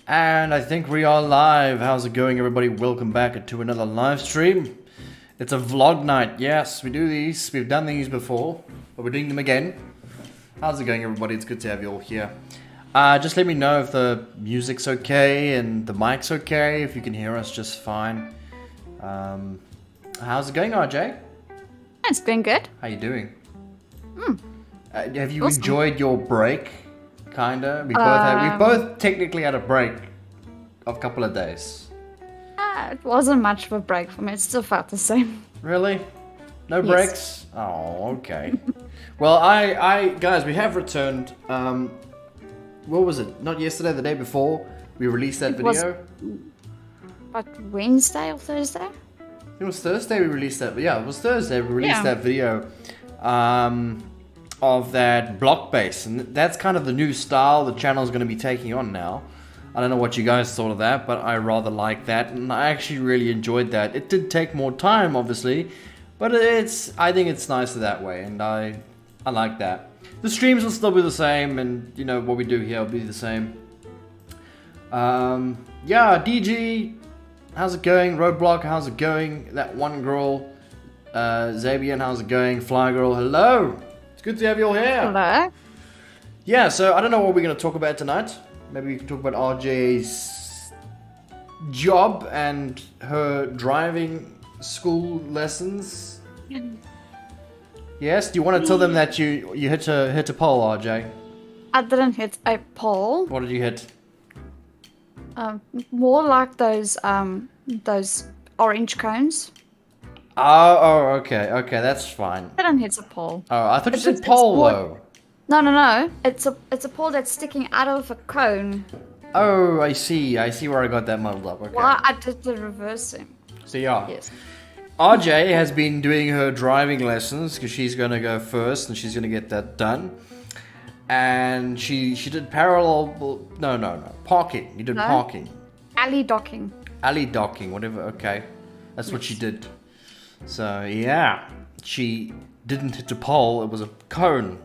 And I think we are live. How's it going, everybody? Welcome back to another live stream. It's a vlog night. Yes, we do these. We've done these before, but we're doing them again. How's it going, everybody? It's good to have you all here. Just let me know if the music's okay and the mic's okay, if you can hear us just fine. How's it going, RJ? It's been good. How you doing? Have you Awesome. enjoyed your break? Kinda. We both technically had a break of a couple of days. It wasn't much of a break for me. It still felt the same. Really? No Yes. breaks? Oh, okay. Well, I guys, we have returned. What was it? Not yesterday, the day before. We released that It was- video. But Wednesday or Thursday? It was Thursday we released that. Yeah, it was Thursday we released Yeah. that video. Of that block base, and that's kind of the new style the channel is going to be taking on now. I don't know what you guys thought of that, but I rather like that, and I actually really enjoyed that. It did take more time, obviously, but I think it's nicer that way, and I like that. The streams will still be the same, and you know what we do here will be the same. Yeah, DG, how's it going? Roadblock, how's it going? That one girl, Zabian, how's it going? Fly girl, hello. Good to have you all here. Hello. Yeah, so I don't know what we're going to talk about tonight. Maybe we can talk about RJ's job and her driving school lessons. Yes, do you want to tell them that you hit a pole, RJ? I didn't hit a pole. What did you hit? More like those orange cones. Oh, okay, that's fine. I didn't hit a pole. Oh, I thought you said It's pole more- though. No. It's a pole that's sticking out of a cone. Oh, I see where I got that muddled up. Okay. While I did the reversing. So yeah. Yes. RJ has been doing her driving lessons because she's going to go first and she's going to get that done. And she did parallel... No. Parking. You did No. parking. Alley docking. Alley docking, whatever. Okay. That's what she did. So, yeah. She didn't hit a pole. It was a cone.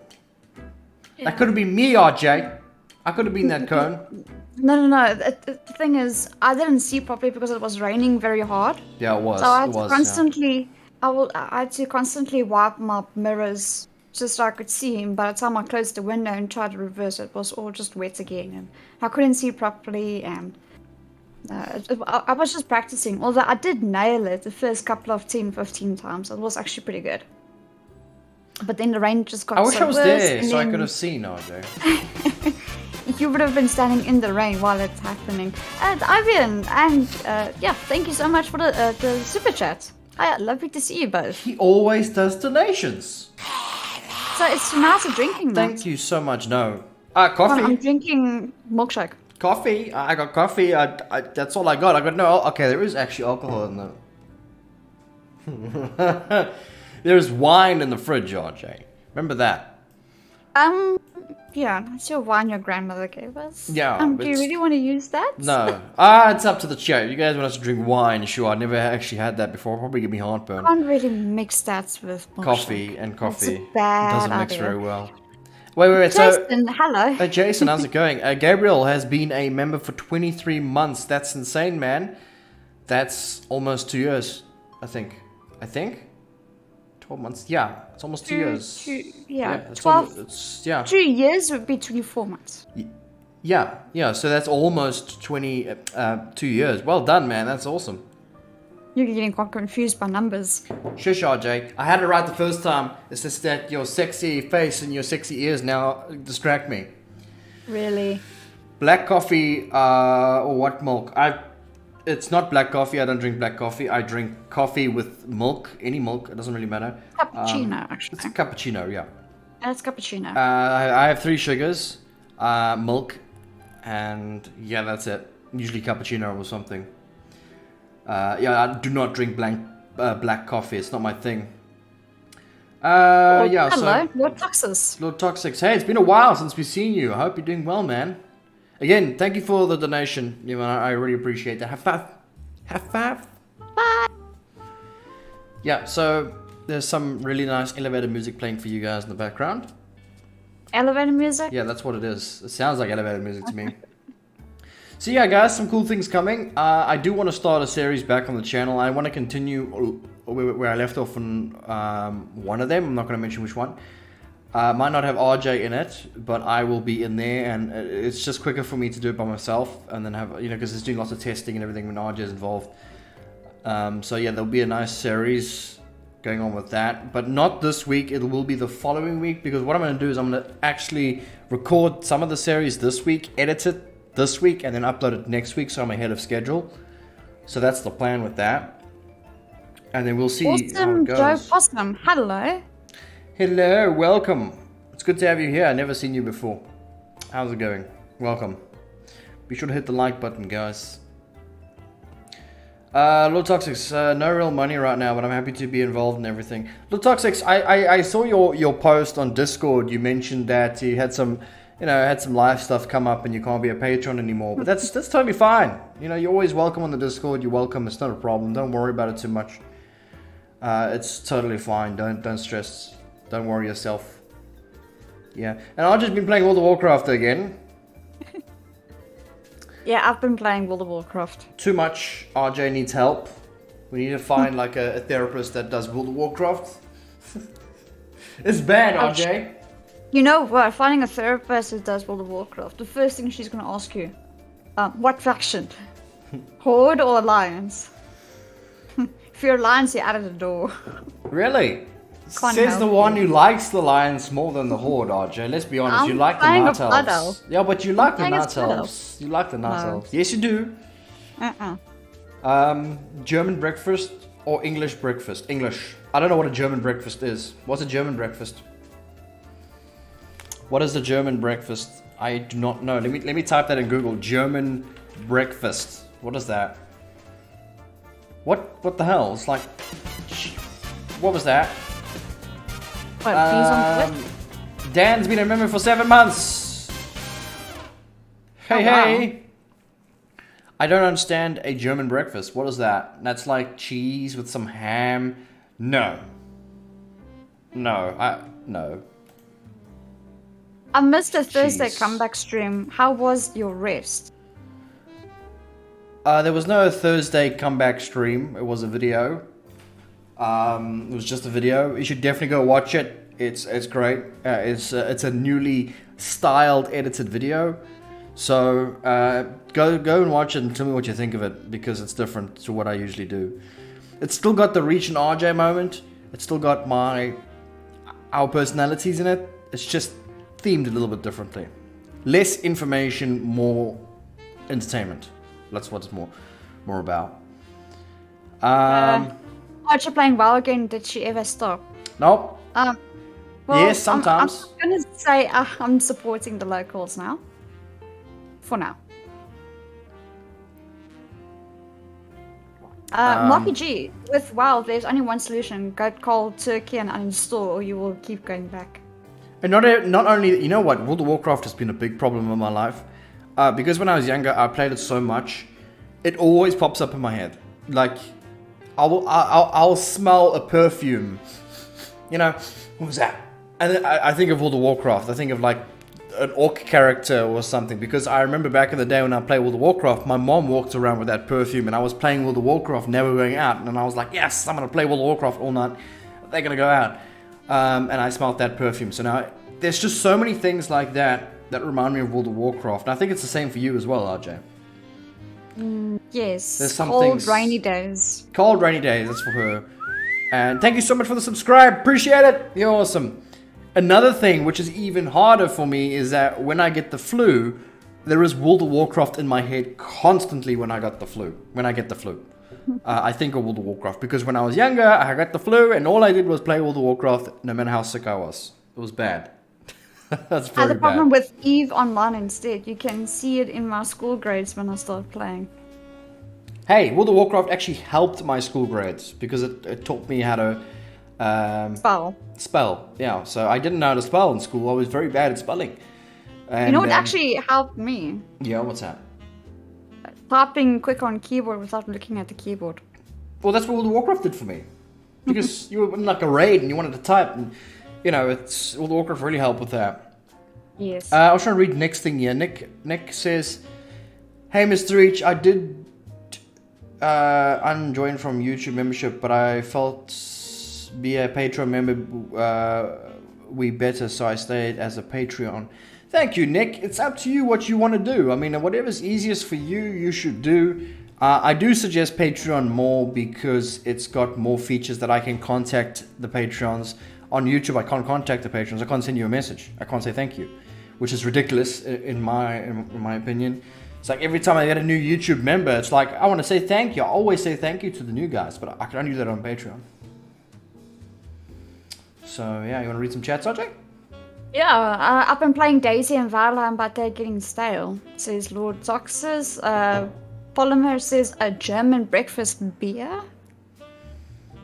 That could have been me, RJ. I could have been that cone. No. The thing is, I didn't see properly because it was raining very hard. Yeah, it was. So I It had to was, constantly, I had to constantly wipe my mirrors just so I could see him. By the time I closed the window and tried to reverse it, was all just wet again, and I couldn't see properly. And I was just practicing. Although I did nail it the first couple of 10, 15 times, it was actually pretty good. But then the rain just got I wish so I was worse, there and so I then could have seen RJ. You would have been standing in the rain while it's happening. And Ivan, and yeah, thank you so much for the super chat. Lovely to see you both. He always does donations. So it's tonight's a drinking night. Thank you so much. No. I'm Coffee. drinking milkshake. Coffee. I got coffee. That's all I got. I got no. Okay, there is actually alcohol in there. There's wine in the fridge, RJ. Remember that? Yeah, that's your wine your grandmother gave us. Yeah, Do you it's- really want to use that? No. It's up to the chat. You guys want us to drink wine? Sure. I never actually had that before. Probably give me heartburn. Can't really mix that with milkshake. Coffee and coffee. It's a bad Doesn't mix idea. very well. Wait. So, Jason, hello. Jason, how's it going? Gabriel has been a member for 23 months. That's insane, man. That's almost 2 years, I think. 12 months. Yeah, it's almost 2 years. Yeah, it's 12. yeah. 2 years would be 24 months. Yeah. So that's almost 2 years. Well done, man. That's awesome. You're getting quite confused by numbers. Shush, RJ. I had it right the first time. It's just that your sexy face and your sexy ears now distract me. Really? Black coffee or what milk? It's not black coffee. I don't drink black coffee. I drink coffee with milk. Any milk. It doesn't really matter. Cappuccino, actually. It's a cappuccino, yeah. That's cappuccino. I have 3 sugars, milk, and yeah, that's it. Usually cappuccino or something. Yeah, I do not drink black coffee. It's not my thing. Yeah, hello, so... Lord Texas. Lord Toxics. Hey, it's been a while since we've seen you. I hope you're doing well, man. Again, thank you for the donation. You know, I really appreciate that. Have five. Bye. Yeah, so there's some really nice elevator music playing for you guys in the background. Elevator music? Yeah, that's what it is. It sounds like elevator music to me. So yeah, guys, some cool things coming. I do want to start a series back on the channel. I want to continue where I left off on one of them. I'm not going to mention which one. Might not have RJ in it, but I will be in there, and it's just quicker for me to do it by myself, and then have, because it's doing lots of testing and everything when RJ is involved. So yeah, there'll be a nice series going on with that, but not this week. It will be the following week, because what I'm going to do is I'm going to actually record some of the series this week, edit it this week, and then upload it next week, so I'm ahead of schedule. So that's the plan with that, and then we'll see how Awesome, it goes. Joe Possum. Hello. Hello, welcome. It's good to have you here. I've never seen you before. How's it going? Welcome. Be sure to hit the like button, guys. Little Toxics, no real money right now, but I'm happy to be involved in everything. Little Toxics, I saw your post on Discord. You mentioned that you had some, had some live stuff come up and you can't be a patron anymore. But that's totally fine. You're always welcome on the Discord. You're welcome. It's not a problem. Don't worry about it too much. It's totally fine. Don't stress. Don't worry yourself. Yeah, and I've just been playing World of Warcraft again. Yeah, I've been playing World of Warcraft. Too much. RJ needs help. We need to find like a therapist that does World of Warcraft. It's bad, RJ. You know what? Finding a therapist who does World of Warcraft, the first thing she's going to ask you, what faction? Horde or Alliance? If you're Alliance, you're out of the door. Really? Can't Says the help one you. who likes the Lions more than the Horde, RJ. Let's be honest, I'm you like the playing a Night Blood Elves. Elf. Yeah, but you like the playing as Night Blood Elves. You like the Night No. Elves. Yes, you do. German breakfast or English breakfast? English. I don't know what a German breakfast is. What's a German breakfast? What is a German breakfast? I do not know. Let me type that in Google. German breakfast. What is that? What the hell? It's like, what was that? What, bees on the list? Dan's been a member for 7 months. Hey, Oh, wow. hey. I don't understand a German breakfast. What is that? That's like cheese with some ham. No. No. I missed a Thursday Jeez. comeback stream. How was your rest? There was no Thursday comeback stream. It was a video. It was just a video. You should definitely go watch it. It's great. It's a newly styled, edited video. So go and watch it and tell me what you think of it, because it's different to what I usually do. It's still got the Reach and RJ moment. It's still got our personalities in it. It's just themed a little bit differently. Less information, more entertainment. That's what it's more about. Archer playing WoW again. Did she ever stop? Nope. Well, Yes, sometimes. I'm gonna say I'm supporting the locals now. For now. Marky G, with WoW, there's only one solution: go cold turkey and uninstall, or you will keep going back. And not only, you know what, World of Warcraft has been a big problem in my life. Because when I was younger, I played it so much, it always pops up in my head. Like, I'll smell a perfume. What was that? And then I think of World of Warcraft. I think of like an orc character or something. Because I remember back in the day when I played World of Warcraft, my mom walked around with that perfume, and I was playing World of Warcraft, never going out. And I was like, yes, I'm going to play World of Warcraft all night. They're going to go out. And I smelled that perfume. So now there's just so many things like that remind me of World of Warcraft. And I think it's the same for you as well, RJ. Yes. There's some cold, things- rainy days. Cold rainy days, that's for her. And thank you so much for the subscribe. Appreciate it. You're awesome. Another thing which is even harder for me is that when I get the flu, there is World of Warcraft in my head constantly when I get the flu. I think of World of Warcraft because when I was younger, I got the flu and all I did was play World of Warcraft no matter how sick I was. It was bad. That's very The bad. problem with EVE Online instead, you can see it in my school grades when I start playing. Hey, World of Warcraft actually helped my school grades because it taught me how to spell. Yeah, so I didn't know how to spell in school. I was very bad at spelling. And, You know what actually helped me? Yeah, what's that? Typing quick on keyboard without looking at the keyboard. Well, that's what World of Warcraft did for me. Because you were in like a raid and you wanted to type, and it's World of Warcraft really helped with that. Yes. I was trying to read next thing here. Nick says, Hey, Mr.Reach, I did unjoin from YouTube membership, but I felt be a Patreon member we better, so I stayed as a Patreon. Thank you, Nick. It's up to you what you want to do. I mean, whatever's easiest for you, you should do. I do suggest Patreon more because it's got more features that I can contact the Patreons. On YouTube, I can't contact the Patreons. I can't send you a message. I can't say thank you, which is ridiculous in my opinion. It's like every time I get a new YouTube member, it's like, I want to say thank you. I always say thank you to the new guys, but I can only do that on Patreon. So, yeah, you want to read some chat, Sajay? Yeah, I've been playing Daisy and Valheim, but they're getting stale, says Lord Zoxes. Polymer says a German breakfast beer?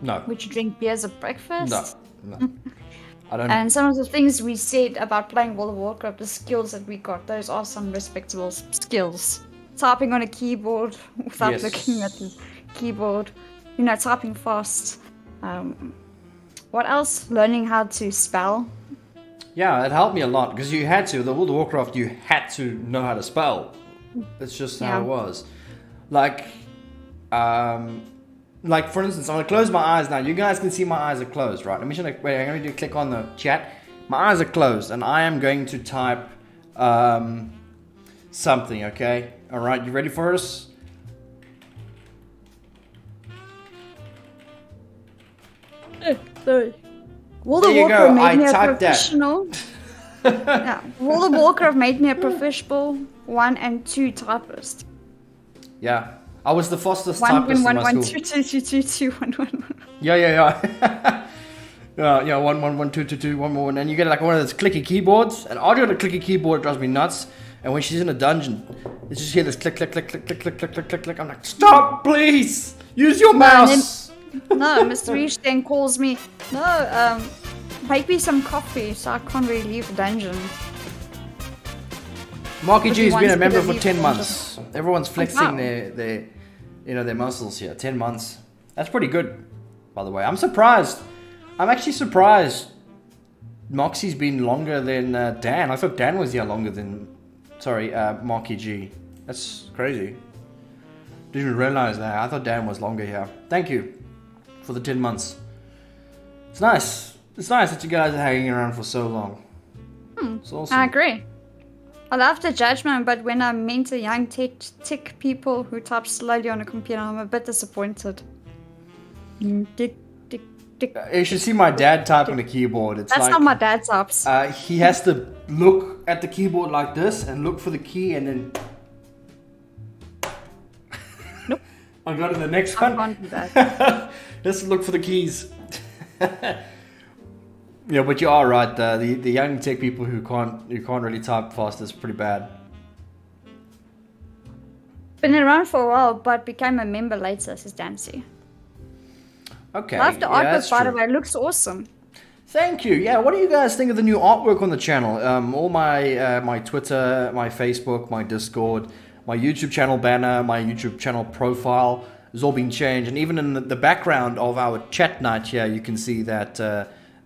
No. Would you drink beers at breakfast? No. I don't. And some of the things we said about playing World of Warcraft, the skills that we got, those are some respectable skills. Typing on a keyboard without looking at the keyboard, typing fast. What else? Learning how to spell. Yeah, it helped me a lot because you had to. The World of Warcraft, you had to know how to spell. It's just how it was. Like for instance, I'm gonna close my eyes now. You guys can see my eyes are closed, right? I'm going to click on the chat. My eyes are closed, and I am going to type something. Okay, all right. You ready for us? Sorry. World of Warcraft made me a professional. Yeah, World of Warcraft made me a professional 1 and 2 typist. Yeah, I was the fastest typist in my school. 1-1-1-2-2-2-2-1-1. Yeah. Yeah, 1-1-1-2-2-2-1-1, and you get like one of those clicky keyboards. And Audrey on a clicky keyboard drives me nuts. And when she's in a dungeon, you just hear this click, click, click, click, click, click, click, click, click, click. I'm like, stop, please, use your mouse. No, Mr.Reach then calls me. No, make me some coffee, so I can't really leave the dungeon. Marky G's been a member for 10 months. Everyone's flexing their muscles here. 10 months. That's pretty good, by the way. I'm surprised. I'm actually surprised Moxie's been longer than Dan. I thought Dan was here longer than... Sorry, Marky G. That's crazy. Didn't even realize that. I thought Dan was longer here. Thank you for the 10 months. It's nice. It's nice that you guys are hanging around for so long. It's awesome. I agree. I love the judgment, but when I mentor young tech people who type slowly on a computer, I'm a bit disappointed. Tick, tick, tick. You should see my dad type on the keyboard. It's That's like, not my dad types. he has to look at the keyboard like this and look for the key and then... Nope. I'll go to the next one. I can't do that. Let's look for the keys. Yeah, but you are right. The young tech people who can't really type fast is pretty bad. Been around for a while, but became a member later, says Dancy. Okay. Love the artwork, by the true. way. It looks awesome. Thank you. Yeah, what do you guys think of the new artwork on the channel? All my my Twitter, my Facebook, my Discord, my YouTube channel banner, my YouTube channel profile has all been changed, and even in the background of our chat night here, you can see that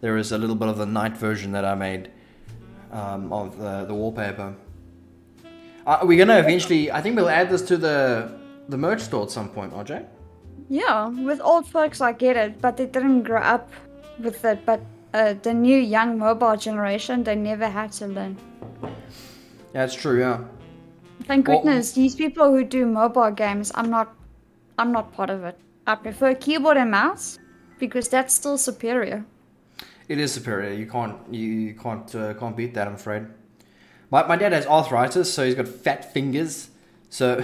there is a little bit of the night version that I made of the wallpaper. We're gonna eventually, I think we'll add this to the merch store at some point, RJ. Yeah, with old folks I get it, but they didn't grow up with it. But the new young mobile generation, they never had to learn. Yeah, it's true, yeah. Thank goodness, these people who do mobile games, I'm not part of it. I prefer keyboard and mouse because that's still superior. It is superior. You can't beat that, I'm afraid. My dad has arthritis, so he's got fat fingers. So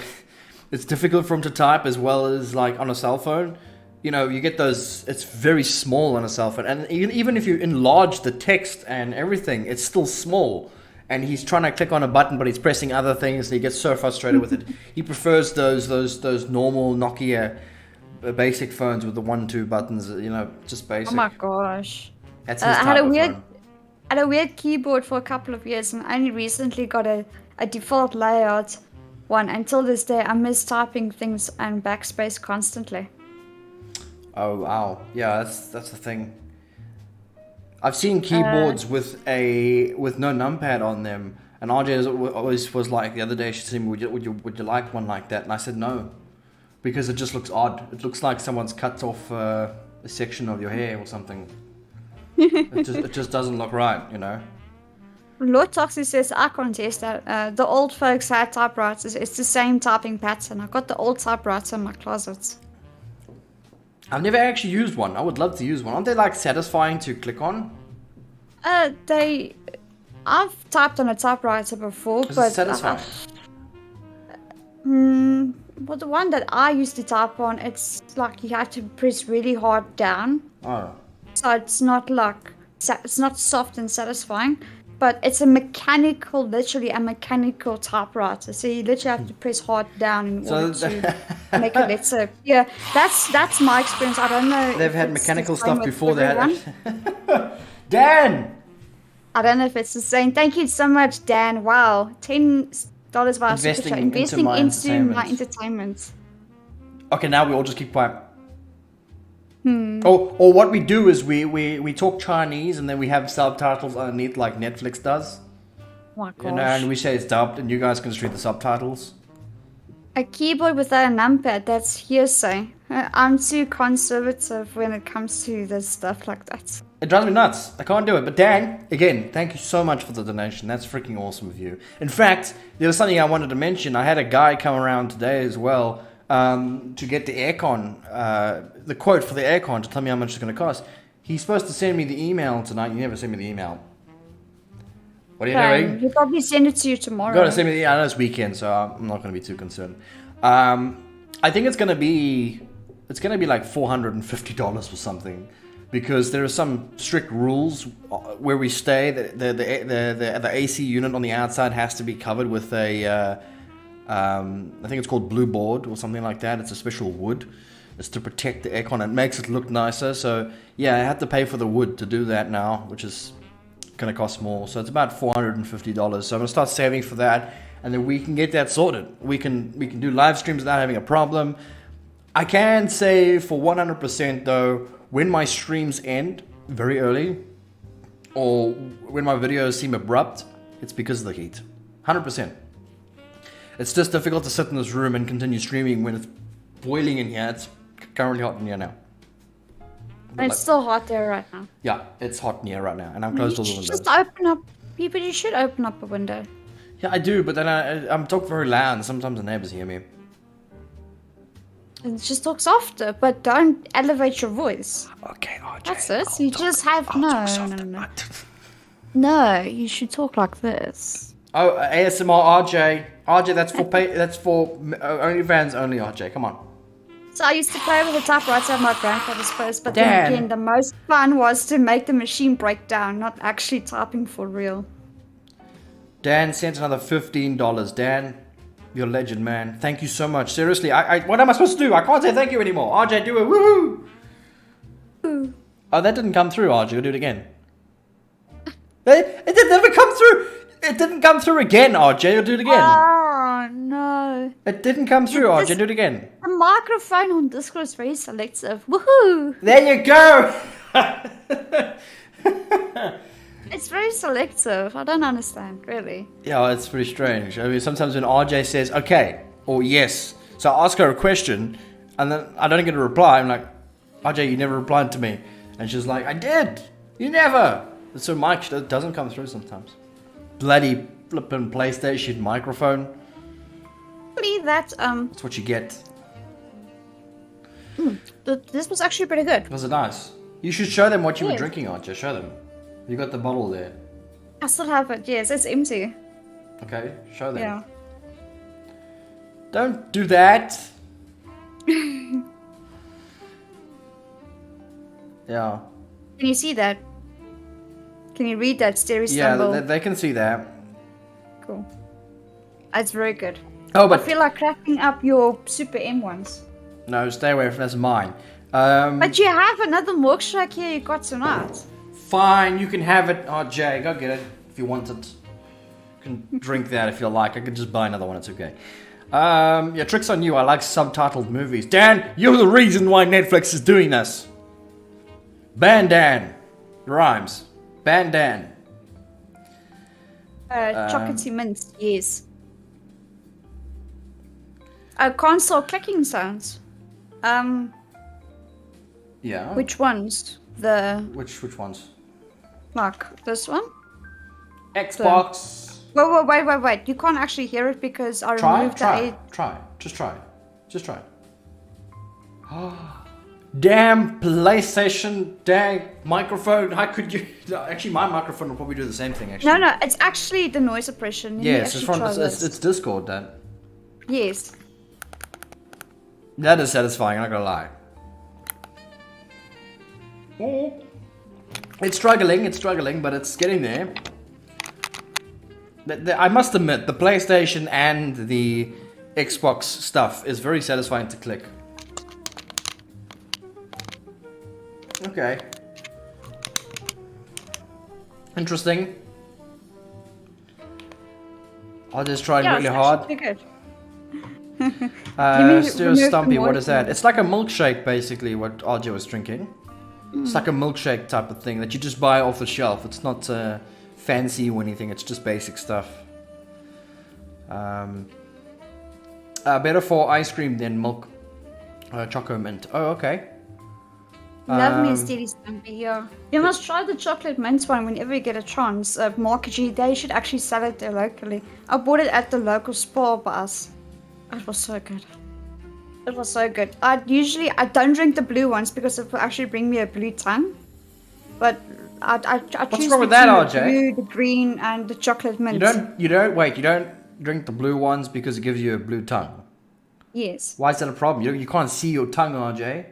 it's difficult for him to type as well as like on a cell phone. You know, you get those, it's very small on a cell phone. And even if you enlarge the text and everything, it's still small. And he's trying to click on a button, but he's pressing other things, and he gets so frustrated with it. He prefers those normal Nokia basic phones with the 1-2 buttons, you know, just basic. Oh my gosh. That's his type of phone. I had a weird keyboard for a couple of years, and I only recently got a default layout one. Until this day, I miss typing things and backspace constantly. Oh wow, yeah, that's the thing. I've seen keyboards with no numpad on them, And RJ always was like, the other day she said, would you like one like that? And I said no, because it just looks odd. It looks like someone's cut off a section of your hair or something. It just doesn't look right, you know. Lord Toxic says, I contest that. The old folks had typewriters. It's the same typing pattern. I got the old typewriter in my closet. I've never actually used one. I would love to use one. Aren't they like satisfying to click on? I've typed on a typewriter before, Is but it satisfying? Well, the one that I used to type on, it's like you have to press really hard down. Oh. So it's not like it's not soft and satisfying, but it's literally a mechanical typewriter. So you literally have to press hard down in order to make a letter. Yeah, that's my experience. I don't know. They've had mechanical stuff before. They had. Dan. I don't know if it's the same. Thank you so much, Dan. Wow, $10 via Investing investing into my entertainment. Okay, now we all just keep quiet. Or what we do is we talk Chinese and then we have subtitles underneath like Netflix does. Oh my gosh. You know, and we say it's dubbed and you guys can just read the subtitles. A keyboard without a numpad, that's hearsay. I'm too conservative when it comes to this stuff like that. It drives me nuts. I can't do it. But Dan, again, thank you so much for the donation. That's freaking awesome of you. In fact, there was something I wanted to mention. I had a guy come around today as well to get the aircon, the quote for the aircon to tell me how much it's going to cost. He's supposed to send me the email tonight. You never sent me the email. What are you doing? He'll probably send it to you tomorrow. Gotta send me the. I know it's weekend, so I'm not gonna be too concerned. I think it's gonna be like $450 or something, because there are some strict rules where we stay. The AC unit on the outside has to be covered with a I think it's called blue board or something like that. It's a special wood. It's to protect the aircon. It makes it look nicer. So yeah, I had to pay for the wood to do that now, which is going to cost more. So it's about $450. So I'm going to start saving for that, and then we can get that sorted. We can do live streams without having a problem. I can say for 100% though, when my streams end very early, or when my videos seem abrupt, it's because of the heat. 100%. It's just difficult to sit in this room and continue streaming when it's boiling in here. It's currently hot in here now. It's still hot there right now. Yeah, it's hot in here right now, and I'm closed all the windows. Just open up. People, you should open up a window. Yeah, I do, but then I'm talking very loud, and sometimes the neighbors hear me. And just talk softer, but don't elevate your voice. Okay, RJ. That's it. You just have no. No, you should talk like this. Oh, ASMR RJ. RJ, that's for OnlyFans only, RJ. Come on. So I used to play with the typewriter at my grandfather's place, but then again, the most fun was to make the machine break down, not actually typing for real. Dan sent another $15. Dan, you're a legend, man. Thank you so much. Seriously, what am I supposed to do? I can't say thank you anymore. RJ, do a woohoo! Ooh. Oh, that didn't come through, RJ. We'll do it again. It didn't ever come through! It didn't come through again, RJ. You'll do it again. Oh, no. It didn't come through, RJ. Do it again. The microphone on Discord is very selective. Woohoo! There you go! It's very selective. I don't understand, really. Yeah, it's pretty strange. I mean, sometimes when RJ says, okay, or yes, so I ask her a question, and then I don't get a reply. I'm like, RJ, you never replied to me. And she's like, I did. You never. And so Mike doesn't come through sometimes. Bloody flippin' PlayStation microphone. That's what you get. This was actually pretty good. Was it nice? You should show them what you were drinking, RJ. Show them. You got the bottle there. I still have it. Yes, it's empty. Okay, show them. Yeah. Don't do that. Yeah. Can you see that? Can you read that stereo symbol? Yeah, they can see that. Cool. That's very good. Oh, but I feel like cracking up your Super M ones. No, stay away from that's mine. But you have another milkshake here you got tonight. Fine, you can have it. Oh, Jay, go get it if you want it. You can drink that if you like. I could just buy another one. It's okay. Yeah, tricks on you. I like subtitled movies. Dan, you're the reason why Netflix is doing this. Ban Dan. Rhymes. Ban Dan. Chocolatey mints, yes. Console clicking sounds. Yeah. Which ones? The Which ones? like this one? Xbox. Wait. You can't actually hear it because I removed the aid. Just try. Damn PlayStation, dang microphone. How could you? Actually, my microphone will probably do the same thing. Actually. No, it's actually the noise suppression. Yes, it's Discord then. Yes. That is satisfying. I'm not gonna lie. It's struggling, but it's getting there. I must admit, the PlayStation and the Xbox stuff is very satisfying to click. Okay. Interesting. I'll just try really hard. Good. Steer Stumpy, what is that? It's like a milkshake, basically, what RJ was drinking. It's like a milkshake type of thing that you just buy off the shelf. It's not fancy or anything, it's just basic stuff. Better for ice cream than milk. Choco mint. Oh, okay. Love me a steady Stumpy, yeah. You must try the chocolate mint one whenever you get a chance. Market G, they should actually sell it there locally. I bought it at the local Spar by us. It was so good. It was so good. I don't drink the blue ones because it will actually bring me a blue tongue. But I What's wrong with that, RJ? The blue, the green, and the chocolate mint. You don't drink the blue ones because it gives you a blue tongue. Yes. Why is that a problem? You can't see your tongue, RJ.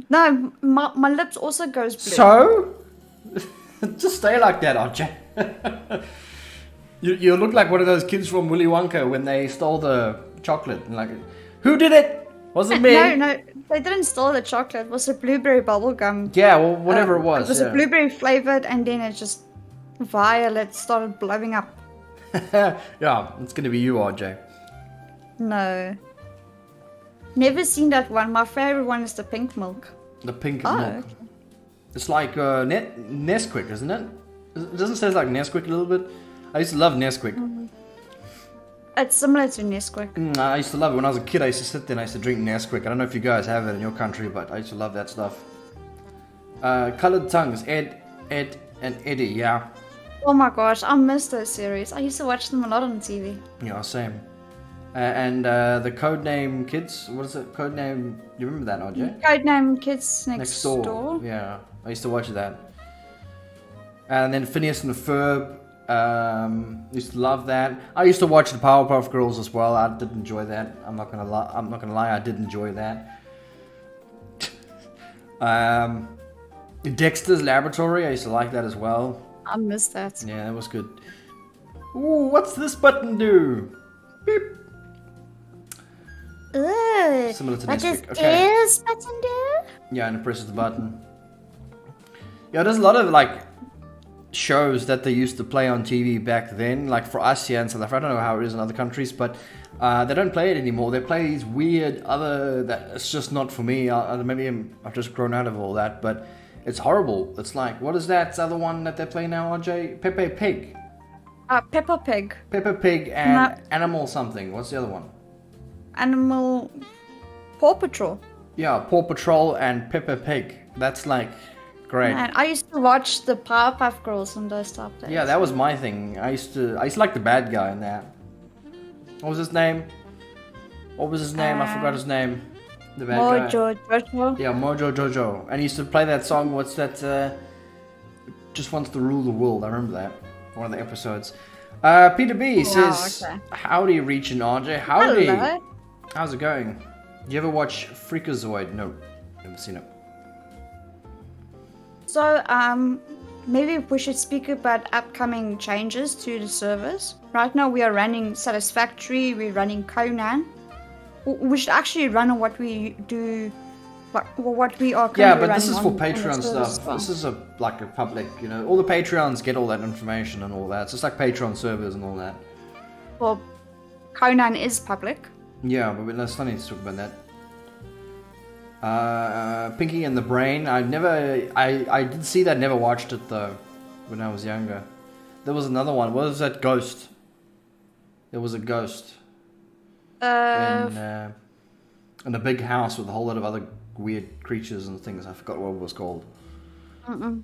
No, my lips also goes blue. So? Just stay like that, RJ. You look like one of those kids from Willy Wonka when they stole the chocolate. And like, who did it? Wasn't me. No, they didn't steal the chocolate. It was a blueberry bubble gum. Yeah, well, whatever it was. It was a blueberry flavored, and then it just violet started blowing up. Yeah, it's gonna be you, RJ. No. Never seen that one. My favorite one is the pink milk. The pink milk. Okay. It's like Nesquik, isn't it? It doesn't say it's like Nesquik a little bit. I used to love Nesquik. Mm-hmm. It's similar to Nesquik. I used to love it. When I was a kid, I used to sit there and I used to drink Nesquik. I don't know if you guys have it in your country, but I used to love that stuff. Colored Tongues, Ed, and Eddie, yeah. Oh my gosh, I miss those series. I used to watch them a lot on TV. Yeah, same. And the Codename Kids, what is it? Codename, you remember that, RJ? Codename Kids Next Door. Yeah, I used to watch that. And then Phineas and the Ferb, used to love that. I used to watch the Powerpuff Girls as well. I did enjoy that. I'm not gonna lie, I did enjoy that. Dexter's Laboratory, I used to like that as well. I miss that. Yeah, that was good. Ooh, what's this button do? Beep. Ooh, similar to what Nesquik. does this button do? Yeah, and it presses the button. Yeah, there's a lot of like shows that they used to play on TV back then. Like for us here in South Africa, I don't know how it is in other countries, but they don't play it anymore. They play these weird other that it's just not for me. Maybe I've just grown out of all that, but it's horrible. It's like, what is that other one that they play now, RJ? Peppa Pig. Peppa Pig. Peppa Pig and Animal something. What's the other one? Animal Paw Patrol. Yeah, Paw Patrol and Peppa Pig. That's like great. Man, I used to watch the Powerpuff Girls on those type days. Yeah, that was my thing. I used to like the bad guy in that. What was his name? I forgot his name. The bad Mojo guy. Jojo. Yeah, Mojo Jojo. And he used to play that song. What's that? Just wants to rule the world. I remember that. One of the episodes. Peter B says, okay. Howdy, Reach and RJ. Howdy. Hello. How's it going? Do you ever watch Freakazoid? No, never seen it. So, maybe we should speak about upcoming changes to the servers. Right now we are running Satisfactory, we're running Conan. We should actually run on what we do, what we are currently running. Yeah, but this is for on Patreon stuff. This is like a public, all the Patreons get all that information and all that. It's just like Patreon servers and all that. Well, Conan is public. Yeah, but let's not need to talk about that. Pinky and the Brain. I did see that, never watched it though, when I was younger. There was another one. What was that ghost? There was a ghost in a big house with a whole lot of other weird creatures and things. I forgot what it was called. There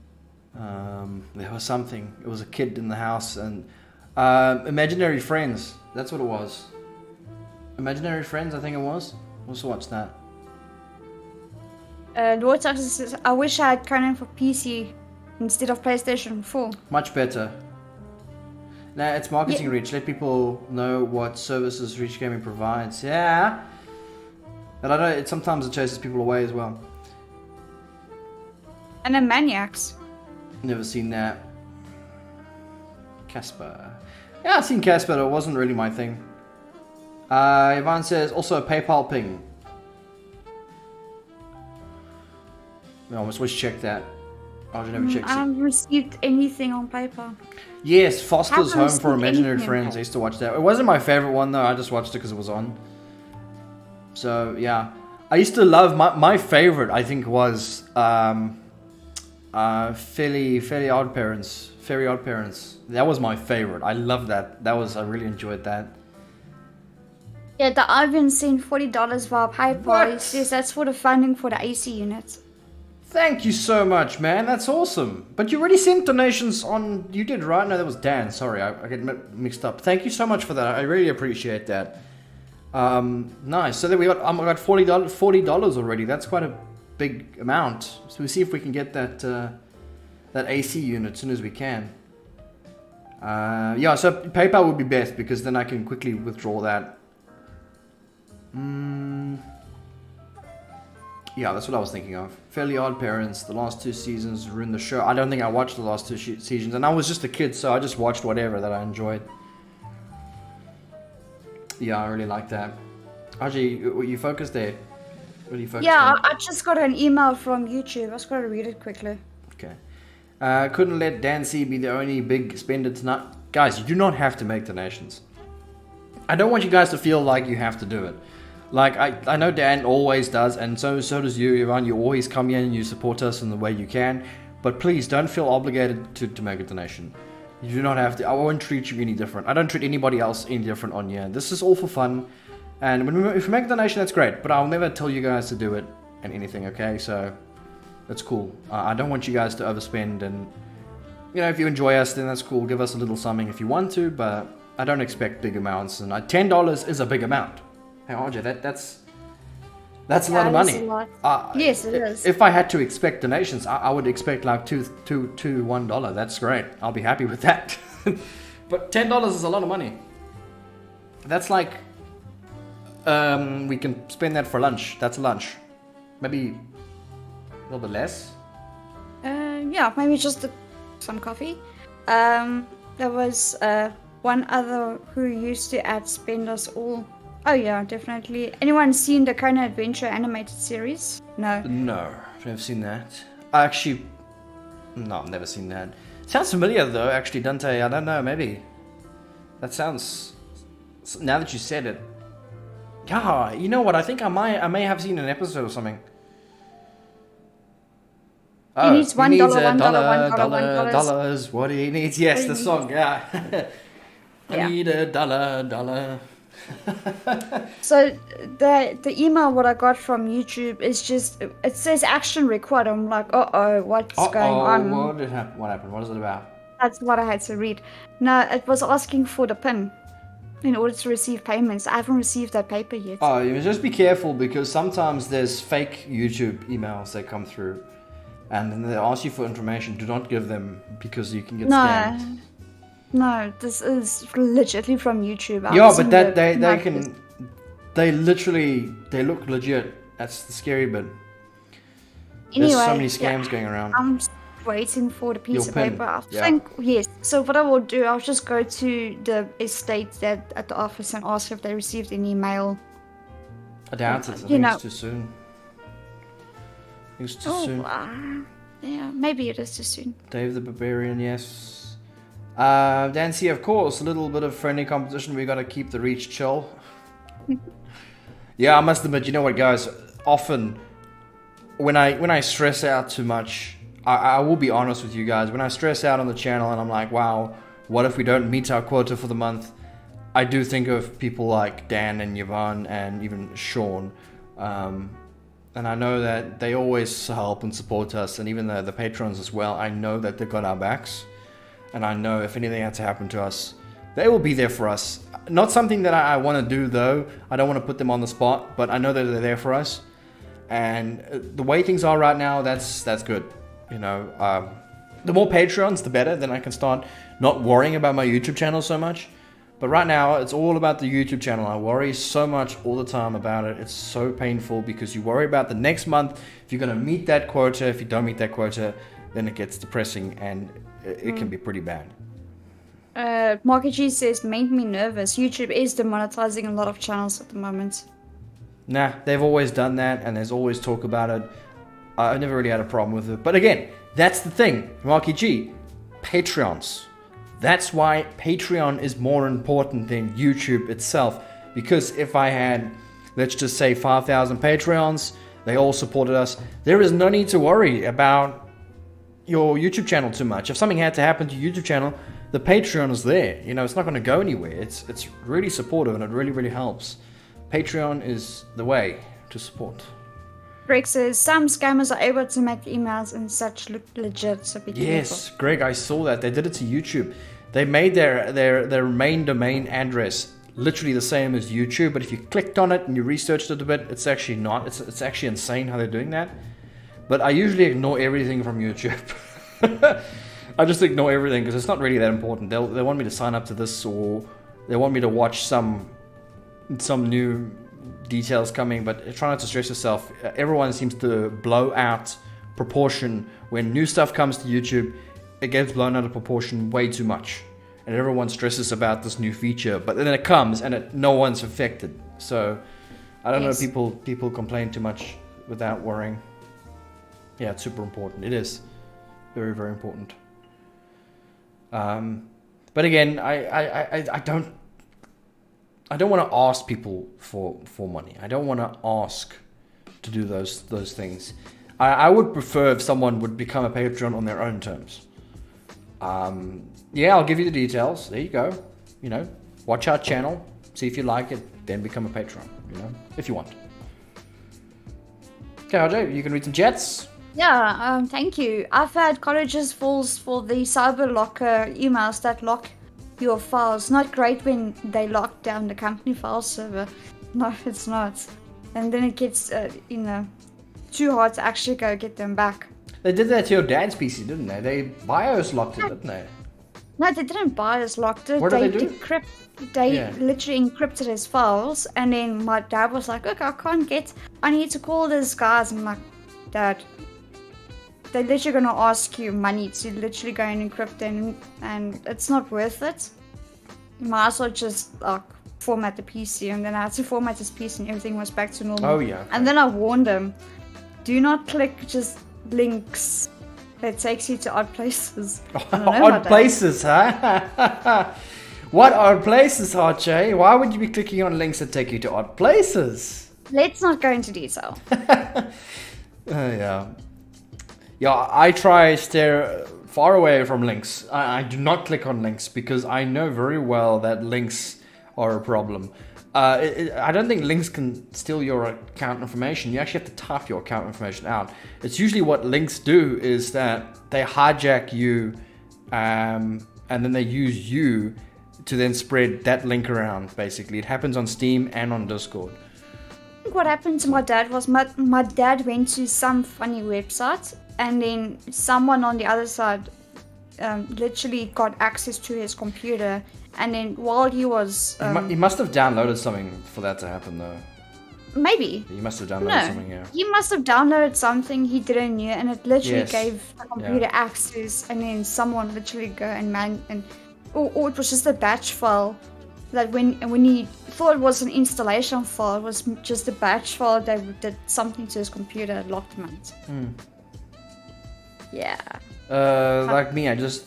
was something. It was a kid in the house and Imaginary Friends. That's what it was. Imaginary Friends, I think it was. Let's watch that. Lord Saxon says, I wish I had Conan for PC instead of PlayStation 4. Much better. Nah, it's marketing Reach. Let people know what services Reach Gaming provides. Yeah. But I know sometimes it chases people away as well. And then Maniacs. Never seen that. Casper. Yeah, I've seen Casper, but it wasn't really my thing. Ivan says, also a PayPal ping. I almost wish check that. I never checked it. I haven't received anything on PayPal. Yes, Foster's Home for Imaginary anything. Friends. I used to watch that. It wasn't my favorite one though. I just watched it because it was on. So yeah, I used to love my favorite. I think was Fairly Odd Parents. Very Odd Parents. That was my favorite. I loved that. I really enjoyed that. Yeah, the Ivan sent $40 via PayPal. What? He says that's for the funding for the AC unit. Thank you so much, man. That's awesome. But you already sent donations on... You did, right? No, that was Dan. Sorry, I get mixed up. Thank you so much for that. I really appreciate that. Nice. So then we got $40 already. That's quite a big amount. So we'll see if we can get that AC unit as soon as we can. Yeah, so PayPal would be best because then I can quickly withdraw that. Yeah, that's what I was thinking of. Fairly Odd Parents, the last 2 seasons ruined the show. I don't think I watched the last 2 seasons, and I was just a kid, so I just watched whatever that I enjoyed. Yeah, I really like that. Aji, you focused there? What are you focused on? I just got an email from YouTube. I just got to read it quickly. Okay. Couldn't let Dan C be the only big spender tonight. Guys, you do not have to make donations. I don't want you guys to feel like you have to do it. Like, I know Dan always does, and so does you, Ivan. You always come in and you support us in the way you can. But please, don't feel obligated to make a donation. You do not have to. I won't treat you any different. I don't treat anybody else any different on here. This is all for fun. And if we make a donation, that's great. But I'll never tell you guys to do it and anything, okay? So, that's cool. I don't want you guys to overspend. And, you know, if you enjoy us, then that's cool. Give us a little something if you want to. But I don't expect big amounts. And $10 is a big amount. Hey, RJ, that's a lot of money. A lot. Yes, it is. If I had to expect donations, I would expect like $1. That's great. I'll be happy with that. But $10 is a lot of money. That's like we can spend that for lunch. That's lunch. Maybe a little bit less. Yeah, maybe just some coffee. There was one other who used to outspend us all. Oh yeah, definitely. Anyone seen the Conan Adventure animated series? No. No, I've never seen that. No, I've never seen that. Sounds familiar though, actually, Dante. I don't know, maybe. That sounds... Now that you said it. Yeah, you know what? I think I may have seen an episode or something. He needs $1, he needs $1. dollars. What he needs? Yes, the song. Yeah. I need $1. So the email what I got from YouTube is just it says action required. I'm like, what's going on? What happened? What is it about? That's what I had to read. No, it was asking for the PIN in order to receive payments. I haven't received that paper yet. Oh, you just be careful because sometimes there's fake YouTube emails that come through, and then they ask you for information. Do not give them because you can get scammed. No, this is legitly from YouTube. Yeah, but they look legit. That's the scary bit. Anyway, there's so many scams going around. I'm just waiting for the piece of PIN. paper. I think yes. So what I will do, I'll just go to the estate at the office and ask if they received any mail. I doubt it. I think it's too soon. It's too soon. Yeah, maybe it is too soon. Dave the Barbarian, yes. Dancy, of course, a little bit of friendly competition. We gotta keep the reach chill. Yeah, I must admit, you know what, guys? Often, when I stress out too much, I will be honest with you guys. When I stress out on the channel and I'm like, wow, what if we don't meet our quota for the month? I do think of people like Dan and Yvonne and even Sean. And I know that they always help and support us, and even the patrons as well. I know that they've got our backs, and I know if anything had to happen to us, they will be there for us. Not something that I want to do, though. I don't want to put them on the spot, but I know that they're there for us. And the way things are right now, that's good. You know, the more Patreons, the better. Then I can start not worrying about my YouTube channel so much. But right now, it's all about the YouTube channel. I worry so much all the time about it. It's so painful because you worry about the next month. If you're going to meet that quota, if you don't meet that quota, then it gets depressing and it can be pretty bad. Marky G says, made me nervous. YouTube is demonetizing a lot of channels at the moment. Nah, they've always done that and there's always talk about it. I never really had a problem with it. But again, that's the thing. Marky G, Patreons. That's why Patreon is more important than YouTube itself. Because if I had, let's just say 5,000 Patreons, they all supported us, there is no need to worry about your YouTube channel too much. If something had to happen to your YouTube channel, the Patreon is there. You know, it's not going to go anywhere. It's really supportive and it really, really helps. Patreon is the way to support. Greg says, some scammers are able to make emails and such look legit, so be careful. Yes, Greg, I saw that. They did it to YouTube. They made their main domain address literally the same as YouTube, but if you clicked on it and you researched it a bit, it's actually not. It's actually insane how they're doing that. But I usually ignore everything from YouTube. I just ignore everything because it's not really that important. They want me to sign up to this, or they want me to watch some new details coming, but try not to stress yourself. Everyone seems to blow out proportion when new stuff comes to YouTube. It gets blown out of proportion way too much, and everyone stresses about this new feature, but then it comes and no one's affected. So I don't know, people complain too much without worrying. Yeah, it's super important. It is very, very important. But again, I don't want to ask people for money. I don't want to ask to do those things. I would prefer if someone would become a patron on their own terms. Yeah, I'll give you the details. There you go. You know, watch our channel, see if you like it, then become a patron. You know, if you want. Okay, RJ, you can read some chats. Yeah, thank you. I've had colleges falls for the cyber locker emails that lock your files. Not great when they lock down the company file server. No, it's not. And then it gets, too hard to actually go get them back. They did that to your dad's PC, didn't they? They BIOS locked it, didn't they? No, they didn't BIOS locked it. What did they do? They literally encrypted his files, and then my dad was like, "Look, I need to call these guys." I'm like, "Dad, they're literally gonna ask you money to literally go and encrypt them, and it's not worth it. You might as well just format the PC." And then I had to format his PC, and everything was back to normal. Oh yeah. Okay. And then I warned him, "Do not click just links that takes you to odd places." Odd places, huh? What odd places, RJ? Why would you be clicking on links that take you to odd places? Let's not go into detail. Yeah. Yeah, I try to stay far away from links. I do not click on links because I know very well that links are a problem. I don't think links can steal your account information. You actually have to type your account information out. It's usually what links do is that they hijack you and then they use you to then spread that link around, basically. It happens on Steam and on Discord. I think what happened to my dad was my dad went to some funny website, and then someone on the other side literally got access to his computer, and then while he was... he must have downloaded something for that to happen, though. Maybe. He must have downloaded something, yeah. He must have downloaded something he didn't know, and it literally gave the computer access, and then someone literally go and or it was just a batch file that when he thought it was an installation file, it was just a batch file that did something to his computer and locked him out. Yeah. Like me, I just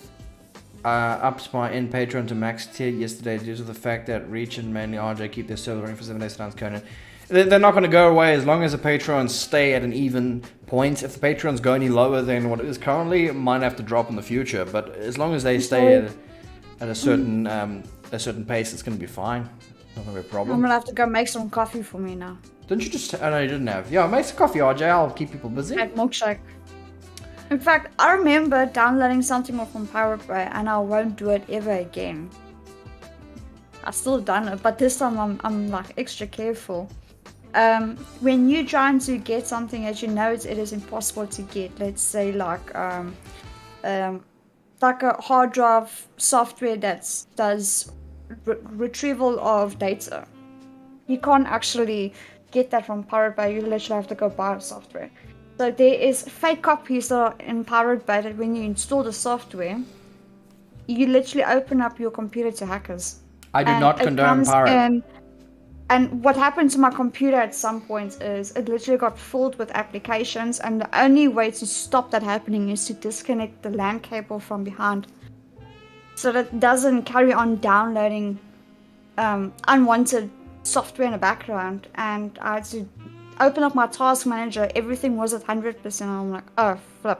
upped my in Patreon to max tier yesterday due to the fact that Reach and mainly RJ keep their server running for 7 days to announce Conan. They're not going to go away as long as the Patreons stay at an even point. If the Patreons go any lower than what it is currently, it might have to drop in the future. But as long as they stay at at a certain pace, it's going to be fine. Not going to be a problem. I'm gonna have to go make some coffee for me now. Didn't you just... Oh, no, you didn't have. Yeah, make some coffee, RJ. I'll keep people busy. Like milkshake. In fact, I remember downloading something from Pirate Bay, and I won't do it ever again. I still done it, but this time I'm like extra careful. When you're trying to get something that you know it is impossible to get, let's say like a hard drive software that does retrieval of data, you can't actually get that from Pirate Bay. You literally have to go buy the software. So there is fake copies that are in Pirate Bay that when you install the software, you literally open up your computer to hackers. I do not condone pirate. And what happened to my computer at some point is it literally got filled with applications, and the only way to stop that happening is to disconnect the LAN cable from behind, so that it doesn't carry on downloading unwanted software in the background. And I had to open up my task manager. Everything was at 100%. I'm like, oh flip,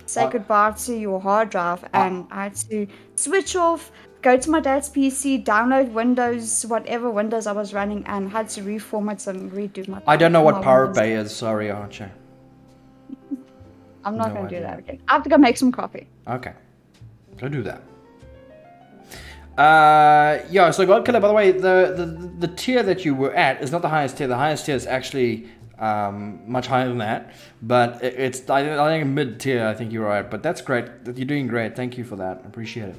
say goodbye to your hard drive. And I had to switch off, go to my dad's PC, download Windows, whatever Windows I was running, and had to reformat and redo my... I don't know what Pirate Bay is. Sorry, Archie. I'm not going to do that again. I have to go make some coffee. Okay. Go do that. Yeah, so God Killer, by the way, the tier that you were at is not the highest tier. The highest tier is actually much higher than that. But it's, I think, mid tier, I think you were at. But that's great. You're doing great. Thank you for that. I appreciate it.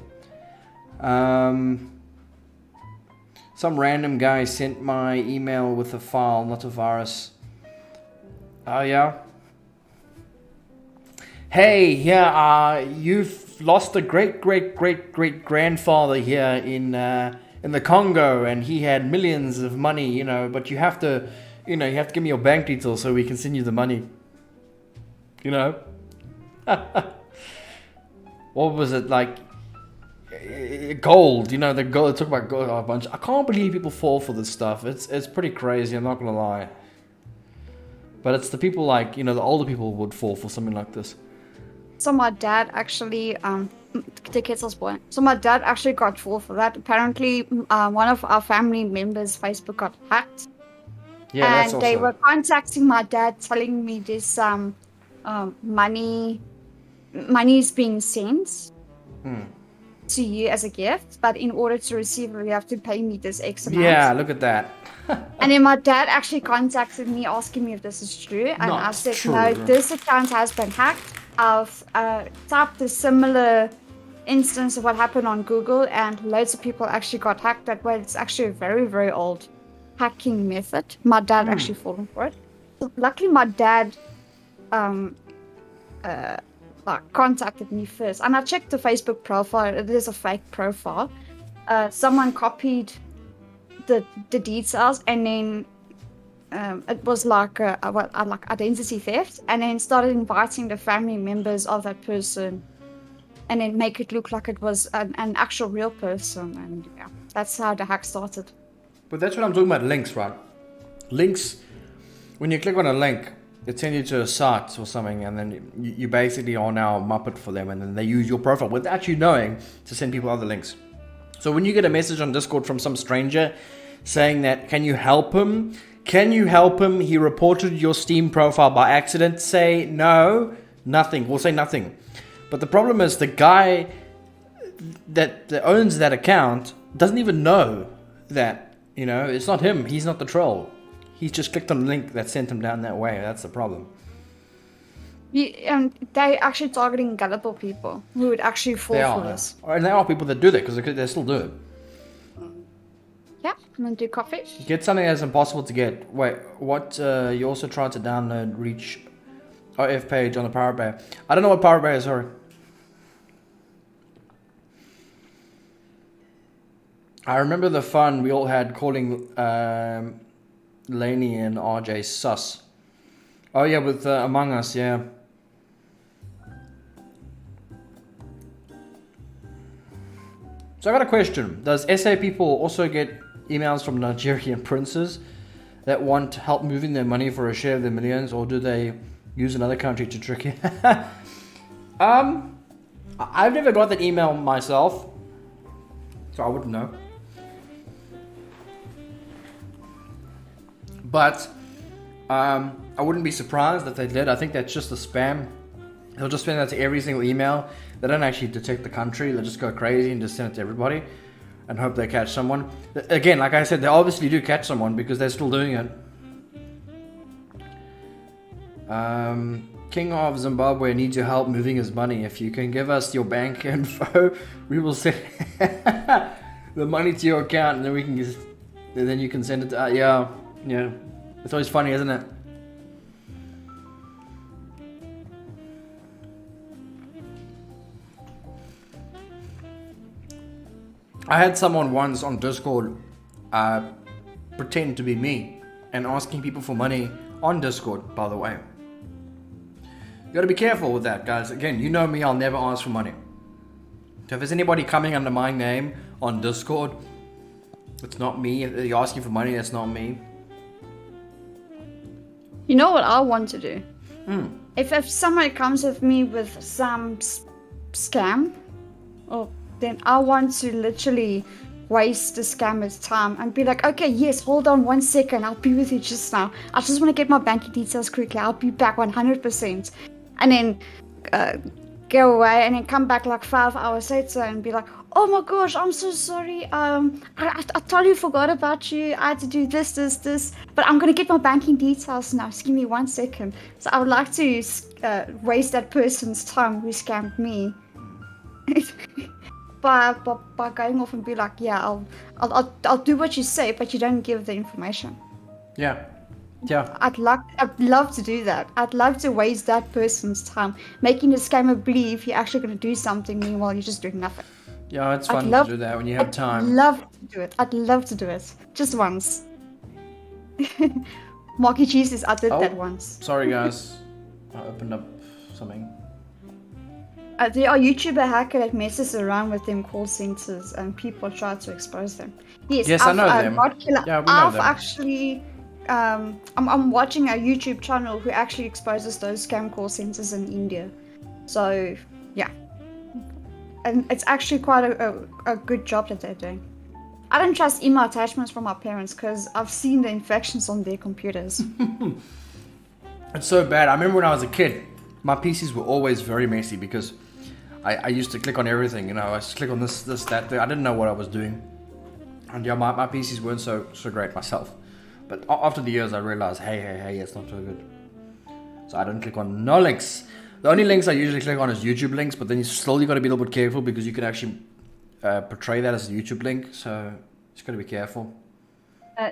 Some random guy sent my email with a file, not a virus. Oh, yeah? Hey, yeah, you've lost a great-great-great-great-grandfather here in the Congo, and he had millions of money, you know, but you have to give me your bank details so we can send you the money. You know? What was it, like, gold, you know, the gold, talk about gold a bunch. I can't believe people fall for this stuff. It's pretty crazy, I'm not gonna lie. But it's the people like, you know, the older people would fall for something like this. So my dad actually, the Ketzel's boy. So my dad actually got fall for that. Apparently, one of our family members' Facebook got hacked. Yeah, and that's also... they were contacting my dad, telling me this money is being sent to you as a gift, but in order to receive it, you have to pay me this X amount. Yeah, look at that. And then my dad actually contacted me asking me if this is true, and I said, no, this account has been hacked. I've typed a similar instance of what happened on Google, and loads of people actually got hacked that way. It's actually a very, very old hacking method. My dad actually fallen for it. So luckily, my dad contacted me first, and I checked the Facebook profile. It is a fake profile. Someone copied the details, and then it was like like identity theft, and then started inviting the family members of that person, and then make it look like it was an actual real person. And yeah, that's how the hack started. But that's what I'm talking about, links, right? Links, when you click on a link, it sends you to a site or something, and then you basically are now a Muppet for them, and then they use your profile without you knowing to send people other links. So when you get a message on Discord from some stranger saying that, can you help him? Can you help him? He reported your Steam profile by accident. Say no, nothing. We'll say nothing. But the problem is the guy that owns that account doesn't even know that, you know, it's not him. He's not the troll. He's just clicked on a link that sent him down that way. That's the problem. And they're actually targeting gullible people who would actually fall for this. And there are people that do that because they still do it. Yeah, I'm gonna do coffee. Get something that's impossible to get. Wait, what? You also tried to download Reach OF page on the Pirate Bay. I don't know what Pirate Bay is, sorry. I remember the fun we all had calling Laney and RJ sus. Oh yeah, with Among Us, yeah. So I got a question. Does SA people also get emails from Nigerian princes that want help moving their money for a share of their millions, or do they use another country to trick you? I've never got that email myself. so I wouldn't know. But I wouldn't be surprised if they did. I think that's just a spam. They'll just send that to every single email. They don't actually detect the country. They'll just go crazy and just send it to everybody and hope they catch someone. Again, like I said, they obviously do catch someone because they're still doing it. King of Zimbabwe needs your help moving his money. If you can give us your bank info, we will send the money to your account, and then we can just, and then you can send it to. Yeah. It's always funny, isn't it? I had someone once on Discord pretend to be me and asking people for money on Discord, by the way. You gotta be careful with that, guys. Again, you know me, I'll never ask for money. So if there's anybody coming under my name on Discord, it's not me. If you're asking for money, that's not me. You know what I want to do? If somebody comes with me with some scam, then I want to literally waste the scammer's time and be like, okay, yes, hold on 1 second, I'll be with you just now. I just want to get my banking details quickly. I'll be back 100%. And then go away and then come back like 5 hours later and be like, oh my gosh, I'm so sorry. I totally forgot about you. I had to do this, but I'm going to get my banking details now. Just give me 1 second. So I would like to waste that person's time who scammed me. by going off and be like, yeah, I'll do what you say, but you don't give the information. Yeah. I'd love to do that. I'd love to waste that person's time, making the scammer believe you're actually going to do something, meanwhile you're just doing nothing. Yeah, it's fun to do that when you have time. I'd love to do it. Just once. Marky Cheese says I did that once. Sorry guys. I opened up something. There are YouTuber hacker that messes around with them call centers and people try to expose them. Yes, I know them. Yeah, we know them. Actually, I'm watching a YouTube channel who actually exposes those scam call centers in India. So, yeah. And it's actually quite a good job that they're doing. I don't trust email attachments from my parents because I've seen the infections on their computers. It's so bad. I remember when I was a kid, my PCs were always very messy because I used to click on everything, I just click on this, that. I didn't know what I was doing. And yeah, my PCs weren't so great myself. But after the years, I realized, hey, it's not so good. So I don't click on no links. The only links I usually click on is YouTube links, but then you got to be a little bit careful because you can actually portray that as a YouTube link. So just got to be careful.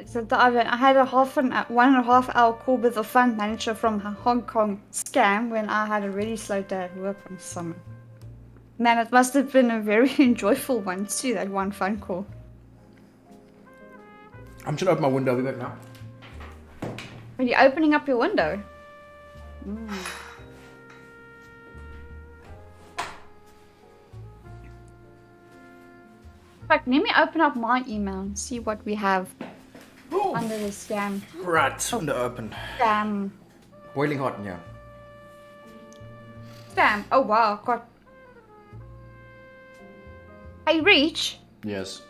So I had a 1.5 hour call with a fund manager from Hong Kong scam when I had a really slow day at work on summer. Man, it must have been a very enjoyable one too, that one phone call. I'm just gonna open my window. I'll be back now. Are you opening up your window? In fact, let me open up my email and see what we have under the scam. Right, window open. Scam. Boiling hot in here. Scam. Oh wow, got. Hey, Reach. Yes.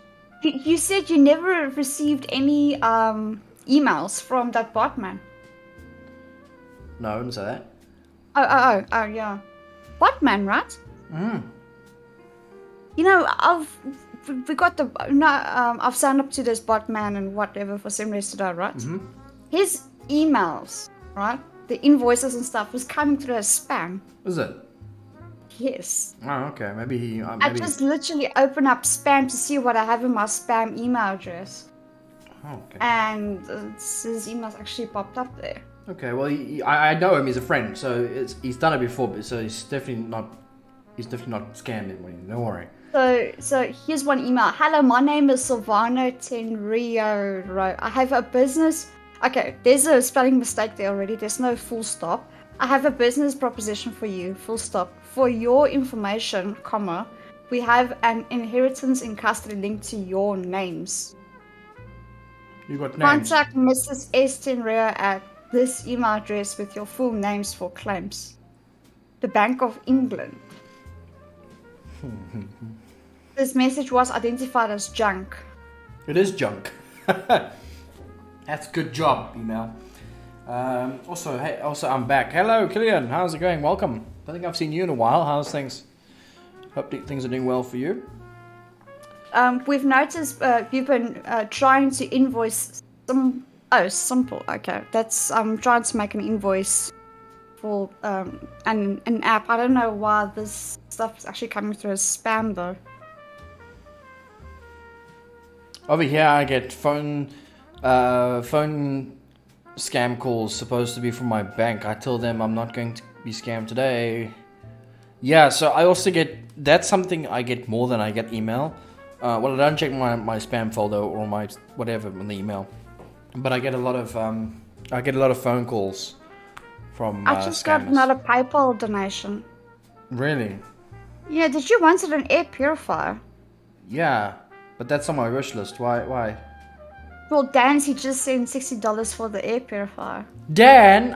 You said you never received any emails from that botman. No, I didn't say that. Oh, yeah. Botman, right? I've signed up to this botman and whatever for some rest today, right? Mm-hmm. His emails, right? The invoices and stuff was coming through as spam. Is it? Yes. Oh, okay. Maybe I just literally open up spam to see what I have in my spam email address. Oh, okay. And his emails actually popped up there. Okay, well, I know him. He's a friend, so he's done it before. But so he's definitely not scammed anybody. Don't worry. So here's one email. Hello, my name is Silvano Tenrio. I have a business. Okay, there's a spelling mistake there already. There's no full stop. I have a business proposition for you. Full stop. For your information, comma, we have an inheritance in custody linked to your names. You got names. Contact Mrs. S. Tenrio at this email address with your full names for claims. The Bank of England. This message was identified as junk. It is junk. That's good job, email. Also, I'm back. Hello, Killian. How's it going? Welcome. I think I've seen you in a while. How's things? Hope things are doing well for you. We've noticed you've been trying to invoice some. Oh, simple. Okay, that's I'm trying to make an invoice for an app. I don't know why this stuff is actually coming through as spam though. Over here, I get phone scam calls supposed to be from my bank. I tell them I'm not going to be scammed today. Yeah, so I also get, that's something I get more than I get email. Well, I don't check my spam folder or my whatever in the email, but I get a lot of phone calls from I just got scammers. another PayPal donation. Really? Yeah, did you want an air purifier? Yeah, but that's on my wish list. Why? Well, Dan, he just sent $60 for the air purifier. Dan,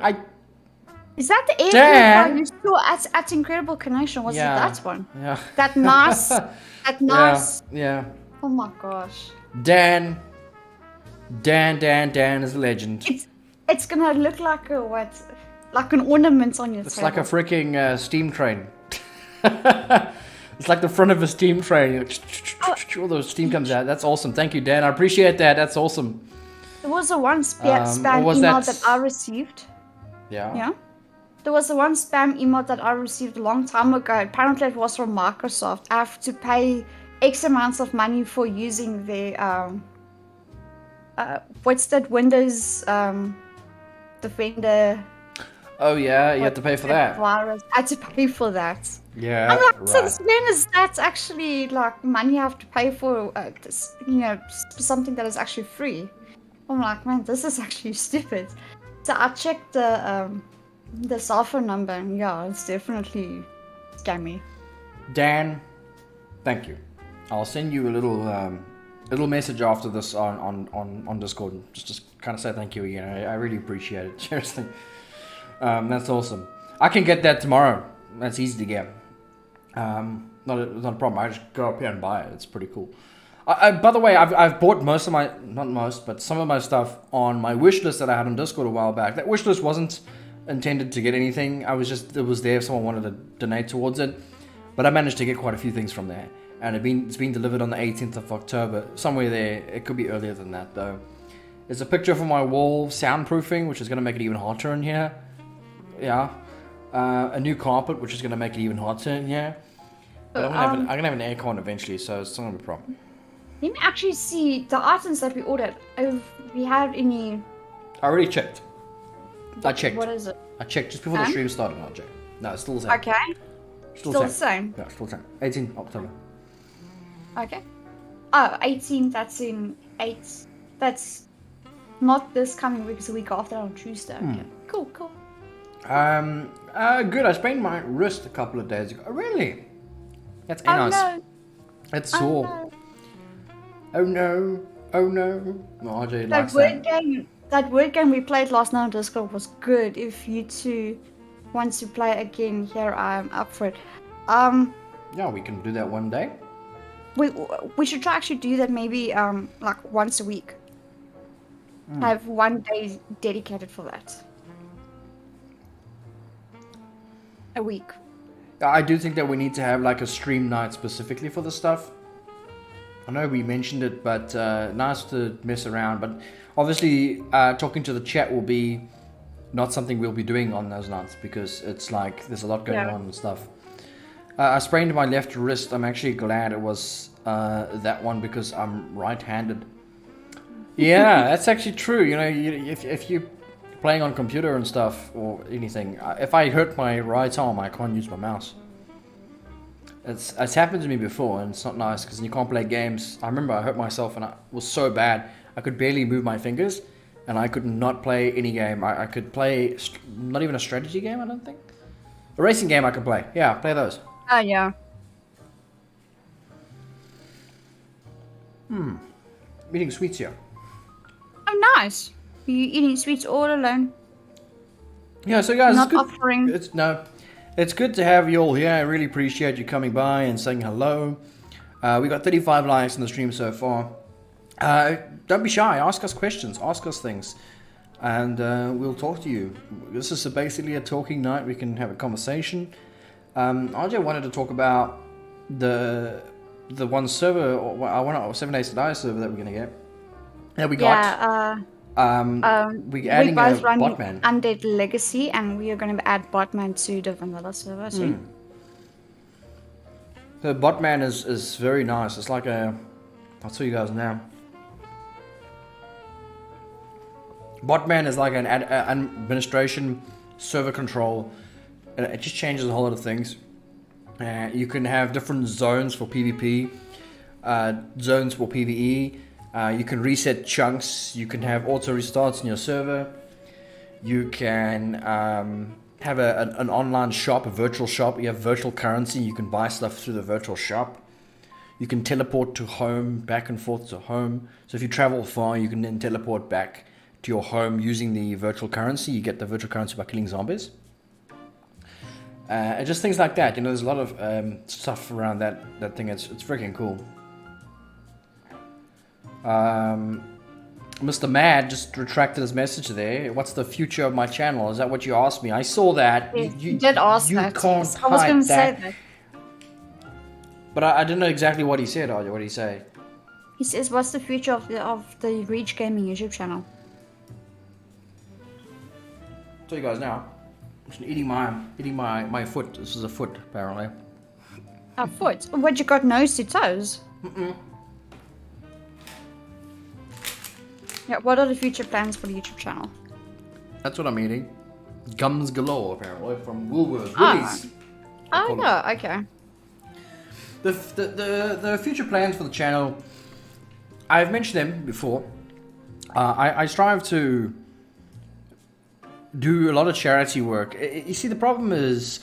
Is that the air Dan? purifier you saw at Incredible Connection? Was Yeah. it that one? Yeah. That nice. That nice. Yeah. Oh my gosh. Dan is a legend. It's gonna look like a what? Like an ornament on your It's table. like a freaking steam train. It's like the front of a steam train. All the steam comes out. That's awesome. Thank you, Dan. I appreciate that. That's awesome. There was the one spam was email that- that I received. Yeah. Yeah. There was the one spam email that I received a long time ago. Apparently it was from Microsoft. I have to pay X amounts of money for using their what's that Windows Defender Oh yeah, you have to pay for that. virus. I had to pay for that. Yeah. I'm like, right. since when is that actually like money you have to pay for? This, something that is actually free. I'm like, man, this is actually stupid. So I checked the cell phone number, and yeah, it's definitely scammy. Dan, thank you. I'll send you a little message after this on Discord. Just kind of say thank you again. I really appreciate it. Seriously. That's awesome. I can get that tomorrow. That's easy to get. Not a problem. I just go up here and buy it. It's pretty cool. By the way, I've bought most of my, not most, but some of my stuff on my wish list that I had on Discord a while back. That wish list wasn't intended to get anything. It was there if someone wanted to donate towards it. But I managed to get quite a few things from there. And it's been delivered on the 18th of October. Somewhere there. It could be earlier than that, though. There's a picture from my wall soundproofing, which is going to make it even hotter in here. Yeah. A new carpet, which is going to make it even hotter in here. But I'm gonna have an aircon eventually, so it's not gonna be a problem. Let me actually see the items that we ordered. If we have any. I already checked. I checked. What is it? I checked just before the stream started. I checked. No, it's still the same. Okay. Still the same. Yeah, still the same. 18 October. Okay. Oh, 18. That's in 8. That's not this coming week. It's the week after on Tuesday. Okay. Cool. Good. I sprained my wrist a couple of days ago. Oh, really? That's nice. No. It's sore. Oh no. Oh no. No, RJ likes That word game we played last night on Discord was good. If you two want to play again, here I am up for it. Yeah, we can do that one day. We should try actually do that maybe like once a week. Have one day dedicated for that. A week. I do think that we need to have like a stream night specifically for this stuff. I know we mentioned it, but nice to mess around. But obviously, talking to the chat will be not something we'll be doing on those nights because it's like there's a lot going on and stuff. I sprained my left wrist. I'm actually glad it was that one because I'm right-handed. Yeah, that's actually true. You know, if you're playing on computer and stuff or anything, if I hurt my right arm, I can't use my mouse. It's happened to me before, and it's not nice because you can't play games. I remember I hurt myself, and it was so bad I could barely move my fingers, and I could not play any game. I could play not even a strategy game. I don't think a racing game I could play. Yeah, play those. Oh yeah. Eating sweets here. Oh nice. Are you eating sweets all alone? Yeah, so guys, Not it's good. offering. It's good to have you all here. I really appreciate you coming by and saying hello. We got 35 likes on the stream so far. Don't be shy. Ask us questions. Ask us things. And we'll talk to you. This is basically a talking night. We can have a conversation. RJ wanted to talk about the one server, or 7 Days to Die server that we're going to get. That we got. We're adding both a running botman. Undead Legacy, and we are going to add botman to the vanilla server too. The botman is very nice. It's like a... I'll tell you guys now. Botman is like an administration, server control. It just changes a whole lot of things. You can have different zones for PvP, zones for PvE. You can reset chunks. You can have auto restarts in your server. You can have an online shop, a virtual shop. You have virtual currency. You can buy stuff through the virtual shop. You can teleport to home, back and forth to home. So if you travel far, you can then teleport back to your home using the virtual currency. You get the virtual currency by killing zombies. And just things like that. You know, there's a lot of stuff around that thing. It's freaking cool. Mr. Mad just retracted his message there. What's the future of my channel? Is that what you asked me? I saw that. Yes, you did ask you that. Can't yes. I was going to say that. But I didn't know exactly what he said. What did he say? He says, "What's the future of the Reach Gaming YouTube channel?" I'll tell you guys now. I'm eating my foot. This is a foot, apparently. A foot? What, you got nose to toes? Yeah, what are the future plans for the YouTube channel? That's what I'm eating. Gums galore, apparently, from Woolworths. Woolies. Oh, no, okay. The future plans for the channel, I've mentioned them before. I strive to do a lot of charity work. You see, the problem is,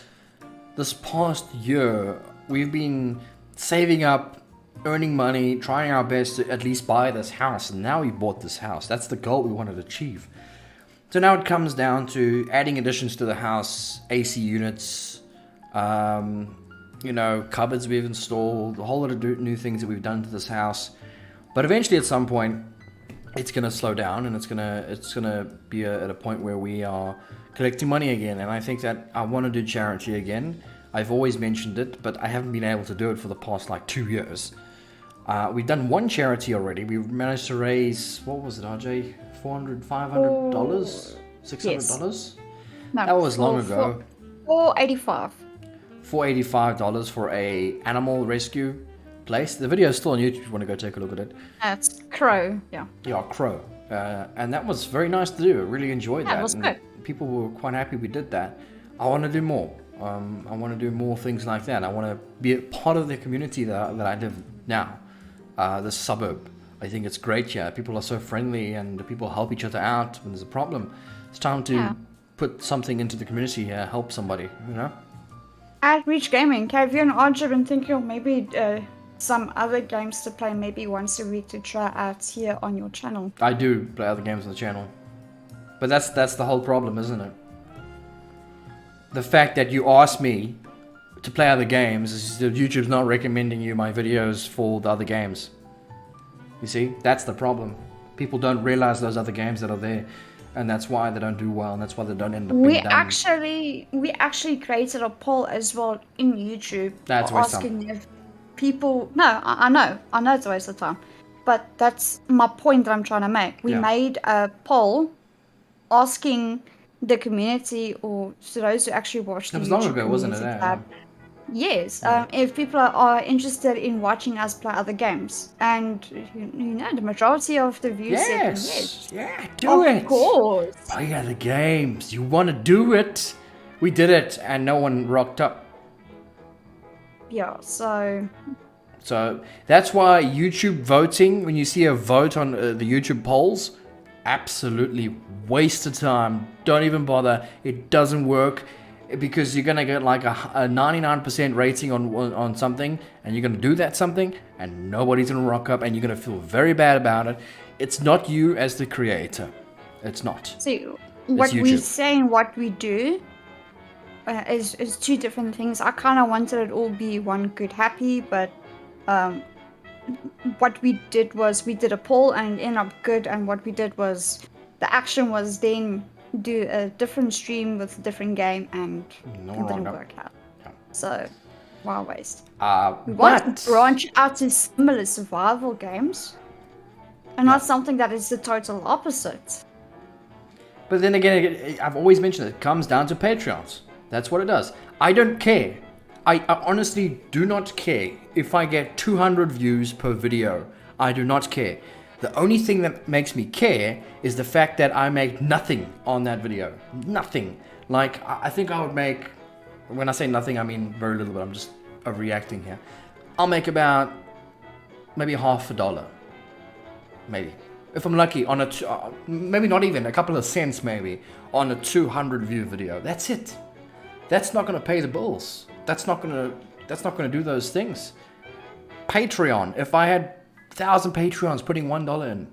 this past year, we've been saving up, earning money, trying our best to at least buy this house, and now we bought this house. That's the goal we wanted to achieve. So now it comes down to adding additions to the house, AC units, you know, cupboards we've installed, a whole lot of new things that we've done to this house. But eventually, at some point, it's gonna slow down, and it's gonna be at a point where we are collecting money again. And I think that I want to do charity again. I've always mentioned it, but I haven't been able to do it for the past like 2 years. We've done one charity already. We managed to raise, what was it, RJ? $400, $500, $600? Yes. No, that was long ago. $485. $485 for a animal rescue place. The video is still on YouTube if you want to go take a look at it. That's Crow, yeah. Yeah, Crow. And that was very nice to do. I really enjoyed that. It was good. People were quite happy we did that. I want to do more. I want to do more things like that. I want to be a part of the community that I live now. This suburb. I think it's great here. People are so friendly and people help each other out when there's a problem. It's time to put something into the community here, help somebody, you know? At Reach Gaming, have you and RJ been thinking of maybe some other games to play maybe once a week to try out here on your channel? I do play other games on the channel. But that's the whole problem, isn't it? The fact that you ask me to play other games is that YouTube's not recommending you my videos for the other games. You see, that's the problem. People don't realize those other games that are there, and that's why they don't do well, and that's why they don't end up being done. We actually created a poll as well in YouTube. That's asking if people. No, I know it's a waste of time, but that's my point that I'm trying to make. We made a poll asking the community or to those who actually watch the YouTube. It was long ago, wasn't it? Yes, if people are interested in watching us play other games, and you know the majority of the views said yes. Yeah, do it. Of course. Play other games. You want to do it. We did it, and no one rocked up. Yeah, so that's why YouTube voting, when you see a vote on the YouTube polls, absolutely waste of time. Don't even bother. It doesn't work. Because you're gonna get like a 99% rating on something, and you're gonna do that something, and nobody's gonna rock up, and you're gonna feel very bad about it. It's not you as the creator. It's not. See, what we say and what we do is two different things. I kind of wanted it all be one good happy, but what we did was we did a poll and it ended up good. And what we did was the action was then do a different stream with a different game, and No it wrong, didn't no. work out. Yeah. So, why waste? We want But to branch out to similar survival games, and not something that is the total opposite. But then again, I've always mentioned it comes down to Patreons. That's what it does. I don't care. I honestly do not care if I get 200 views per video. I do not care. The only thing that makes me care is the fact that I make nothing on that video. Nothing. Like, I think I would make, when I say nothing, I mean very little, but I'm just overreacting here. I'll make about maybe $0.50. Maybe. If I'm lucky, on a maybe not even, a couple of cents maybe, on a 200 view video. That's it. That's not going to pay the bills. That's not going to do those things. Patreon, if I had 1,000 Patreons putting $1 in,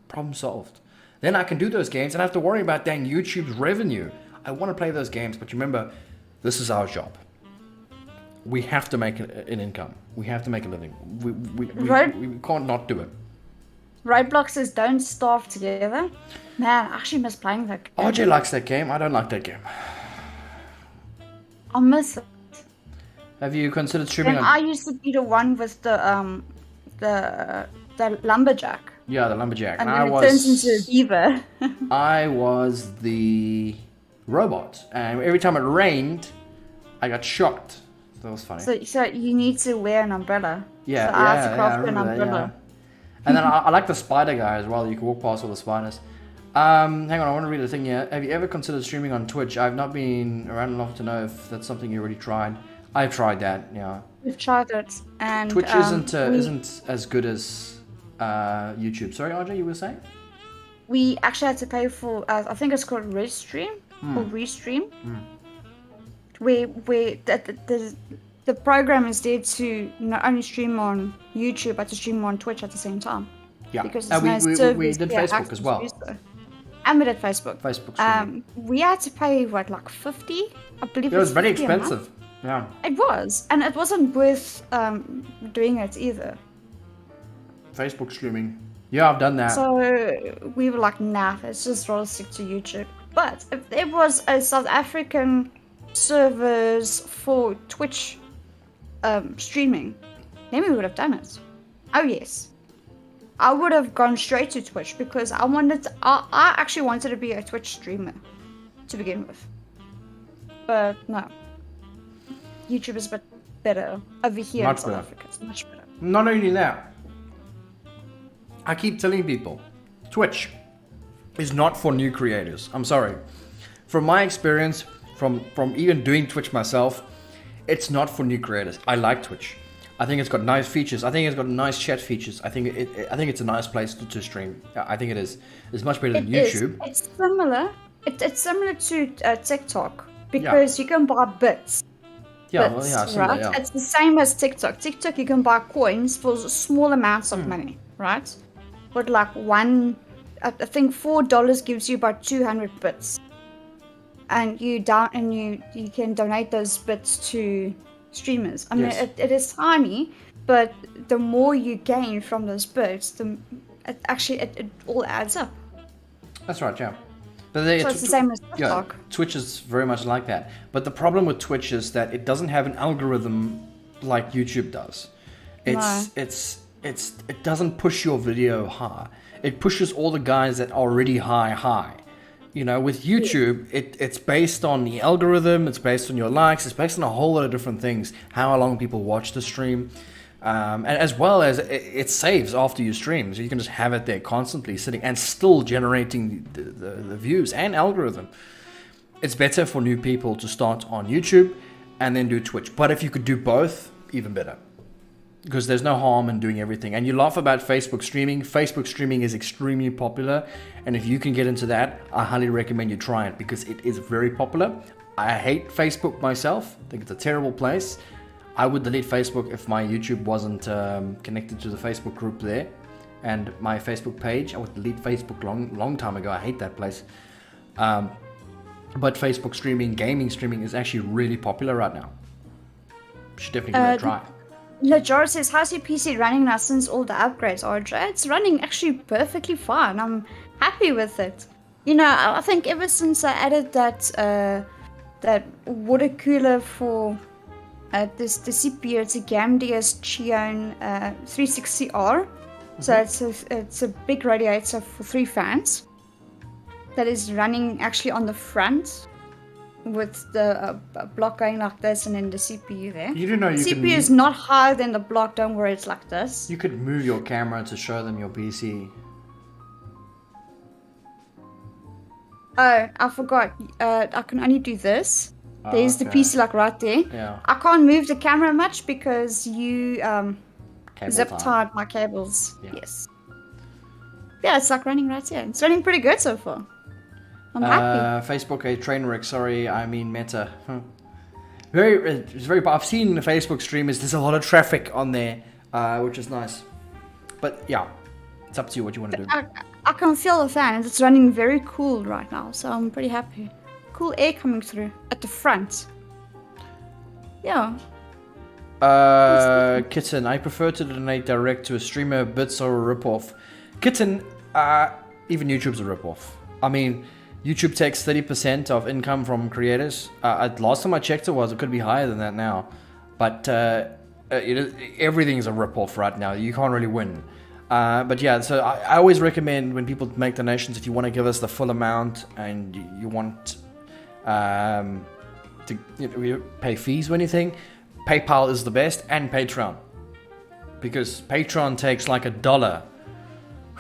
problem solved. Then I can do those games and I have to worry about dang YouTube's revenue. I want to play those games, but remember, this is our job. We have to make an income. We have to make a living. We can't not do it. Roadblock says don't starve together. Man, I actually miss playing that game. RJ likes that game. I don't like that game. I miss it. Have you considered streaming And on... I used to be the one with the lumberjack. Yeah, the lumberjack. And And then it turns into a beaver. I was the robot. And every time it rained, I got shocked. That was funny. So you need to wear an umbrella. Yeah, so I had to I craft an remember that, umbrella. yeah. And then I like the spider guy as well. You can walk past all the spiders. Hang on, I want to read the thing here. Have you ever considered streaming on Twitch? I've not been around enough to know if that's something you already tried. I've tried that, yeah. We've tried it, and Twitch isn't as good as YouTube. Sorry, RJ, you were saying? We actually had to pay for, I think it's called Restream or Restream, where the program is there to not only stream on YouTube but to stream on Twitch at the same time. Yeah, Because and there's no we service did here Facebook active as well. to do so. And we did Facebook. Facebook streaming. We had to pay what, like 50? I believe It was very 50 a month. expensive. Yeah. It was, and it wasn't worth doing it either. Facebook streaming. Yeah, I've done that. So we were like, nah, let's just rather stick to YouTube. But if there was a South African servers for Twitch streaming, then we would have done it. Oh yes. I would have gone straight to Twitch because I actually wanted to be a Twitch streamer to begin with. But no. YouTube is a bit better over here in South Africa. It's much better. Not only that, I keep telling people, Twitch is not for new creators. I'm sorry. From my experience, from even doing Twitch myself, it's not for new creators. I like Twitch. I think it's got nice features. I think it's got nice chat features. I think it's a nice place to stream. I think it is. It's much better than YouTube. It's similar. It's similar to TikTok because you can buy bits. Yeah, Bits, similar, right? yeah. It's the same as TikTok. TikTok, you can buy coins for small amounts of money, right? But like I think $4 gives you about 200 bits, and you can donate those bits to streamers. I mean, it is tiny, but the more you gain from those bits, it all adds up. That's right, yeah. But So it's the same as TikTok. Yeah, Twitch is very much like that. But the problem with Twitch is that it doesn't have an algorithm like YouTube does. It doesn't push your video high. It pushes all the guys that are already high. You know, with YouTube, it's based on the algorithm, it's based on your likes, it's based on a whole lot of different things. How long people watch the stream. And as well as it saves after you stream, so you can just have it there constantly sitting and still generating the views and algorithm. It's better for new people to start on YouTube and then do Twitch. But if you could do both, even better. Because there's no harm in doing everything. And you laugh about Facebook streaming. Facebook streaming is extremely popular. And if you can get into that, I highly recommend you try it because it is very popular. I hate Facebook myself. I think it's a terrible place. I would delete Facebook if my YouTube wasn't connected to the Facebook group there. And my Facebook page, I would delete Facebook long time ago. I hate that place. But Facebook streaming, gaming streaming is actually really popular right now. You should definitely give it a try. Lajor says, how's your PC running now since all the upgrades, RJ? It's running actually perfectly fine. I'm happy with it. You know, I think ever since I added that water cooler for the CPU, it's a GameDS Chion 360R. So it's a big radiator for 3 fans that is running actually on the front with the block going like this and then the CPU there. You do know you CPU is not higher than the block, don't worry, it's like this. You could move your camera to show them your PC. Oh, I forgot. I can only do this. There's the PC like right there. Yeah. I can't move the camera much because you Cable zip tie. tied my cables. Yeah. Yes. Yeah, it's like running right here. It's running pretty good so far. I'm happy. Facebook a train wreck. Sorry, I mean Meta. It's very. I've seen the Facebook streamers. There's a lot of traffic on there, which is nice. But yeah, it's up to you what you want to do. I can feel the fan and it's running very cool right now, so I'm pretty happy. Cool air coming through at the front. Yeah. Kitten, I prefer to donate direct to a streamer. Bits are a ripoff. Kitten, even YouTube's a ripoff. I mean, YouTube takes 30% of income from creators. Last time I checked it could be higher than that now. But everything's a ripoff right now. You can't really win. But yeah, so I always recommend when people make donations, if you want to give us the full amount and you want to pay fees or anything, PayPal is the best, and Patreon. Because Patreon takes like $1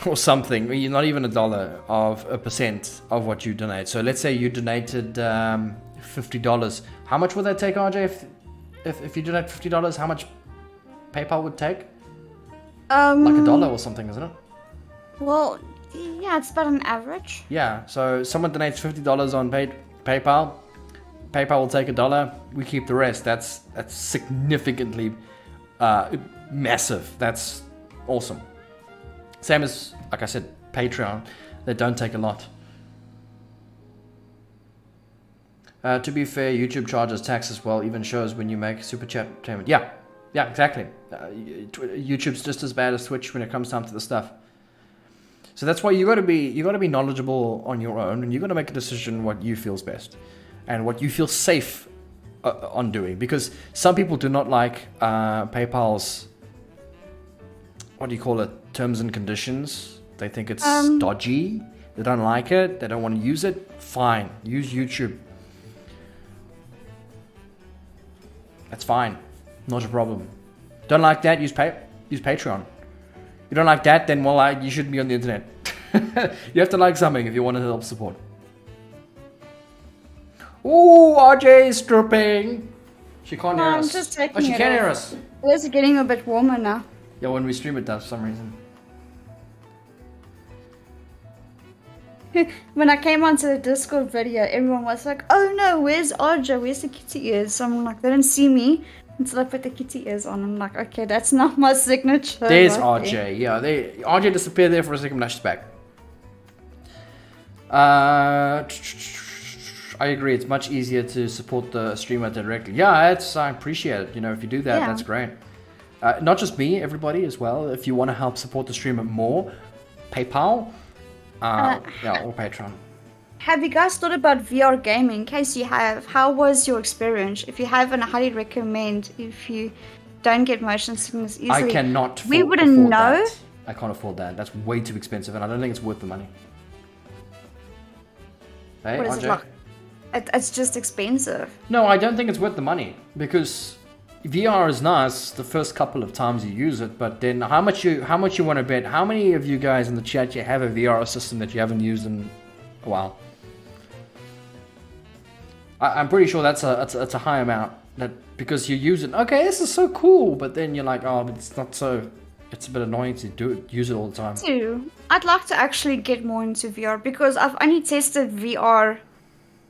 or something, not even $1 of a percent of what you donate. So let's say you donated $50. How much would that take, RJ? If you donate $50, how much PayPal would take? Like $1 or something, isn't it? Well, yeah, it's about an average. Yeah, so someone donates $50 on PayPal. PayPal will take $1. We keep the rest. That's significantly massive. That's awesome. Same as, like I said, Patreon. They don't take a lot. To be fair, YouTube charges tax as well, even shows when you make a super chat payment. Yeah, exactly. YouTube's just as bad as Twitch when it comes down to the stuff. So that's why you got to be knowledgeable on your own, and you got to make a decision what you feel's best and what you feel safe on doing. Because some people do not like PayPal's, what do you call it, terms and conditions. They think it's dodgy. They don't like it. They don't want to use it. Fine, use YouTube. That's fine. Not a problem. Don't like that? Use Patreon. You don't like that? Then you shouldn't be on the internet. You have to like something if you want to help support. Ooh, RJ is dripping. She can't hear us. I'm just taking she it can hear off. us. It is getting a bit warmer now. Yeah, when we stream it does for some reason. When I came onto the Discord video, everyone was like, oh no, where's RJ? Where's the kitty ears? So I'm like, they didn't see me until I put the kitty ears on. I'm like, okay, that's not my signature. There's right RJ. there. Yeah, RJ disappeared there for a second, now she's back. I agree. It's much easier to support the streamer directly. Yeah, I appreciate it. If you do that, that's great. Not just me, everybody as well. If you want to help support the streamer more, PayPal, or Patreon. Have you guys thought about VR gaming? In case you have, how was your experience? If you haven't, I highly recommend. If you don't get motion sickness easily, I cannot. We wouldn't know. That. I can't afford that. That's way too expensive, and I don't think it's worth the money. Hey, what is RJ? it like? It's just expensive. No, I don't think it's worth the money, because VR is nice the first couple of times you use it, but then how much you want to bet? How many of you guys in the chat you have a VR system that you haven't used in a while? I'm pretty sure that's a high amount, that because you use it. Okay, this is so cool, but then you're like, oh, but it's not so. It's a bit annoying to use it all the time. Too. I'd like to actually get more into VR because I've only tested VR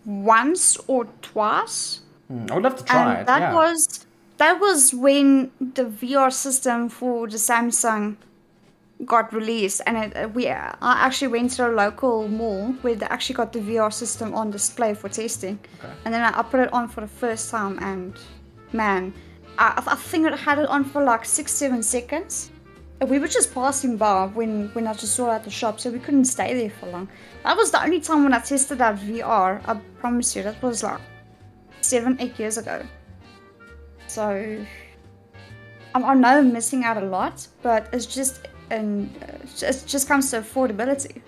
once or twice. I would love to try it. That was when the VR system for the Samsung got released, and I actually went to a local mall where they actually got the VR system on display for testing. Okay. And then I put it on for the first time, and man, I think I had it on for like 6-7 seconds. And we were just passing by when I just saw it at the shop, so we couldn't stay there for long. That was the only time when I tested out VR. I promise you, that was like 7-8 years ago. So I know I'm missing out a lot, but it's just it just comes to affordability.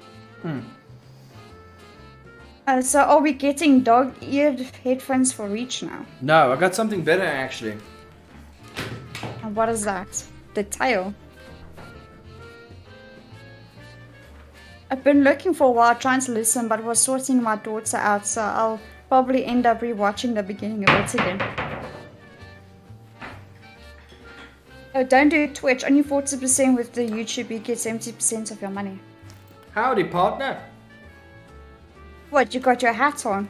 So are we getting dog-eared headphones for Reach now? No, I got something better actually. And what is that? The tail. I've been looking for a while trying to listen, but was sorting my daughter out, so I'll probably end up rewatching the beginning of it again. Oh, don't do Twitch. Only 40% with the YouTube. You get 70% of your money. Howdy, partner. What, you got your hat on?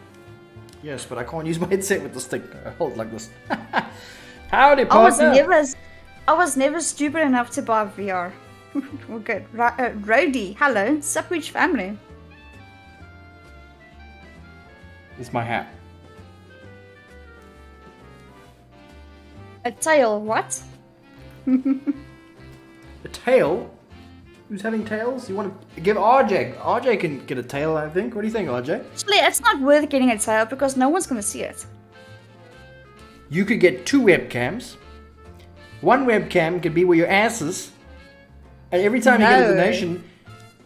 Yes, but I can't use my headset with the stick. I hold it like this. Howdy, partner. I was never stupid enough to buy VR. We're good. Rody, hello. Mr.Reach family. It's my hat. A tail, what? A tail? Who's having tails? You want to give RJ? RJ can get a tail, I think. What do you think, RJ? Actually, it's not worth getting a tail because no one's going to see it. You could get 2 webcams. One webcam could be where your ass is. And every time you get a donation,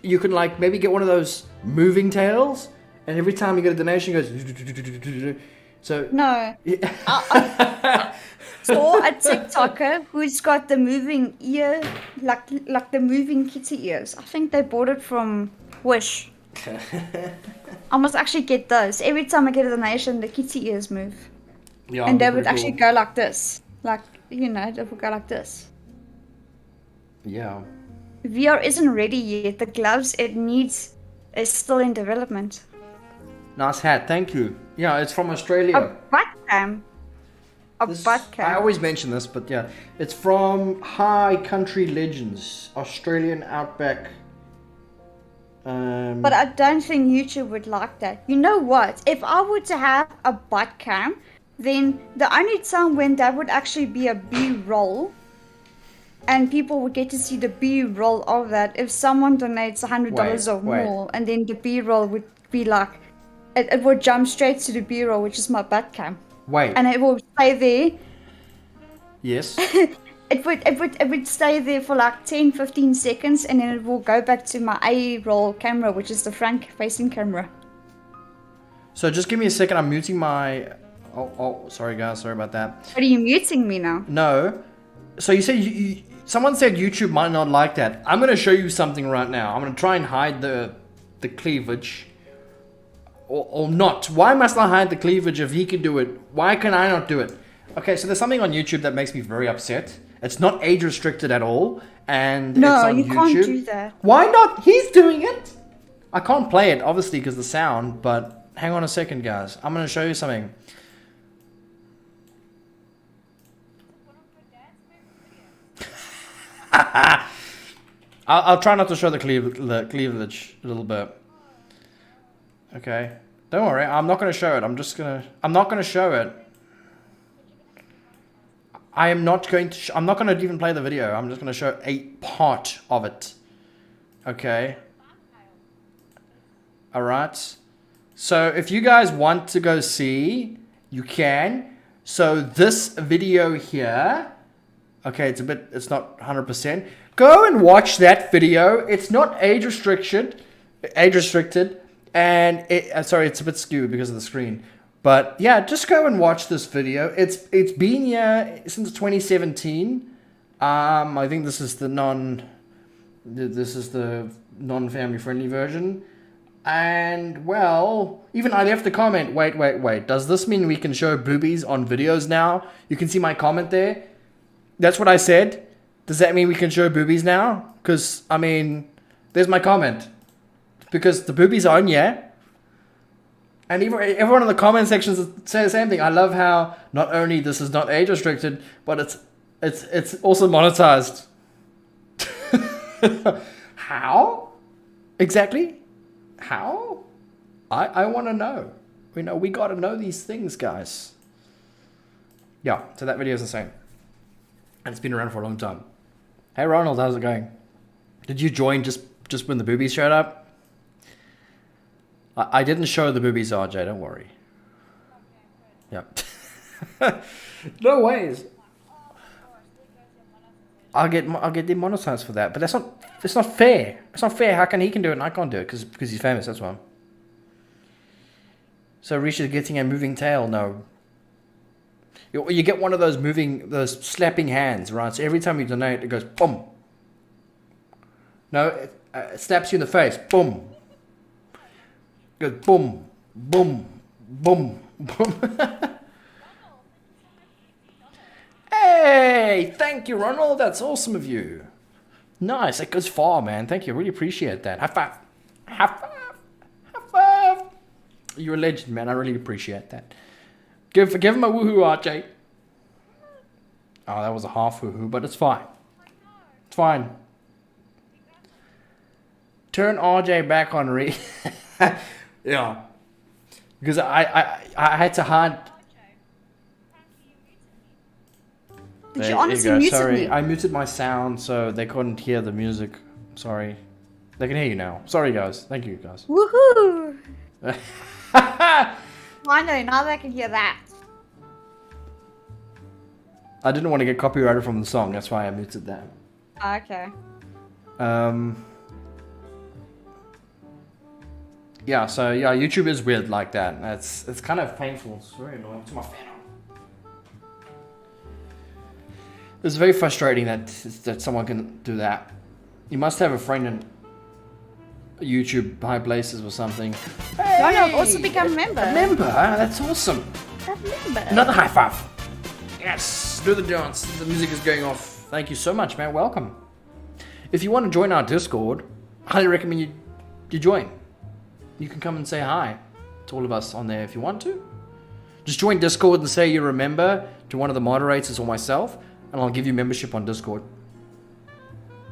you can like maybe get one of those moving tails. And every time you get a donation, it goes... So... No. Saw a TikToker who's got the moving ear, like the moving kitty ears. I think they bought it from Wish. I must actually get those. Every time I get a donation, the kitty ears move. Yeah, and they would actually go like this. Like, you know, they would go like this. Yeah. VR isn't ready yet. The gloves it needs is still in development. Nice hat, thank you. Yeah, it's from Australia. A butt cam. Butt cam. I always mention this, but yeah, it's from High Country Legends, Australian Outback. But I don't think YouTube would like that. You know what? If I were to have a butt cam, then the only time when that would actually be a B-roll, and people would get to see the B-roll of that if someone donates $100 or more, and then the B-roll would be like, it would jump straight to the B-roll, which is my butt cam. Wait. And it will stay there. Yes. it would stay there for like 10-15 seconds, and then it will go back to my A-roll camera, which is the front-facing camera. So just give me a second. I'm muting my. Oh, sorry guys. Sorry about that. Are you muting me now? No. So you said someone said YouTube might not like that. I'm gonna show you something right now. I'm gonna try and hide the cleavage. Or not. Why must I hide the cleavage if he can do it? Why can I not do it? Okay, so there's something on YouTube that makes me very upset. It's not age restricted at all, and no, it's on you YouTube. Can't do that. Why not? He's doing it. I can't play it, obviously, because the sound. But hang on a second, guys. I'm gonna show you something. I'll try not to show the cleavage a little bit. Okay, don't worry. I'm not gonna show it. I'm not gonna show it. I'm not gonna even play the video. I'm just gonna show a part of it. Okay. All right. So if you guys want to go see, you can. So this video here. Okay, it's not 100%. Go and watch that video. It's not age restricted, and sorry, it's a bit skewed because of the screen. But yeah, just go and watch this video. It's been here since 2017. I think this is the non-family friendly version. And well, even I left a comment. Wait. Does this mean we can show boobies on videos now? You can see my comment there. That's what I said. Does that mean we can show boobies now? Because, I mean, there's my comment. Because the boobies are on, yeah? And everyone in the comment sections say the same thing. I love how not only this is not age restricted, but it's also monetized. How? Exactly? How? I want to know. We got to know these things, guys. Yeah, so that video is the same. And it's been around for a long time. Hey Ronald, how's it going? Did you join just when the boobies showed up? I didn't show the boobies, RJ, don't worry. Yep. No ways. I'll get demonetized for that, but it's not fair. It's not fair. How can he can do it and I can't do it? Because he's famous, that's why. So Reach is getting a moving tail. No. You get one of those slapping hands, right? So every time you donate, it goes boom. No, it slaps you in the face. Boom. It goes boom, boom, boom, boom. Hey, thank you, Ronald. That's awesome of you. Nice. That goes far, man. Thank you. I really appreciate that. High five. High five. High five. You're a legend, man. I really appreciate that. Give him a woohoo, RJ. Oh, that was a half woohoo, but it's fine. It's fine. Turn RJ back on Reach. Yeah. Because I had to hide. Did you honestly mute Sorry, me? I muted my sound so they couldn't hear the music. Sorry. They can hear you now. Sorry, guys. Thank you, guys. Woohoo! I know, now they can hear that. I didn't want to get copyrighted from the song. That's why I muted that. Okay. Yeah, so yeah, YouTube is weird like that. It's kind of painful. It's very annoying to my fan. It's very frustrating that someone can do that. You must have a friend in YouTube high places or something. Hey, Why not also become a member? A member? That's awesome. A member. Another high five. Yes, do the dance. The music is going off. Thank you so much, man. Welcome. If you want to join our Discord, I highly recommend you join. You can come and say hi to all of us on there if you want to. Just join Discord and say you're a member to one of the moderators or myself, and I'll give you membership on Discord.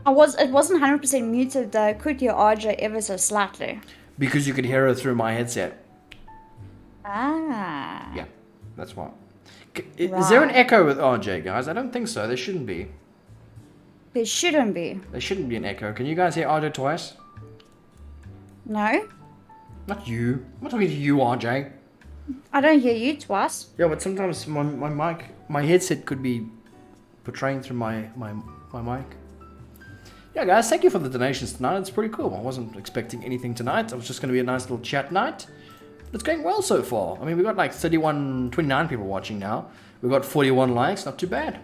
It wasn't 100% muted though. Could you RJ ever so slightly? Because you could hear it through my headset. Ah. Yeah, that's why. Is there an echo with RJ, guys? I don't think so. There shouldn't be. There shouldn't be. There shouldn't be an echo. Can you guys hear RJ twice? No? Not you. I'm not talking to you, RJ. I don't hear you twice. Yeah, but sometimes my headset could be portraying through my mic. Yeah, guys, thank you for the donations tonight. It's pretty cool. I wasn't expecting anything tonight. It was just going to be a nice little chat night. But it's going well so far. I mean, we got like 29 people watching now. We got 41 likes. Not too bad.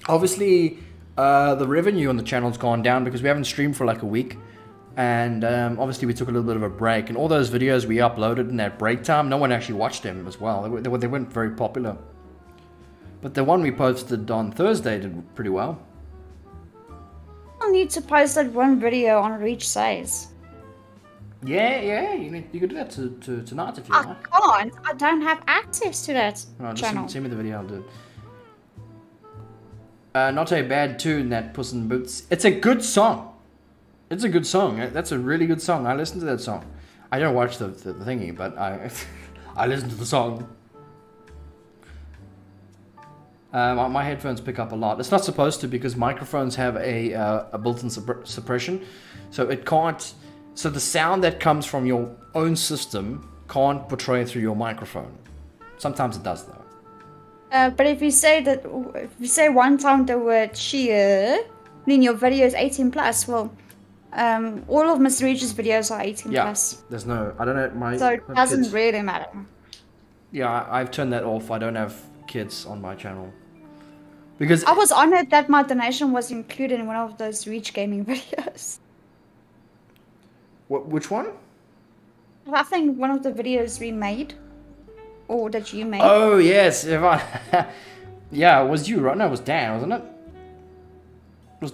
Obviously, the revenue on the channel's gone down because we haven't streamed for like a week. And obviously, we took a little bit of a break. And all those videos we uploaded in that break time, no one actually watched them as well. They weren't very popular. But the one we posted on Thursday did pretty well. I'll need to post that one video on Reach Says. Yeah, you could do that tonight if you I like. can't. I don't have access to that No, just channel. send me the video, I'll do it. Not a bad tune, that Puss in Boots. It's a good song. It's a good song. That's a really good song. I listened to that song. I don't watch the thingy, but I listened to the song. My headphones pick up a lot. It's not supposed to because microphones have a built-in suppression, so it can't. So the sound that comes from your own system can't portray through your microphone. Sometimes it does though. But if you say one time the word sheer, then your video is 18 plus. Well, all of Mr.Reach's videos are 18 Yeah, plus. there's no. I don't know So it doesn't really matter. Yeah, I've turned that off. I don't have kids on my channel because I was honored that my donation was included in one of those Reach gaming videos. Which one? I think one of the videos we made, or that you made. Oh yes, yeah, it was you, right? No, it was Dan, wasn't it?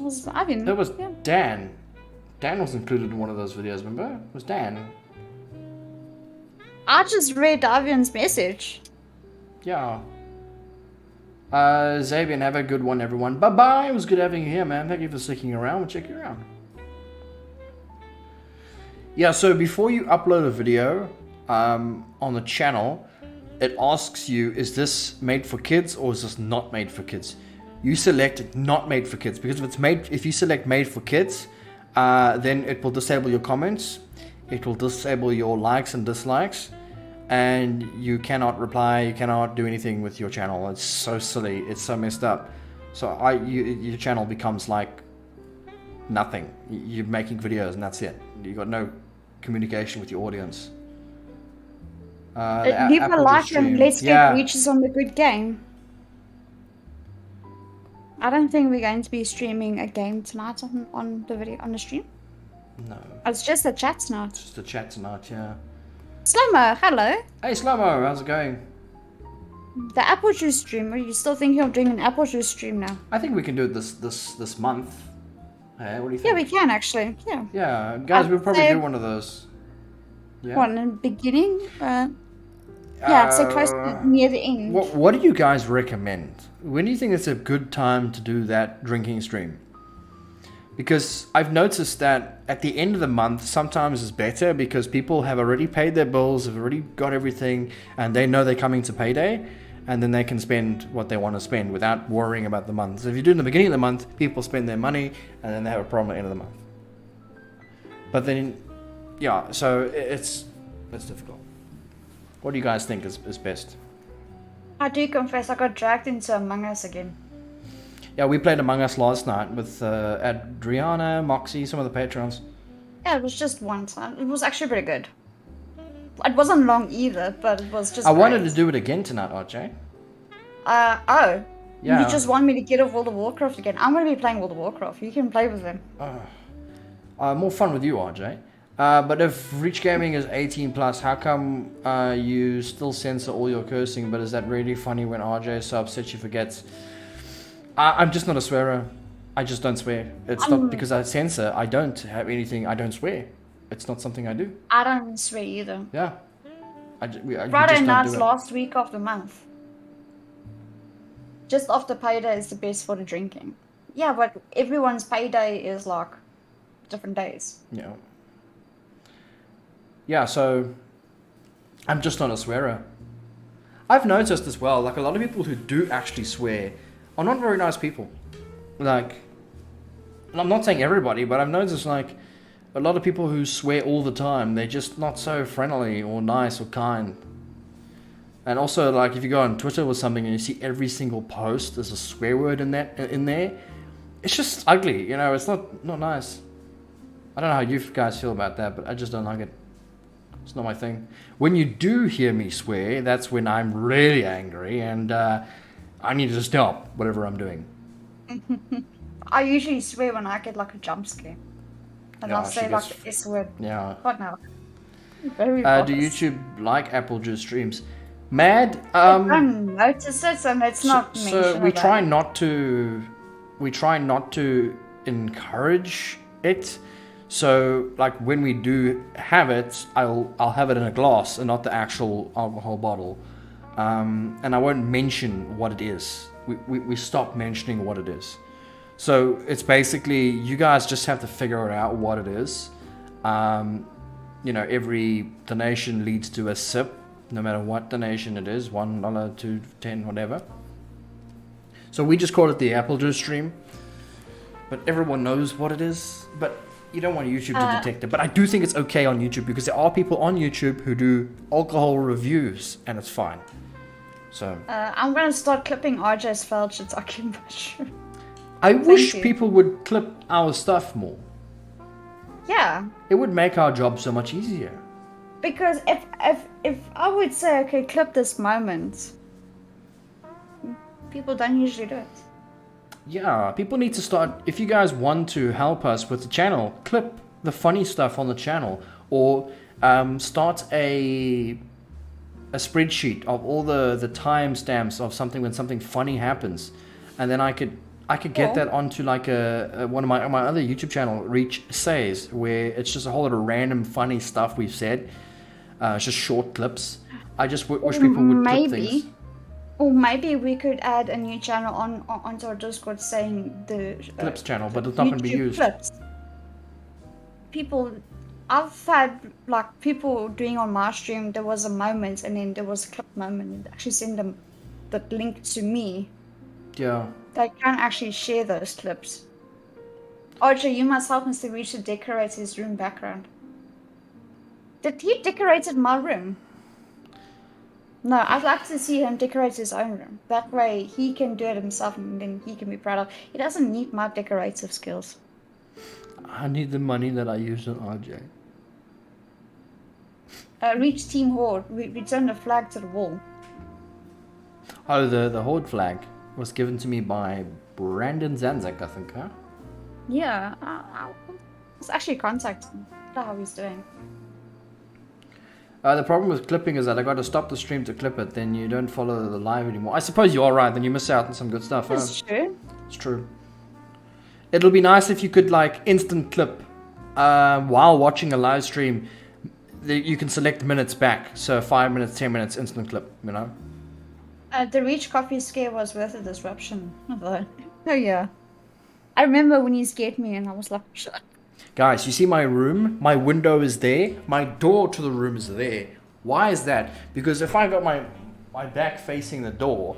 Was Ivan? It was Yeah. Dan. Dan was included in one of those videos. Remember? It was Dan. I just read Ivan's message. Yeah. Xavier, have a good one, everyone. Bye bye. It was good having you here, man. Thank you for sticking around. We'll check you around. Yeah, so before you upload a video on the channel, it asks you, is this made for kids or is this not made for kids? You select not made for kids, because if you select made for kids, then it will disable your comments, it will disable your likes and dislikes, and you cannot reply, you cannot do anything with your channel. It's so silly, it's so messed up. So your channel becomes like nothing. You're making videos and that's it. You got no communication with your audience. Leave a like and let's get reaches on the good game. I don't think we're going to be streaming a game tonight on the stream. No. It's just a chat tonight. It's just a chat tonight, yeah. Slow-mo, hello. Hey Slow-mo, how's it going? The apple juice stream, are you still thinking of doing an apple juice stream now? I think we can do it this month. Hey, what do you think? Yeah, we can actually, yeah. Yeah, guys, we'll probably do one of those. Yeah. What, in the beginning? Yeah, so close to near the end. What do you guys recommend? When do you think it's a good time to do that drinking stream? Because I've noticed that at the end of the month, sometimes it's better because people have already paid their bills, have already got everything, and they know they're coming to payday, and then they can spend what they want to spend without worrying about the month. So if you do it in the beginning of the month, people spend their money, and then they have a problem at the end of the month. But then, yeah, so it's difficult. What do you guys think is best? I do confess I got dragged into Among Us again. Yeah, we played Among Us last night with Adriana, Moxie, some of the patrons. Yeah, it was just one time. It was actually pretty good. It wasn't long either, but it was just I wanted to do it again tonight, RJ. Oh. Yeah. You just want me to get off World of Warcraft again. I'm going to be playing World of Warcraft. You can play with them. More fun with you, RJ. But if Reach Gaming is 18 plus, how come you still censor all your cursing? But is that really funny when RJ is so upset she forgets? I'm just not a swearer. I just don't swear. It's not because I censor. I don't have anything. I don't swear. It's not something I do. I don't swear either. Yeah. Friday night's last week of the month. Just after payday is the best for the drinking. Yeah, but everyone's payday is like different days. Yeah. Yeah, so I'm just not a swearer. I've noticed as well, like a lot of people who do actually swear are not very nice people. Like, and I'm not saying everybody, but I've noticed like a lot of people who swear all the time, they're just not so friendly or nice or kind. And also, like, if you go on Twitter or something and you see every single post, there's a swear word in there, it's just ugly, you know, it's not nice. I don't know how you guys feel about that, but I just don't like it. It's not my thing. When you do hear me swear, that's when I'm really angry and I need to stop whatever I'm doing. I usually swear when I get like a jump scare. And I'll say like the S word. Yeah. What now? Very do YouTube like Apple Juice streams? Mad? I don't notice it and it's not mentioned. So we try not to encourage it. So, like, when we do have it, I'll have it in a glass and not the actual alcohol bottle. And I won't mention what it is. We stop mentioning what it is. So, it's basically, you guys just have to figure out what it is. You know, every donation leads to a sip, no matter what donation it is, $1, $2, $10, whatever. So, we just call it the Apple Juice stream. But everyone knows what it is. But you don't want YouTube to detect it, but I do think it's okay on YouTube because there are people on YouTube who do alcohol reviews, and it's fine. So I'm gonna start clipping RJ's failed shiitake mushroom. I wish people would clip our stuff more. Yeah. It would make our job so much easier. Because if I would say, okay, clip this moment, people don't usually do it. Yeah, people need to start, if you guys want to help us with the channel, clip the funny stuff on the channel, or start a spreadsheet of all the timestamps of something when something funny happens, and then I could get that onto like one of my other YouTube channel, Reach Says, where it's just a whole lot of random funny stuff we've said, it's just short clips. I just wish people would clip things. Or maybe we could add a new channel onto our Discord saying the clips channel, but it's not going to be used. Clips. People I've had like people doing on my stream. There was a moment, and then there was a clip moment. And actually, send them the link to me. Yeah. They can't actually share those clips. RJ, you must help Mr. Reach to decorate his room background. Did he decorated my room? No, I'd like to see him decorate his own room. That way he can do it himself and then he can be proud of. He doesn't need my decorative skills. I need the money that I use on RJ. Reach Team Horde. We turned the flag to the wall. Oh, the Horde flag was given to me by Brandon Zanzak, I think, huh? Yeah, I was actually contacting him. I don't know how he's doing. The problem with clipping is that I got to stop the stream to clip it, then you don't follow the live anymore. I suppose you are right, then you miss out on some good stuff, huh? That's true. It's true. It'll be nice if you could like instant clip while watching a live stream. You can select minutes back, so 5 minutes, 10 minutes, instant clip, you know? The Reach coffee scare was worth the disruption. Oh yeah. I remember when you scared me and I was like, shut. Guys, you see my room? My window is there. My door to the room is there. Why is that? Because if I got my back facing the door,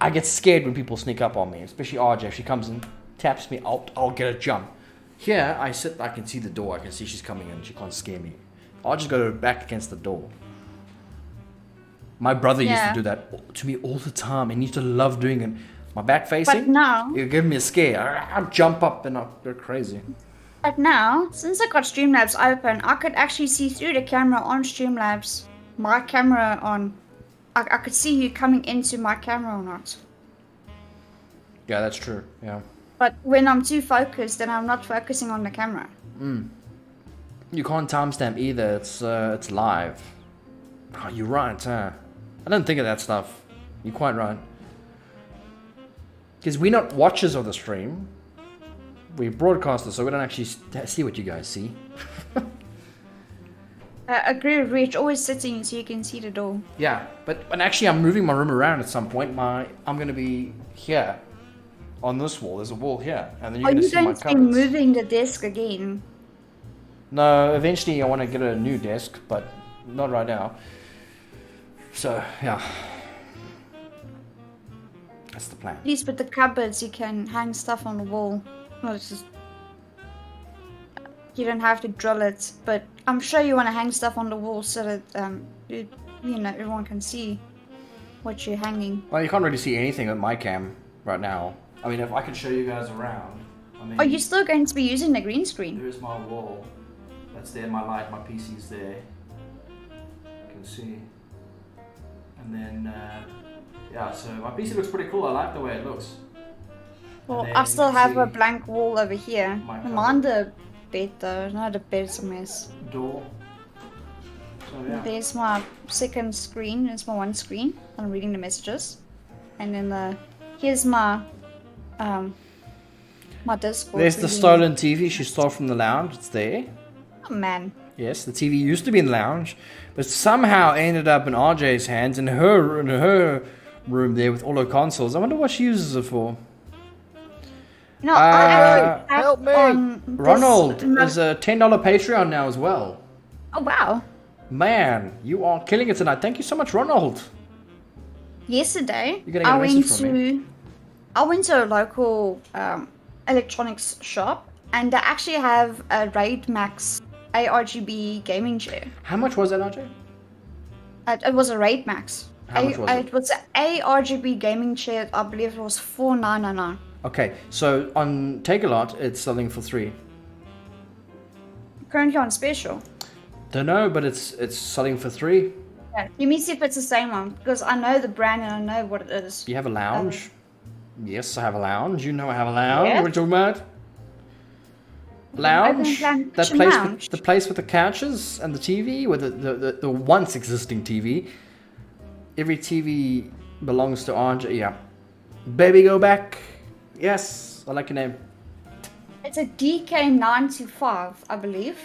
I get scared when people sneak up on me, especially RJ. If she comes and taps me, I'll get a jump. Here, I sit, I can see the door. I can see she's coming in. She can't scare me. I'll just go back against the door. My brother used to do that to me all the time, and he used to love doing it. My back facing, but now, it'll give me a scare. I'll jump up and I'll go crazy. But now, since I got Streamlabs open, I could actually see through the camera on Streamlabs. My camera on. I could see you coming into my camera or not. Yeah, that's true. Yeah. But when I'm too focused, then I'm not focusing on the camera. You can't timestamp either. It's live. Oh, you're right, huh? I didn't think of that stuff. You're quite right. Because we're not watchers of the stream. We're broadcasters, so we don't actually see what you guys see. Agree with Reach. Always sitting so you can see the door. Yeah, but actually I'm moving my room around at some point. I'm going to be here. On this wall. There's a wall here. And then you're going to see my cupboards. Are you going to be moving the desk again? No, eventually I want to get a new desk, but not right now. So, yeah. That's the plan. At least with the cupboards, you can hang stuff on the wall. No, it's just... You don't have to drill it, but I'm sure you want to hang stuff on the wall so that, you know, everyone can see what you're hanging. Well, you can't really see anything with my cam right now. I mean, if I can show you guys around. I mean, are you still going to be using the green screen? There's my wall. That's there, my light, my PC's there. You can see. And then, yeah, so my PC looks pretty cool. I like the way it looks. Well, I still have a blank wall over here. I'm on the bed though. No, the bed's a mess. Door. So, yeah. There's my second screen. There's my one screen. I'm reading the messages. And then here's my my Discord. There's the stolen TV she stole from the lounge. It's there. Oh man. Yes, the TV used to be in the lounge, but somehow ended up in RJ's hands in her room there with all her consoles. I wonder what she uses it for. No, I actually help me. Ronald is a $10 Patreon now as well. Oh wow. Man, you are killing it tonight. Thank you so much, Ronald. Yesterday, You're gonna get a message from me. I went to a local electronics shop, and they actually have a Raid Max ARGB gaming chair. How much was that, RJ? It was a Raid Max. How much was it? It was an ARGB gaming chair. I believe it was $4.99. Okay, so on Take-A-Lot, it's selling for $3. Currently on special. Don't know, but it's selling for $3. Yeah, let me see if it's the same one, because I know the brand and I know what it is. You have a lounge? Yes, I have a lounge. You know I have a lounge. Yeah. What are you talking about? Lounge? The place with the couches and the TV, with the once existing TV. Every TV belongs to RJ. Yeah. Baby, go back. Yes, I like your name. It's a DK925, I believe.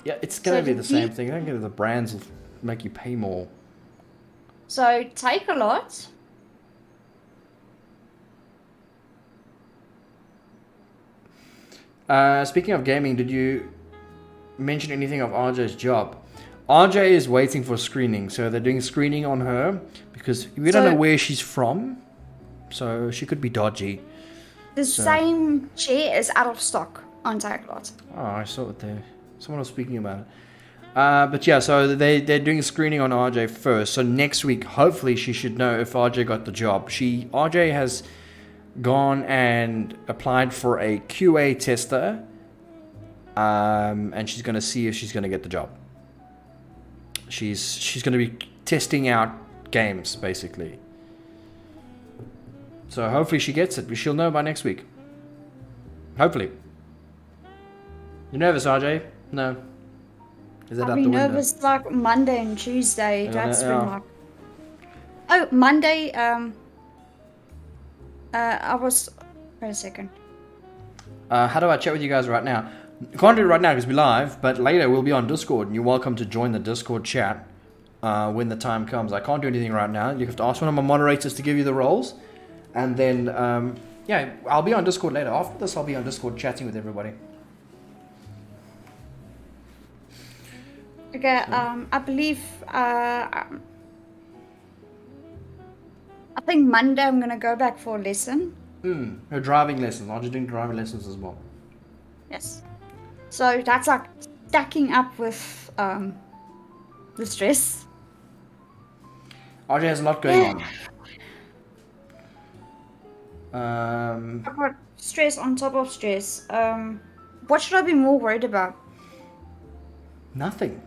Yeah, it's gonna be the same thing. I think the brands will make you pay more. So Take-A-Lot. Speaking of gaming, did you mention anything of RJ's job. RJ is waiting for screening, so they're doing screening on her because we don't know where she's from, so she could be dodgy. The same chair is out of stock on Untitled. Oh, I saw it there. Someone was speaking about it. But yeah, so they're doing a screening on RJ first. So next week, hopefully, she should know if RJ got the job. RJ has gone and applied for a QA tester, and she's going to see if she's going to get the job. She's going to be testing out games, basically. So hopefully she gets it. She'll know by next week. Hopefully. You nervous, RJ? No. Is that out the window? I'll be nervous like Monday and Tuesday. That's been like... Oh, Monday, I was... Wait a second. How do I chat with you guys right now? Can't do it right now because we're live, but later we'll be on Discord and you're welcome to join the Discord chat when the time comes. I can't do anything right now. You have to ask one of my moderators to give you the roles. And then, yeah, I'll be on Discord later. After this, I'll be on Discord chatting with everybody. Okay, I believe, I think Monday I'm going to go back for a lesson. Her driving lessons. Aren't you doing driving lessons as well? Yes. So that's like stacking up with the stress. RJ has a lot going on. I've got stress on top of stress. What should I be more worried about? Nothing.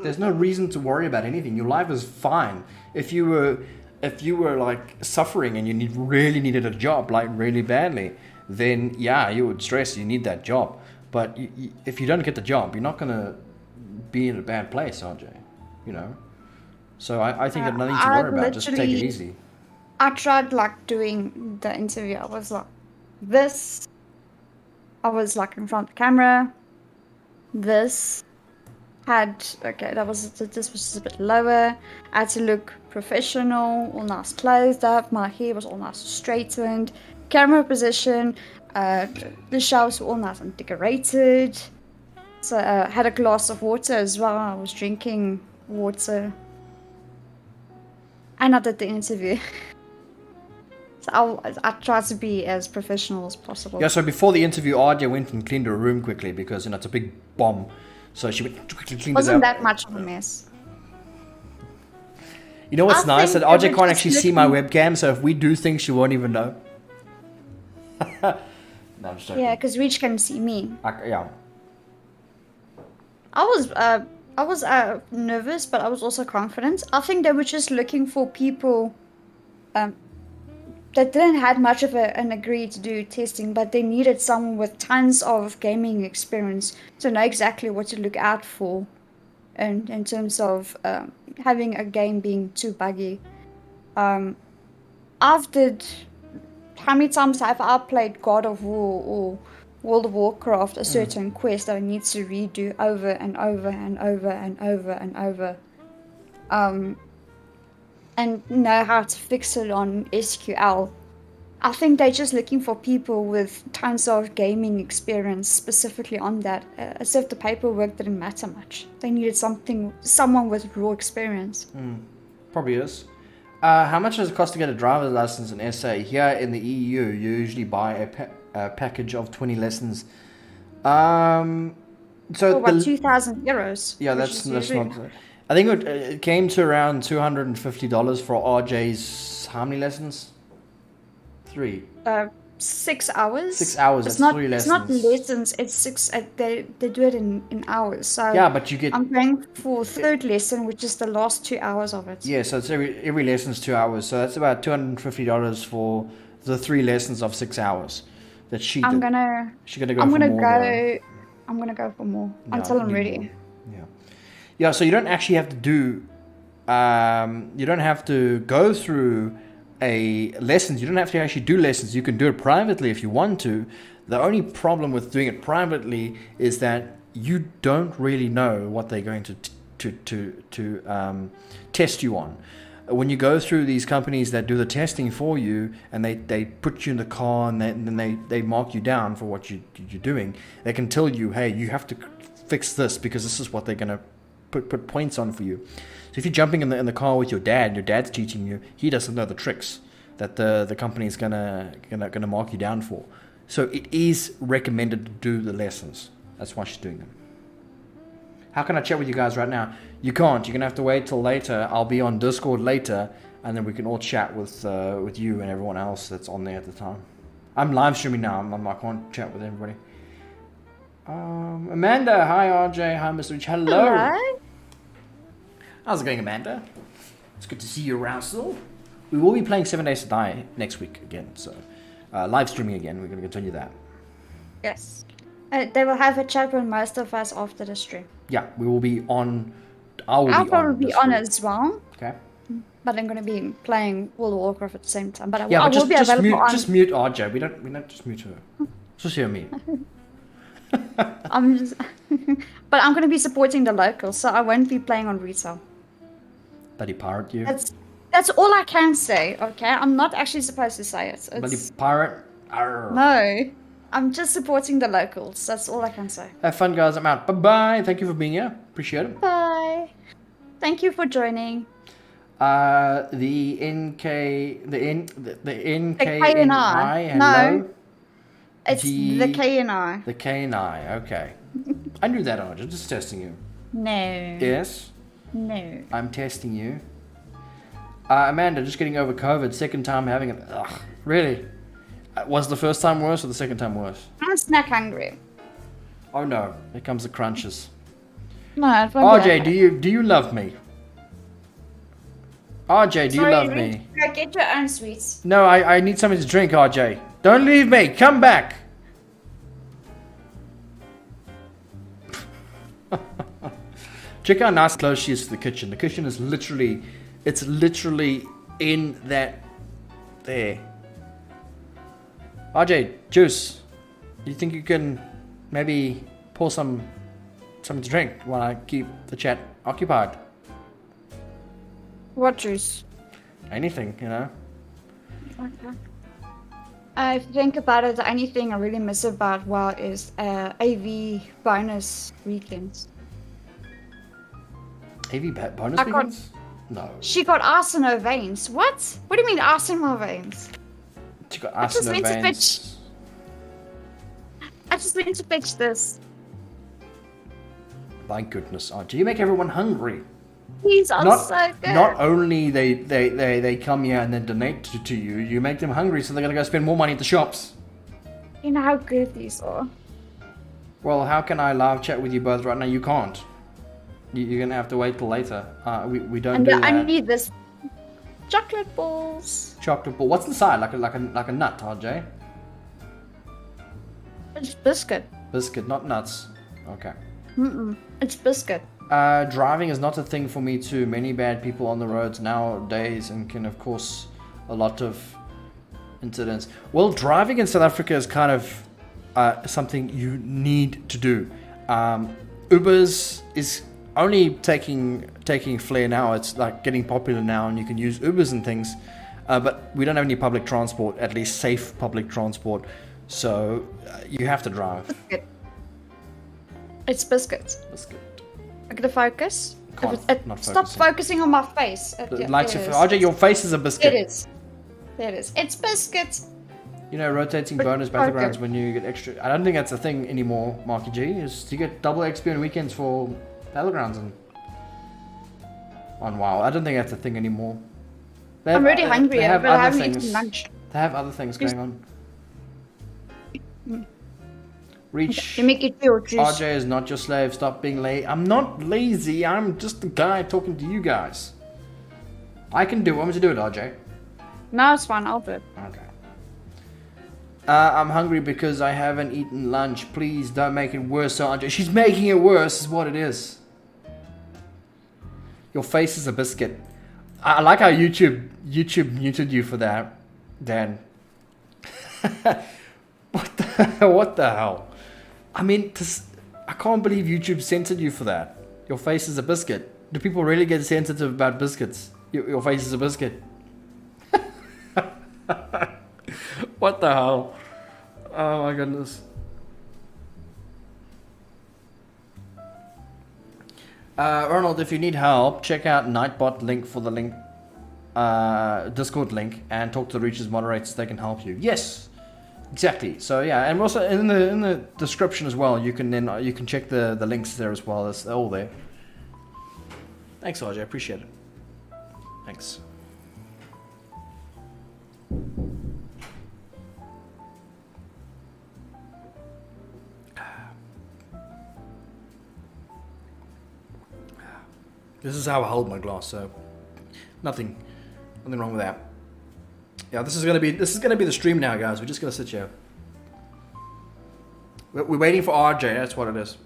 There's no reason to worry about anything. Your life is fine. If you were like suffering and you really needed a job, like really badly, then yeah, you would stress. You need that job. But if you don't get the job, you're not gonna be in a bad place, RJ. You know. So I think there's nothing to worry about. Just take it easy. I tried like doing the interview. I was like this. I was like in front of the camera. This. This was just a bit lower. I had to look professional, all nice clothed up. My hair was all nice straightened. Camera position. The shelves were all nice and decorated. So I had a glass of water as well. I was drinking water. And I did the interview. So I tried to be as professional as possible. Yeah, so before the interview, Ardia went and cleaned her room quickly because, it's a big bomb. So she went quickly cleaned it up. Wasn't that much of a mess. You know what's nice? That RJ can't actually see my webcam, so if we do things, she won't even know. No, I'm just joking. Yeah, because Reach can see me. Yeah. I was nervous, but I was also confident. I think they were just looking for people that didn't have much of an degree to do testing, but they needed someone with tons of gaming experience to know exactly what to look out for in terms of having a game being too buggy. How many times have I played God of War or World of Warcraft, a certain quest that I need to redo over and over and over and over and over, and know how to fix it on SQL. I think they're just looking for people with tons of gaming experience specifically on that, as if the paperwork didn't matter much. They needed someone with raw experience. Probably is. How much does it cost to get a driver's license in SA? Here in the EU, you usually buy a package of 20 lessons. So about 2,000 euros. Yeah, that's not. I think it came to around $250 for RJ's how many lessons? 3. 6 hours. 6 hours. That's 3 lessons. It's not lessons. It's 6. They do it in hours. So yeah, but you get. I'm going for third lesson, which is the last 2 hours of it. Yeah, so it's every lesson's 2 hours. So that's about $250 for the 3 lessons of 6 hours. That she. I'm did. gonna. She's gonna go. I'm for gonna more, go. though. I'm gonna go for more Yeah, until I'm ready. More. Yeah, so you don't actually have to do. You don't have to go through lessons. You don't have to actually do lessons. You can do it privately if you want to. The only problem with doing it privately is that you don't really know what they're going to test you on. When you go through these companies that do the testing for you, and they put you in the car and then they mark you down for what you're doing, they can tell you, hey, you have to fix this because this is what they're gonna put points on for you. So if you're jumping in the car with your dad, and your dad's teaching you, he doesn't know the tricks that the company's gonna mark you down for. So it is recommended to do the lessons. That's why she's doing them. How can I chat with you guys right now? You can't. You're gonna have to wait till later. I'll be on Discord later, and then we can all chat with you and everyone else that's on there at the time. I'm live streaming now. I can't chat with everybody. Amanda, hi RJ, hi Mr.Reach, hello. Hello. How's it going, Amanda? It's good to see you around still. We will be playing 7 Days to Die next week again, so live streaming again. We're going to continue that. Yes. They will have a chat with most of us after the stream. Yeah, we will be on. I'll probably be on as well. Okay. But I'm going to be playing World of Warcraft at the same time. But I but will be available on. Just mute RJ. We don't just mute her. Just hear me. I'm just, but I'm going to be supporting the locals, so I won't be playing on retail. Bloody pirate, you. That's all I can say. Okay, I'm not actually supposed to say it. Bloody pirate. Arr. No, I'm just supporting the locals. That's all I can say. Have fun, guys. I'm out. Bye bye. Thank you for being here. Appreciate it. Bye. Thank you for joining. The NKNI. Hello. No. It's the KNI. The KNI, okay. I knew that, I'm just testing you. No. Yes? No. I'm testing you. Amanda, just getting over COVID, second time having it. Ugh, really? Was the first time worse or the second time worse? I'm snack hungry. Oh no, here comes the crunches. No, it won't be RJ, okay. do you love me? RJ, do you love me? Get your own sweets. No, I need something to drink, RJ. Don't leave me. Come back. Check how nice close she is to the kitchen. The kitchen is literally in that there. RJ, juice. Do you think you can maybe pour something to drink while I keep the chat occupied? What juice? Anything, you know. Okay. If you think about it, the only thing I really miss about WoW is AV bonus weekends. AV bonus weekends? No. She got ice in her veins. What? What do you mean ice in my veins? She got ice in her veins. I just went to fetch this. My goodness, do you make everyone hungry? These are so good. Not only they come here and then donate to you, you make them hungry, so they're gonna go spend more money at the shops. You know how good these are. Well, how can I live chat with you both right now? You can't. You're gonna have to wait till later. We don't do that. I need this chocolate balls. Chocolate ball. What's inside? Like a nut, RJ? It's biscuit. Biscuit, not nuts. Okay. It's biscuit. Driving is not a thing for me too. Many bad people on the roads nowadays and can of course a lot of incidents. Well, driving in South Africa is kind of something you need to do. Ubers is only taking flair now. It's like getting popular now and you can use Ubers and things. But we don't have any public transport, at least safe public transport. So you have to drive. Biscuit. It's biscuit. Biscuit. I gotta focus. Not Stop focusing on my face. RJ, your face is a biscuit. It is. There it is. It's biscuit. You know, rotating bonus battlegrounds when you get extra. I don't think that's a thing anymore, Marky G. Is you get double XP on weekends for battlegrounds and on WoW. I don't think that's a thing anymore. I'm really hungry, but I haven't eaten lunch. They have other things going on. Reach. You make it feel juice. RJ is not your slave. Stop being lazy. I'm not lazy. I'm just the guy talking to you guys. I can do it. Want me to do it, RJ? No, it's fine. I'll do it. Okay. I'm hungry because I haven't eaten lunch. Please don't make it worse, RJ. She's making it worse, is what it is. Your face is a biscuit. I like how YouTube muted you for that, Dan. What the hell? I mean, I can't believe YouTube censored you for that. Your face is a biscuit. Do people really get sensitive about biscuits? Your face is a biscuit. What the hell? Oh my goodness. Ronald, if you need help, check out Nightbot link for the link, Discord link, and talk to the Reach's moderators. They can help you. Yes, exactly. So yeah, and also in the description as well, you can check the links there as well. They're all there. Thanks, RJ. I appreciate it. Thanks. This is how I hold my glass, so nothing wrong with that. Yeah, this is gonna be the stream now, guys. We're just gonna sit here. We're waiting for RJ. That's what it is.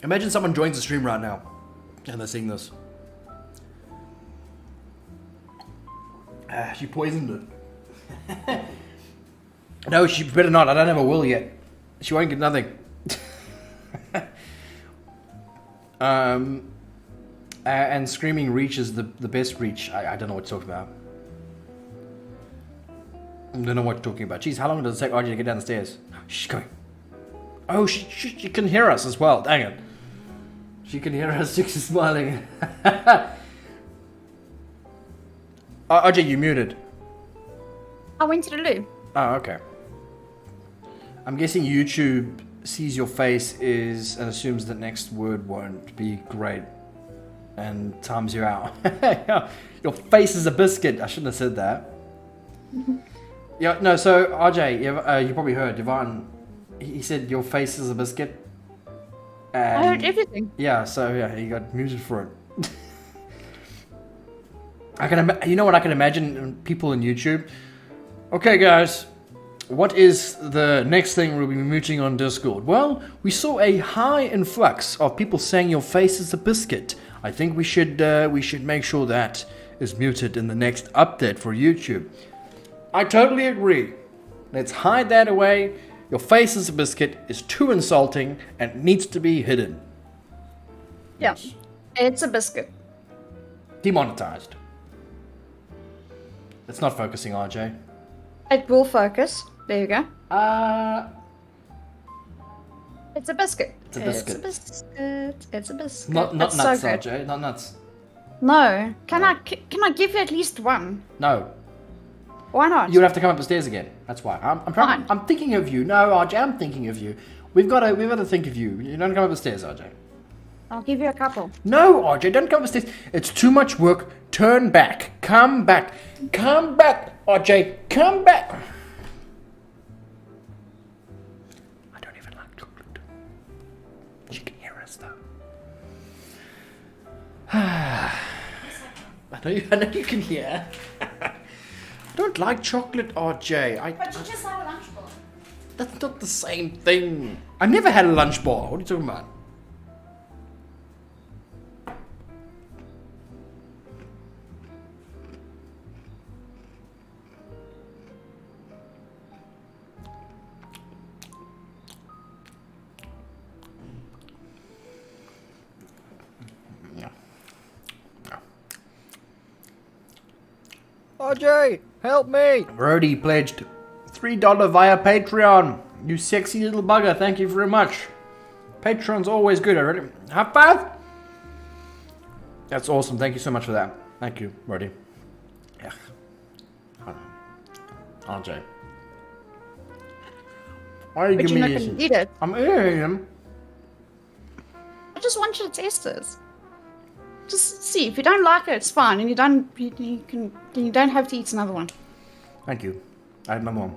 Imagine someone joins the stream right now, and they're seeing this. She poisoned it. No, she better not. I don't have a will yet. She won't get nothing. And Screaming Reach is the best reach. I don't know what you're talking about. I don't know what you're talking about. Jeez, how long does it take RJ to get down the stairs? She's coming. Oh, she can hear us as well. Dang it. She can hear us. She's smiling. RJ, you muted. I went to the loo. Oh, okay. I'm guessing YouTube sees your face and assumes the next word won't be great and times you out. Your face is a biscuit. I shouldn't have said that. Yeah, no, so RJ, you probably heard Yvonne, he said your face is a biscuit. And I heard everything. Yeah, so yeah, he got muted for it. You know what I can imagine people in YouTube? Okay, guys. What is the next thing we'll be muting on Discord? Well, we saw a high influx of people saying your face is a biscuit. I think we should make sure that is muted in the next update for YouTube. I totally agree. Let's hide that away. Your face is a biscuit is too insulting and needs to be hidden. Yeah, it's a biscuit. Demonetized. It's not focusing, RJ. It will focus. There you go. It's a biscuit. It's a biscuit. It's a biscuit. It's a biscuit. Not It's nuts, so good. RJ. Not nuts. No. Can I give you at least one? No. Why not? You would have to come up the stairs again. That's why. I'm trying. Fine. I'm thinking of you. No, RJ, I'm thinking of you. We've got to think of you. You don't come up the stairs, RJ. I'll give you a couple. No, RJ, don't come up the stairs. It's too much work. Turn back. Come back. Come back, RJ. Come back. I don't even like chocolate. She can hear us though. I know you can hear. I don't like chocolate, RJ. But you just have a lunch bar. That's not the same thing. I never had a lunch bar. What are you talking about? RJ, help me! Brody pledged $3 via Patreon. You sexy little bugger. Thank you very much. Patreon's always good. Already. High five. That's awesome. Thank you so much for that. Thank you, Brody. Yeah. RJ. Why are you But giving you're me not this? going to eat it. I'm eating them. I just want you to taste this. Just see. If you don't like it, it's fine, and you don't have to eat another one. Thank you. I had my mom.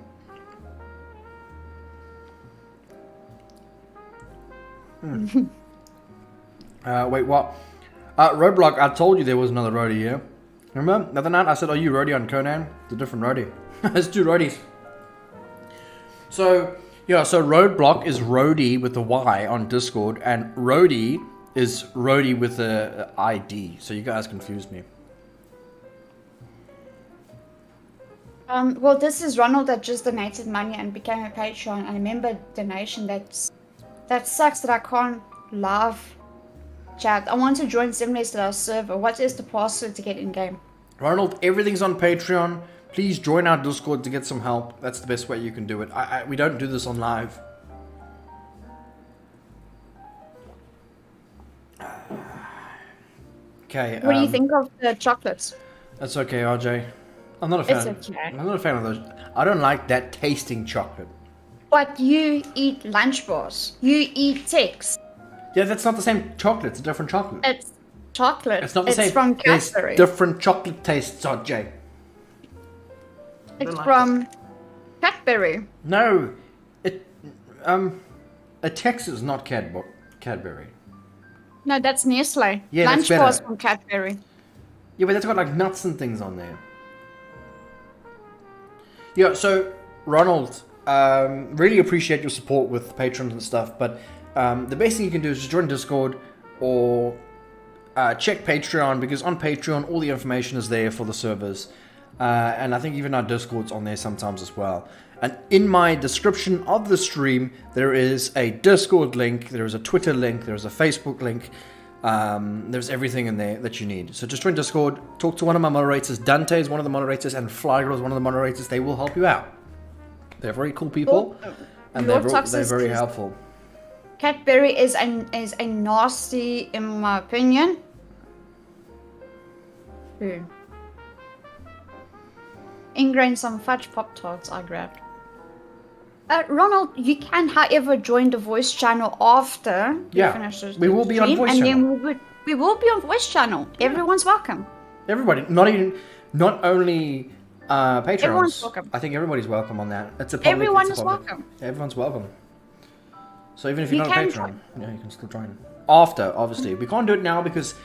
Wait, what? Roadblock, I told you there was another roadie here. Remember? The other night I said, are you roadie on Conan? It's a different roadie. There's two roadies. So, yeah, so Roadblock is roadie with a Y on Discord, and roadie is roadie with a ID. So you guys confused me. Well, this is Ronald that just donated money and became a Patreon. And remember, donation. That sucks that I can't live chat. I want to join Simulator our server. What is the password to get in game? Ronald, everything's on Patreon. Please join our Discord to get some help. That's the best way you can do it. We don't do this on live. Okay. What do you think of the chocolates? That's okay, RJ. I'm not a fan. It's okay. I'm not a fan of those. I don't like that tasting chocolate. But you eat lunch bars. You eat Tex. Yeah, that's not the same chocolate. It's a different chocolate. It's chocolate. It's not the same. It's from There's Cadbury. different chocolate tastes, RJ. It's from Cadbury. No, a Tex is not Cadbury. No, that's Nestle. Yeah, lunch that's bars better. from Cadbury. Yeah, but that's got like nuts and things on there. Yeah, so Ronald, really appreciate your support with patrons and stuff, but the best thing you can do is just join Discord or check Patreon, because on Patreon all the information is there for the servers, and I think even our Discord's on there sometimes as well. And in my description of the stream there is a Discord link, there is a Twitter link, there is a Facebook link. There's everything in there that you need. So just join Discord, talk to one of my moderators. Dante is one of the moderators, and Flygirl is one of the moderators. They will help you out. They're very cool people, and they're very helpful. Cadbury is a nasty, in my opinion. Ingrain some fudge Pop-Tarts I grabbed. Ronald, you can, however, join the voice channel after we finish this. We will be on voice channel. Then we will be on voice channel. Everyone's welcome. Everybody, not only patrons. Everyone's welcome. I think everybody's welcome on that. It's a public. Everyone is welcome. Everyone's welcome. So even if you're not a patron, yeah, you can still join. After, obviously, we can't do it now because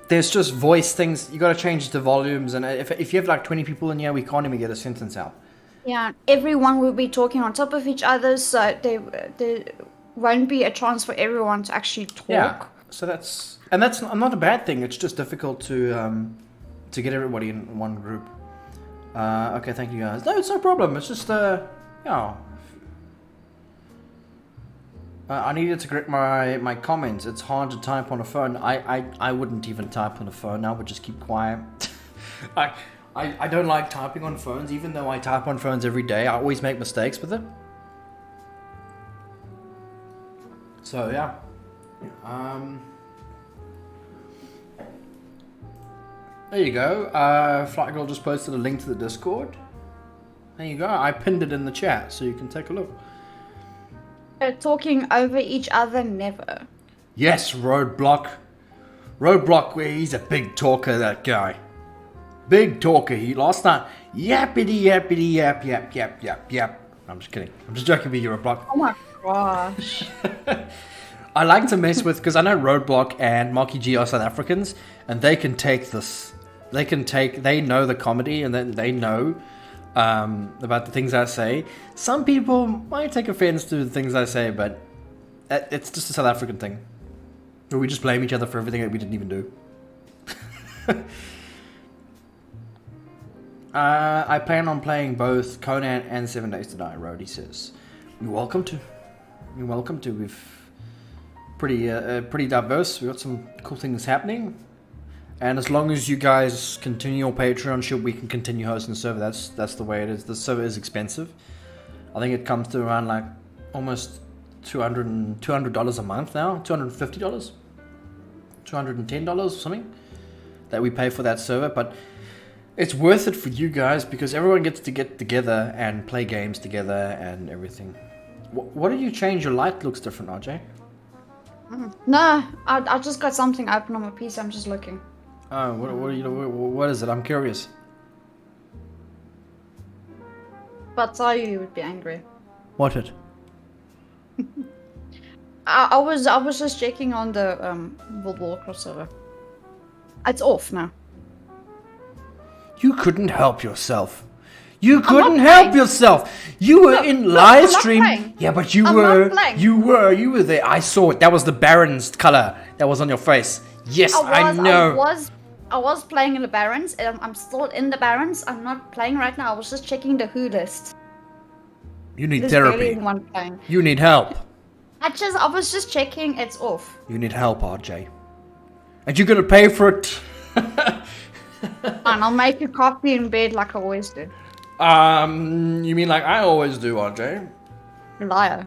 there's just voice things. You got to change the volumes, and if you have like 20 people in here, we can't even get a sentence out. Yeah, everyone will be talking on top of each other, so there won't be a chance for everyone to actually talk. Yeah, so that's not a bad thing. It's just difficult to get everybody in one group. Okay, thank you guys. No, it's no problem. It's just I needed to correct my comments. It's hard to type on a phone. I wouldn't even type on a phone. I would just keep quiet. I don't like typing on phones, even though I type on phones every day. I always make mistakes with it. So yeah. There you go. Flight Girl just posted a link to the Discord. There you go. I pinned it in the chat so you can take a look. Talking over each other, never. Yes, Roadblock. Roadblock, where he's a big talker, that guy. Big talker. He last night, yappity yappity yap yap yap yap yap. I'm just kidding. I'm just joking with you, Roadblock. Oh my gosh. I like to mess with, because I know Roadblock and Marky G are South Africans, and they can take this. They know the comedy, and then they know about the things I say. Some people might take offense to the things I say, but it's just a South African thing, where we just blame each other for everything that we didn't even do. I plan on playing both Conan and 7 Days to Die, Rody says. You're welcome to. We've pretty diverse. We've got some cool things happening. And as long as you guys continue your Patreon, we can continue hosting the server. That's the way it is. The server is expensive. I think it comes to around like almost $200 a month now. $250, $210 or something that we pay for that server. But it's worth it for you guys because everyone gets to get together and play games together and everything. What did you change? Your light looks different, RJ. No, I just got something open on my PC. I'm just looking. Oh, what is it? I'm curious. But tell you would be angry. What it? I was just checking on the World of Warcraft server. It's off now. You couldn't help yourself. You couldn't help yourself. You were in live stream. Yeah, but you were there. I saw it. That was the Baron's color that was on your face. Yes, I know. I was playing in the Barons. I'm still in the Barons. I'm not playing right now. I was just checking the who list. You need therapy. You need help. I was just checking. It's off. You need help, RJ. And you're gonna pay for it. And I'll make a coffee in bed like I always do. You mean like I always do, RJ? Liar.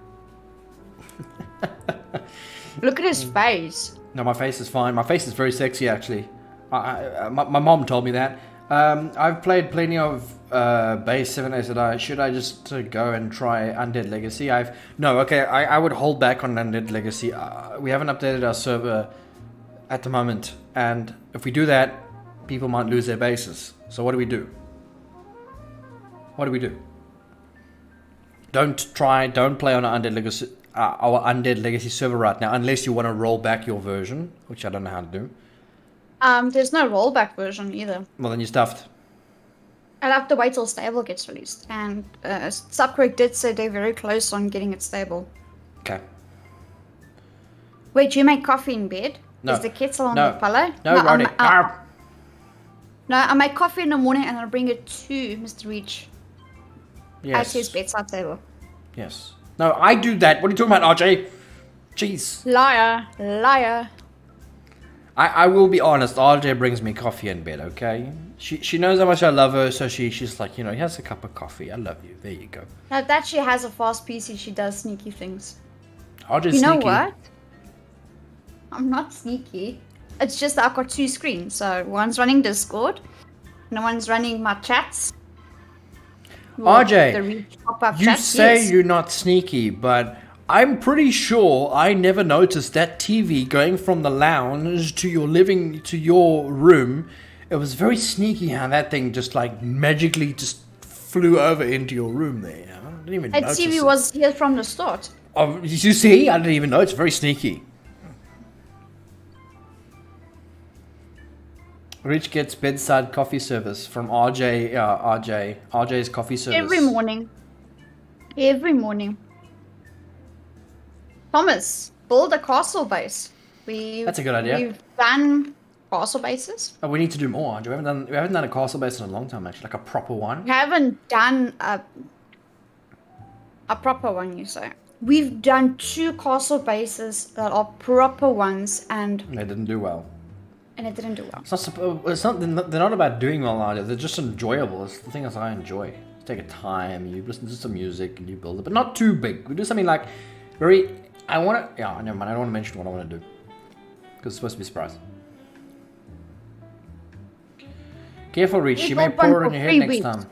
Look at his face. No, my face is fine. My face is very sexy, actually. My mom told me that. I've played plenty of base 7 Aes Sedai. Should I just go and try Undead Legacy? I would hold back on Undead Legacy. We haven't updated our server at the moment, and if we do that, people might lose their bases. So what do we do? What do we do? Don't play on our Undead Legacy server right now, unless you want to roll back your version, which I don't know how to do. There's no rollback version either. Well, then you're stuffed. I'll have to wait till stable gets released. And Subcorrect did say they're very close on getting it stable. Okay. Wait, you make coffee in bed? No. Is the kettle on the pillow? No, Roddy. No, I make coffee in the morning and I'll bring it to Mr.Reach. Yes. At his bedside table. Yes. No, I do that. What are you talking about, RJ? Jeez. Liar. I will be honest, RJ brings me coffee in bed, okay? She knows how much I love her, so she's like, here's a cup of coffee. I love you. There you go. Now that she has a fast PC, she does sneaky things. RJ's You know sneaky. what? I'm not sneaky. It's just that I've got 2 screens. So one's running Discord, and one's running my chats. RJ, you chats. say Yes. you're not sneaky, but I'm pretty sure I never noticed that TV going from the lounge to your room. It was very sneaky how that thing just like magically just flew over into your room there. I didn't even That notice TV it. was here from the start. Oh, did you see? I didn't even know. It's very sneaky. Rich gets bedside coffee service from RJ's coffee service. Every morning. Thomas, build a castle base. That's a good idea. We've done castle bases. Oh, we need to do more. We haven't done a castle base in a long time, actually, like a proper one. We haven't done a proper one, you say. We've done 2 castle bases that are proper ones, and They didn't do well. it didn't do well. They're not about doing well either. They're just enjoyable. It's the thing that I enjoy. You take a time, you listen to some music, and you build it, but not too big. We do something like very. Never mind. I don't want to mention what I want to do because it's supposed to be a surprise. Careful, Reach. She may pour it on your head next time.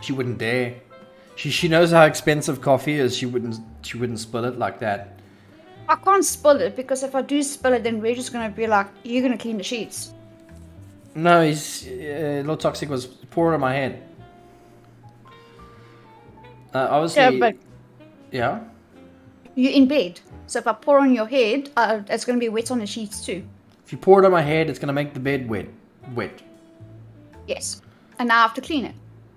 She wouldn't dare. She knows how expensive coffee is. She wouldn't spill it like that. I can't spill it because if I do spill it, then we're just gonna be like, "You're gonna clean the sheets." No, he's Lord Toxic was pour it on my head. Obviously. Yeah, but Yeah. you're in bed, so if I pour on your head, it's gonna be wet on the sheets too. If you pour it on my head, it's gonna make the bed wet. Yes, and now I have to clean it.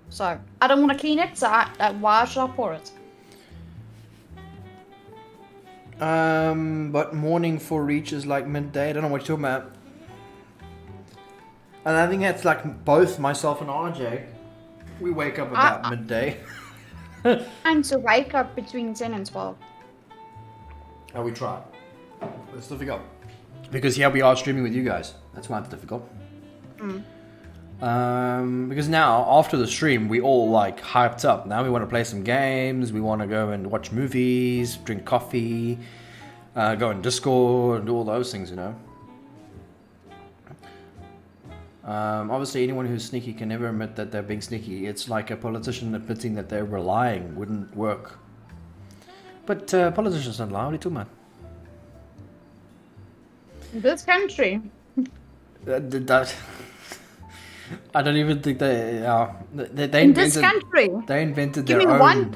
So I don't want to clean it. So why should I pour it? But morning for Reach is like midday. I don't know what you're talking about. And I think that's like both myself and RJ. We wake up about midday. And to wake up between 10 and 12. We try. It's difficult. Because here we are streaming with you guys. That's why it's difficult. Because now, after the stream, we all like hyped up. Now we want to play some games. We want to go and watch movies, drink coffee, go on Discord, and do all those things, Obviously, anyone who's sneaky can never admit that they're being sneaky. It's like a politician admitting that they're lying wouldn't work. But politicians don't lie. What are you talking about? This country. I don't even think they In this country. They invented Give their me own.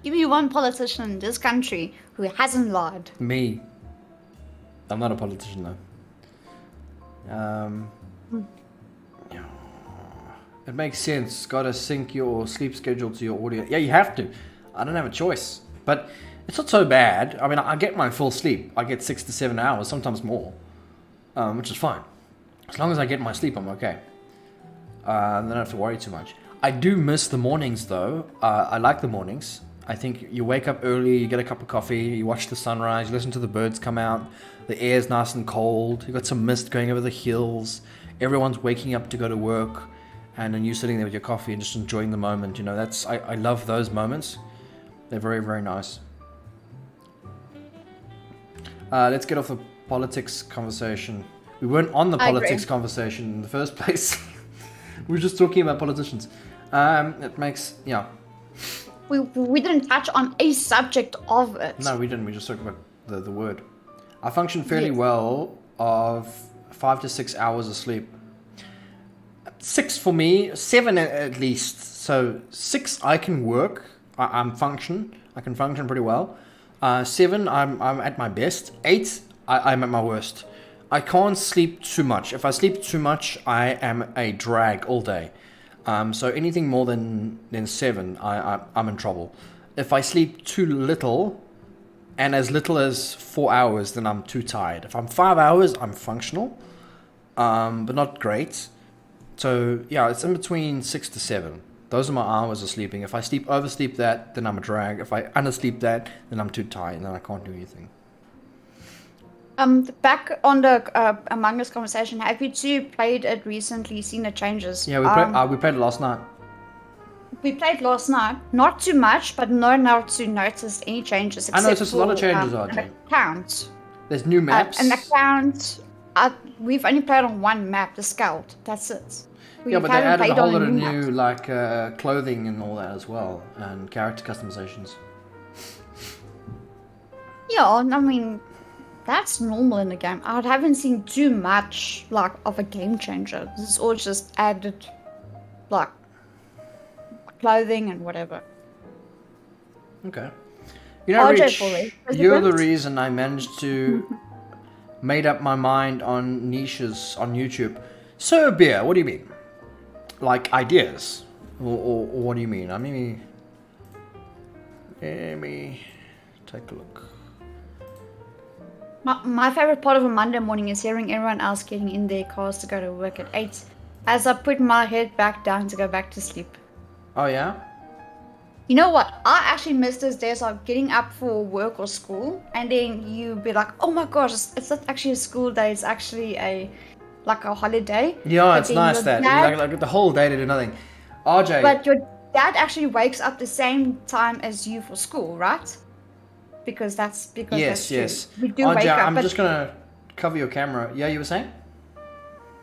Give me one politician in this country who hasn't lied. Me. I'm not a politician though. It makes sense. Gotta sync your sleep schedule to your audio. Yeah, you have to. I don't have a choice. But it's not so bad. I mean, I get my full sleep. I get 6 to 7 hours, sometimes more, which is fine. As long as I get my sleep, I'm okay. Then I don't have to worry too much. I do miss the mornings though. I like the mornings. I think you wake up early, you get a cup of coffee, you watch the sunrise, you listen to the birds come out, the air's nice and cold, you got some mist going over the hills, everyone's waking up to go to work, and then you sitting there with your coffee and just enjoying the moment. I love those moments. They're very, very nice. Let's get off the politics conversation. We weren't on the I politics agree. conversation in the first place. We were just talking about politicians. It makes, yeah. We didn't touch on a subject of it. No, we didn't. We just talked about the word. I function fairly Yes. well of 5 to 6 hours of sleep. 6 for me, 7 at least. So 6 I can work. I can function pretty well. 7 I'm at my best. 8 I'm at my worst. I can't sleep too much. If I sleep too much, I am a drag all day. So anything more than 7, I'm in trouble. If I sleep too little, and as little as 4 hours, then I'm too tired. If I'm 5 hours, I'm functional, but not great. So yeah, it's in between 6 to 7. Those are my hours of sleeping. If I oversleep that, then I'm a drag. If I undersleep that, then I'm too tired, and then I can't do anything. Back on the Among Us conversation, have you two played it recently, seen the changes? Yeah, we played it last night. We played last night, not too much, but not enough to notice any changes. I noticed a lot of changes, An RJ. account. There's new maps. An account. We've only played on one map, the Scout. That's it. Yeah, but they added a whole lot of new like clothing and all that as well, and character customizations. Yeah, I mean, that's normal in the game. I haven't seen too much like of a game changer. This is all just added, like clothing and whatever. Okay. You know, RJ Rich, Foley, you're the President? reason I managed to made up my mind on niches on YouTube. So, beer, what do you mean? Like ideas? Or what do you mean? Let me take a look. My favorite part of a Monday morning is hearing everyone else getting in their cars to go to work at 8 as I put my head back down to go back to sleep. Oh, yeah? You know what? I actually miss those days of getting up for work or school, and then you be like, "Oh my gosh, it's not actually a school day; it's actually a holiday." Yeah, But it's then nice your that. dad- Like the whole day to do nothing. RJ. But your dad actually wakes up the same time as you for school, right? Because that's yes, that's true. yes. We do RJ, wake up, I'm but, just going to cover your camera. Yeah, you were saying?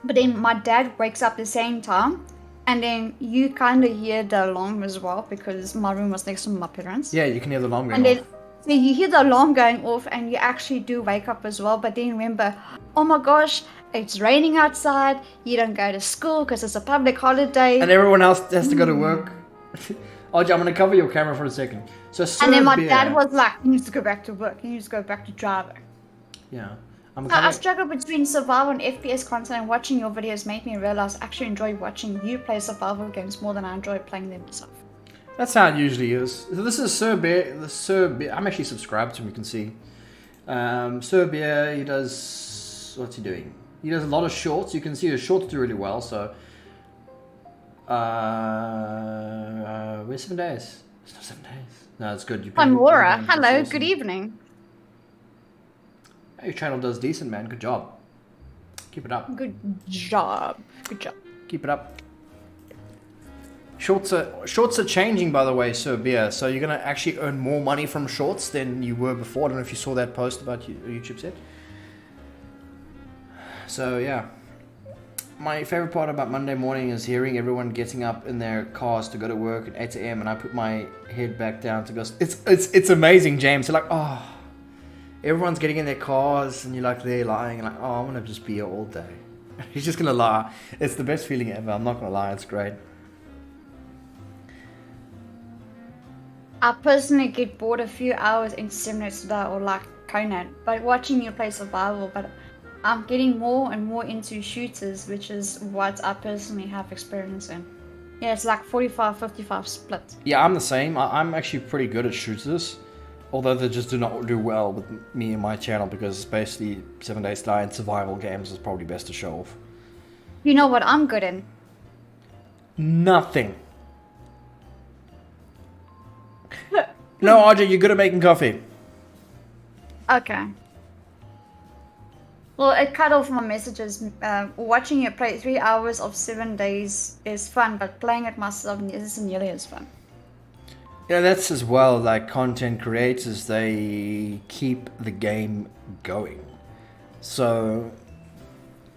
but then my dad wakes up the same time, and then you kind of hear the alarm as well because my room was next to my parents. Yeah, you can hear the alarm going And then, off. so you hear the alarm going off, and you actually do wake up as well. But then remember, oh my gosh, it's raining outside. You don't go to school because it's a public holiday. And everyone else has to go to work. RJ, I'm going to cover your camera for a second. So, And then my Serbia- dad was like, "You need to go back to work. You need to go back to driving." Yeah. I'm I covering... struggle between survival and FPS content, and watching your videos made me realize I actually enjoy watching you play survival games more than I enjoy playing them myself. That's how it usually is. So this is Serbia. I'm actually subscribed to him, you can see. Serbia, he does... What's he doing? He does a lot of shorts. You can see his shorts do really well, so... where's 7 days? It's not 7 days. No, it's good. I'm Laura. That's Hello, awesome. good evening. Your channel does decent, man. Good job. Keep it up. Good job. Good job. Keep it up. Shorts are changing, by the way, Serbia. So you're gonna actually earn more money from shorts than you were before. I don't know if you saw that post about YouTube said. So yeah, my favorite part about Monday morning is hearing everyone getting up in their cars to go to work at 8 a.m. and I put my head back down to go. It's amazing, James. You're like, oh, everyone's getting in their cars and you're like there lying and like, oh, I'm gonna just be here all day. He's just gonna lie. It's the best feeling ever. I'm not gonna lie. It's great. I personally get bored a few hours into 7 Days to Die or like Conan, but watching you play survival, but I'm getting more and more into shooters, which is what I personally have experience in. Yeah, it's like 45-55 split. Yeah, I'm the same. I'm actually pretty good at shooters, although they just do not do well with me and my channel because basically 7 Days to Die and survival games is probably best to show off. You know what I'm good in? Nothing. No, RJ, you're good at making coffee. Okay. Well, it cut off my messages. Watching you play 3 hours of 7 days is fun, but playing it myself isn't nearly as fun. Yeah, that's as well, like content creators, they keep the game going. So,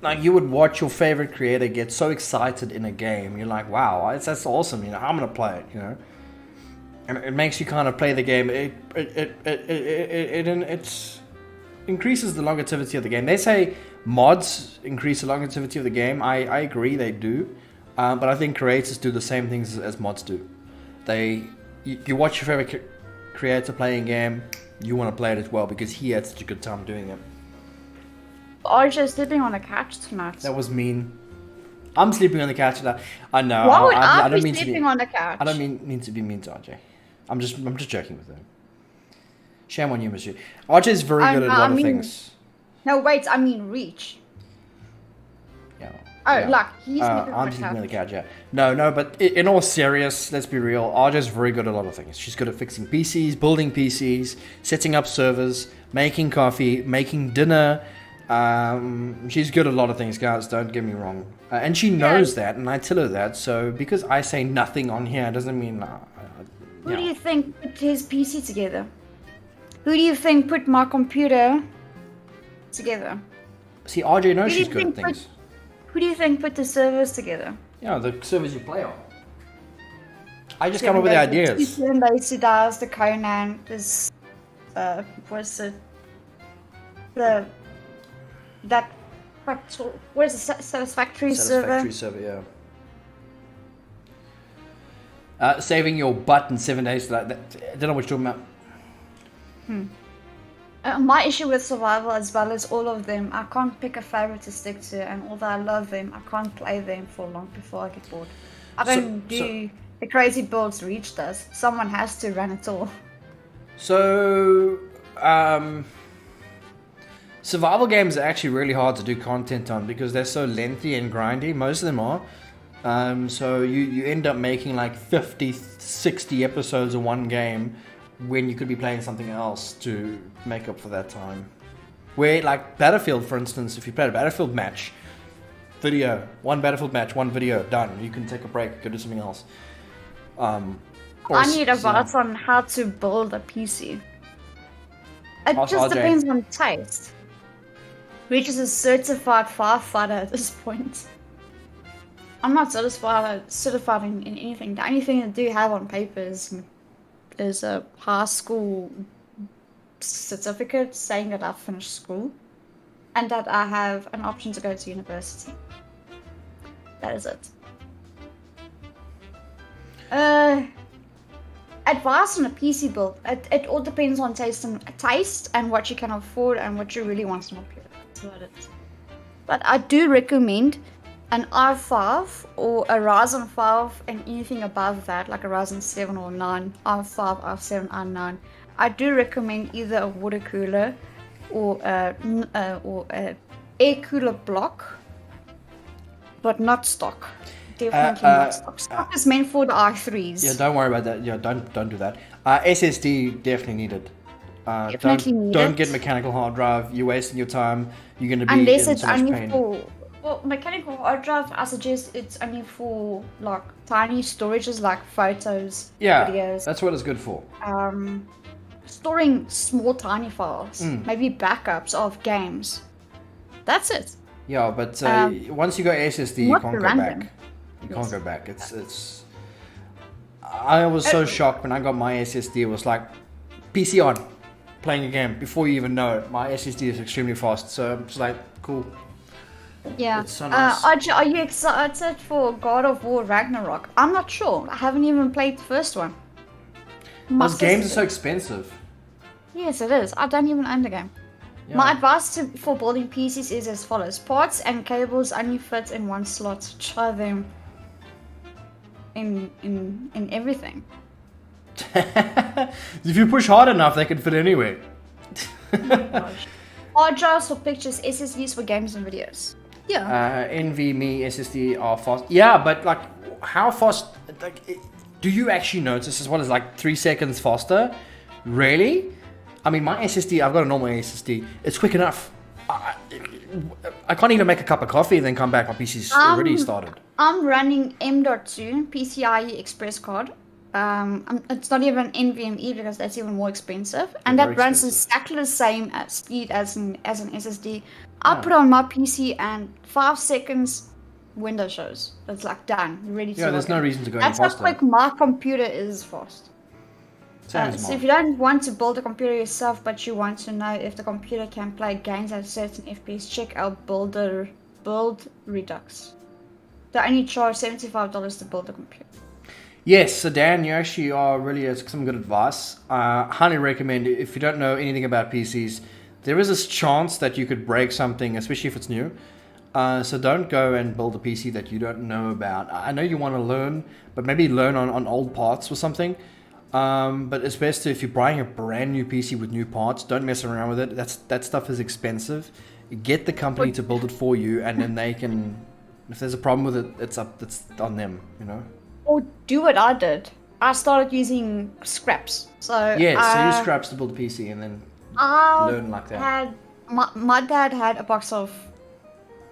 like you would watch your favorite creator get so excited in a game. You're like, wow, that's awesome. You know, I'm gonna play it. You know, and it makes you kind of play the game. It increases the longevity of the game. They say mods increase the longevity of the game. I agree, they do, but I think creators do the same things as mods do. You watch your favorite creator playing a game, you want to play it as well because he had such a good time doing it. RJ sleeping on the couch tonight. That was mean. I'm sleeping on the couch tonight. I know. Why would I I don't be mean to sleeping on the couch? I don't mean to be mean to RJ. I'm just joking with him. Shame on you, monsieur. RJ is very good at a lot of things. No, wait. I mean Reach. Yeah. Oh, yeah. look, he's sleeping I'm sleeping on the couch. Yeah. No, but in all serious, let's be real. RJ is very good at a lot of things. She's good at fixing PCs, building PCs, setting up servers, making coffee, making dinner. She's good at a lot of things, guys. Don't get me wrong. And she knows that, and I tell her that. So because I say nothing on here doesn't mean. Who do you think put his PC together? Who do you think put my computer together? See, RJ knows she's good at things. Who do you think put the servers together? Yeah, the servers you play on. I just come up with the ideas. Basically does the Conan, this what's it? Where's the Satisfactory server? Satisfactory server, yeah. Saving your butt in 7 days. I don't know what you're talking about. My issue with survival, as well as all of them, I can't pick a favorite to stick to, and although I love them, I can't play them for long before I get bored. I don't do the crazy builds Reach does. Someone has to run it all. So, survival games are actually really hard to do content on because they're so lengthy and grindy. Most of them are. So you end up making like 50, 60 episodes of one game when you could be playing something else to make up for that time. Where, like Battlefield, for instance, if you played a Battlefield match, one Battlefield match, one video, done. You can take a break, go do something else. I need advice on how to build a PC. It just depends on taste. Reach is a certified firefighter at this point. I'm not certified in anything. The only thing I do have on paper is a high school certificate saying that I've finished school and that I have an option to go to university. That is it. Advice on a PC build. It all depends on taste and what you can afford and what you really want to know. That's about it. But I do recommend an i5 or a Ryzen 5 and anything above that, like a Ryzen 7 or 9, i5, i7, i9. I do recommend either a water cooler or a air cooler block, but not stock. Definitely not stock. Stock is meant for the i3s. Yeah, don't worry about that. Yeah, don't do that. SSD definitely needed. Don't get mechanical hard drive. You're wasting your time. You're going to be unless in it's so much only pain. Well, mechanical hard drive, I suggest it's only for like tiny storages like photos, videos. That's what it's good for. Storing small tiny files, maybe backups of games. That's it. Yeah, but once you go SSD, you can't go back. You can't go back. It's. I was so shocked when I got my SSD. It was like PC on, playing a game before you even know it. My SSD is extremely fast, so it's like cool. Yeah. It's so nice. Are you excited for God of War Ragnarok? I'm not sure. I haven't even played the first one. Those games are so expensive. Yes, it is. I don't even own the game. Yeah. My advice for building PCs is as follows. Parts and cables only fit in one slot. Try them in everything. If you push hard enough, they can fit anywhere. Oh my gosh. Hard drives for pictures, SSDs for games and videos. Yeah. NVMe SSD are fast. Yeah, but like, how fast? Like, do you actually notice as well as like 3 seconds faster? Really? I mean, my SSD, I've got a normal SSD. It's quick enough. I can't even make a cup of coffee and then come back. My PC's already started. I'm running M.2 PCIe Express card. It's not even NVMe because that's even more expensive, and They're very that runs expensive. exactly the same speed as an SSD. I put it on my PC, and 5 seconds, Windows shows. It's like done, ready to Yeah, there's log no in. reason to go any That's how faster. quick my computer is fast. Same as So mine. if you don't want to build a computer yourself, but you want to know if the computer can play games at a certain FPS, check out Build Redux. They only charge $75 to build a computer. Yes, so Dan, you actually are really some good advice. Highly recommend it. If you don't know anything about PCs, there is this chance that you could break something, especially if it's new. So don't go and build a PC that you don't know about. I know you want to learn, but maybe learn on old parts or something. But it's best if you're buying a brand new PC with new parts, don't mess around with it. That stuff is expensive. Get the company to build it for you, and then they can. If there's a problem with it, it's on them. You know. Or do what I did. I started using scraps. So Yeah, so use scraps to build a PC, and then I learn like that. my dad had a box of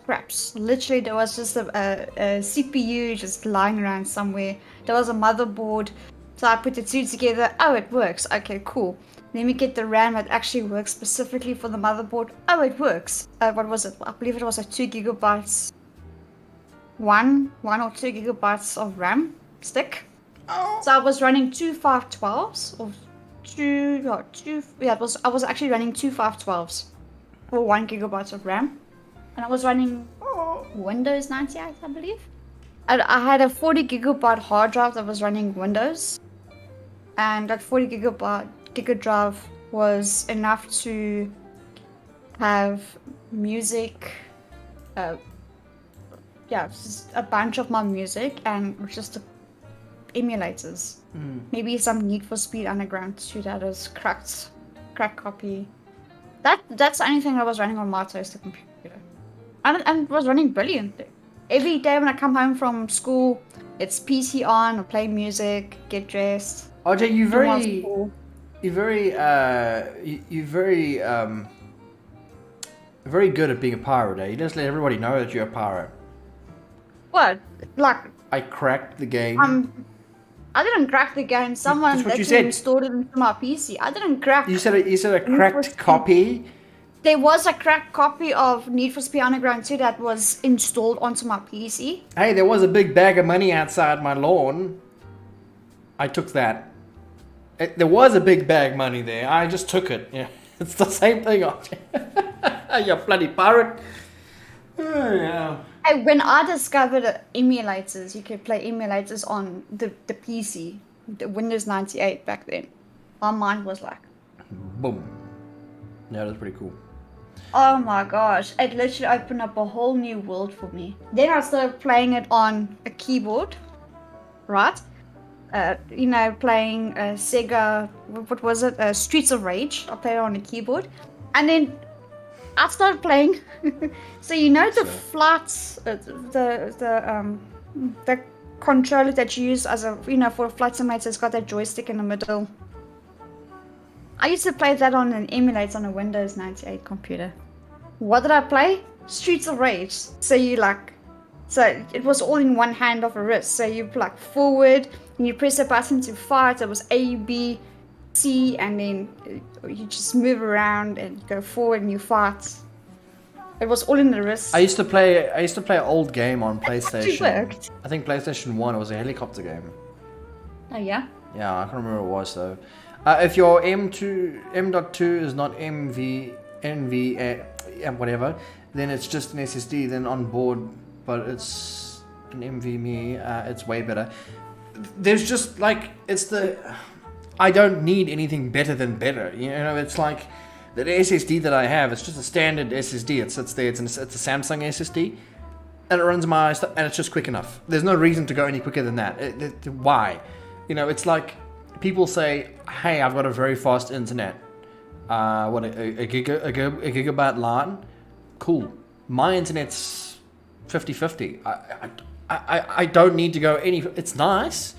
scraps. Literally, there was just a CPU just lying around somewhere. There was a motherboard. So I put the two together. Oh, it works. Okay, cool. Let me get the RAM that actually works specifically for the motherboard. Oh, it works. What was it? I believe it was a 2 gigabytes. One or 2 gigabytes of RAM stick. So I was running two 512s or I was actually running two 512s for 1 gigabyte of RAM, and I was running Windows 98, I believe. And I had a 40 gigabyte hard drive that was running Windows, and that 40 giga drive was enough to have music. Just a bunch of my music and just emulators. Maybe some Need for Speed Underground 2 that is cracked copy. That's the only thing that was running on my toaster computer. And it was running brilliantly. Every day when I come home from school, it's PC on, I play music, get dressed. RJ, do my school. you're very good at being a pirate. Eh? You just let everybody know that you're a pirate. What? Like, I cracked the game. I didn't crack the game. Someone That's what you literally said. installed it into my PC. I didn't crack. You said a cracked copy. There was a cracked copy of Need for Speed Underground 2 that was installed onto my PC. Hey, there was a big bag of money outside my lawn. I took that. There was a big bag of money there. I just took it. Yeah, it's the same thing. You bloody pirate. Oh, yeah. When I discovered emulators, you could play emulators on the PC, the Windows 98 back then. My mind was like, Boom. Yeah, that's pretty cool. oh my gosh, it literally opened up a whole new world for me. Then I started playing it on a keyboard, right? Playing Sega, what was it? Streets of Rage. I played it on a keyboard. And then I started playing. So the flights, the controller that you use as for a flight simulator, it's got that joystick in the middle. I used to play that on an emulator on a Windows 98 computer. What did I play? Streets of Rage. So it was all in one hand of a wrist. So you forward and you press a button to fight. It was A, B, C, and then you just move around and go forward and you fight. It was all in the wrist. I used to play an old game on PlayStation. Worked. I think PlayStation 1. It was a helicopter game. Oh yeah. Yeah, I can't remember what it was though. If your M.2 is not whatever, then it's just an SSD. Then on board, but it's an NVMe. It's way better. There's just I don't need anything better than better. It's like the SSD that I have. It's just a standard SSD. It sits there. It's a Samsung SSD, and it runs my stuff, and it's just quick enough. There's no reason to go any quicker than that. Why? It's like people say, "Hey, I've got a very fast internet. A gigabyte line. Cool. My internet's 50/50. I don't need to go any. It's nice,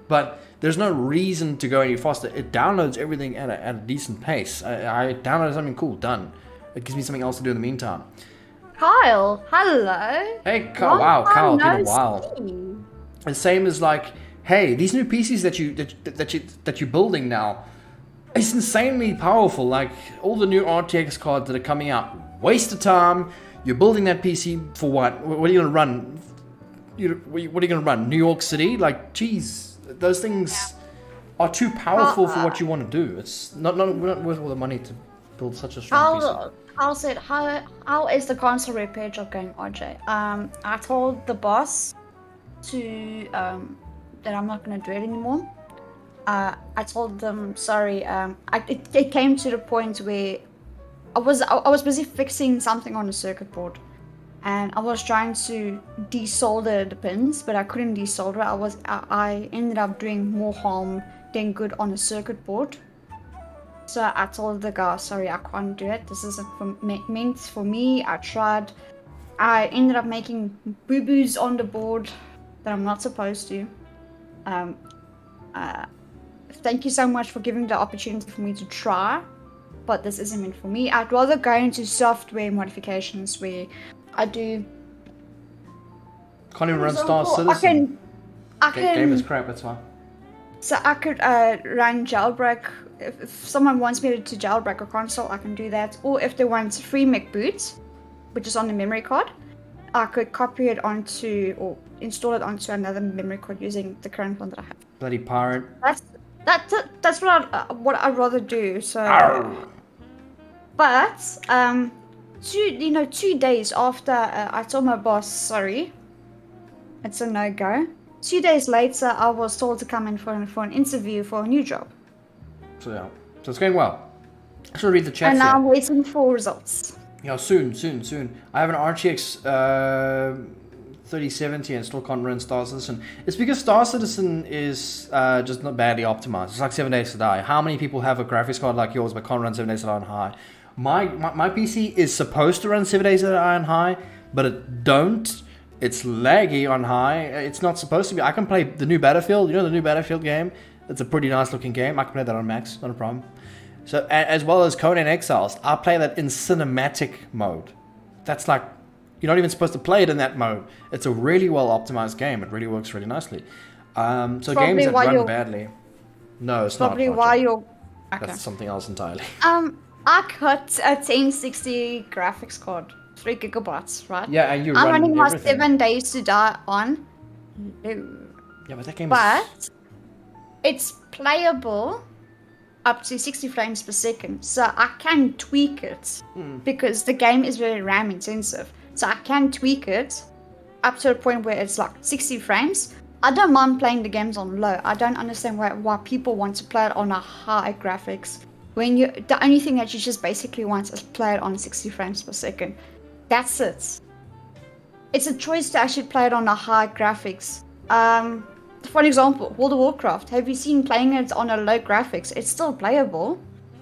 but there's no reason to go any faster. It downloads everything at a decent pace. I downloaded something cool. Done. It gives me something else to do in the meantime. Kyle, hello. Hey, Kyle. Wow, Kyle. Been a while. See. The same as hey, these new PCs that you're building now, it's insanely powerful. Like all the new RTX cards that are coming out, waste of time. You're building that PC for what? What are you gonna run? What are you gonna run? New York City? Like, geez, those things are too powerful for what you want to do. It's not worth all the money to build such a strong PC. How is the console repair job going, RJ? I told the boss to that I'm not gonna do it anymore. I told them sorry. It came to the point where I was busy fixing something on the circuit board, and I was trying to desolder the pins, but I couldn't desolder. I ended up doing more harm than good on the circuit board. So I told the guy, sorry, I can't do it. This isn't meant for me. I tried. I ended up making boo-boos on the board that I'm not supposed to. Thank you so much for giving the opportunity for me to try, but this isn't meant for me. I'd rather go into software modifications where I do. Can't even run Star Citizen. I can. Game is crap. That's why. So I could run jailbreak. If someone wants me to jailbreak a console, I can do that. Or if they want free Mac boot, which is on the memory card, I could copy it onto or install it onto another memory card using the current one that I have. Bloody pirate. That's what I'd rather do. So, Arr. but 2 days after I told my boss sorry, it's a no-go. 2 days later, I was told to come in for an interview for a new job. So yeah, so it's going well. I should read the chat. And now I'm waiting for results. Yeah, soon. I have an RTX 3070 and still can't run Star Citizen. It's because Star Citizen is just not badly optimized. It's like 7 Days to Die. How many people have a graphics card like yours but can't run 7 Days to Die on high? My PC is supposed to run 7 Days to Die on high, but it don't. It's laggy on high. It's not supposed to be. I can play the new Battlefield. You know the new Battlefield game? It's a pretty nice looking game. I can play that on max, not a problem. So as well as Conan Exiles, I play that in cinematic mode. That's like, you're not even supposed to play it in that mode. It's a really well optimized game. It really works really nicely. So games that run badly. No, it's probably not. Probably why you're. Okay. That's something else entirely. I got a 1060 graphics card, 3 gigabytes, right? Yeah, and I'm running my everything. 7 Days to Die on. No. Yeah, but that game is... it's playable up to 60 frames per second, so I can tweak it because the game is very RAM intensive. So I can tweak it up to a point where it's like 60 frames. I don't mind playing the games on low. I don't understand why people want to play it on a high graphics when the only thing that you just basically want is play it on 60 frames per second. That's it. It's a choice to actually play it on a high graphics. For example, World of Warcraft. Have you seen playing it on a low graphics? It's still playable.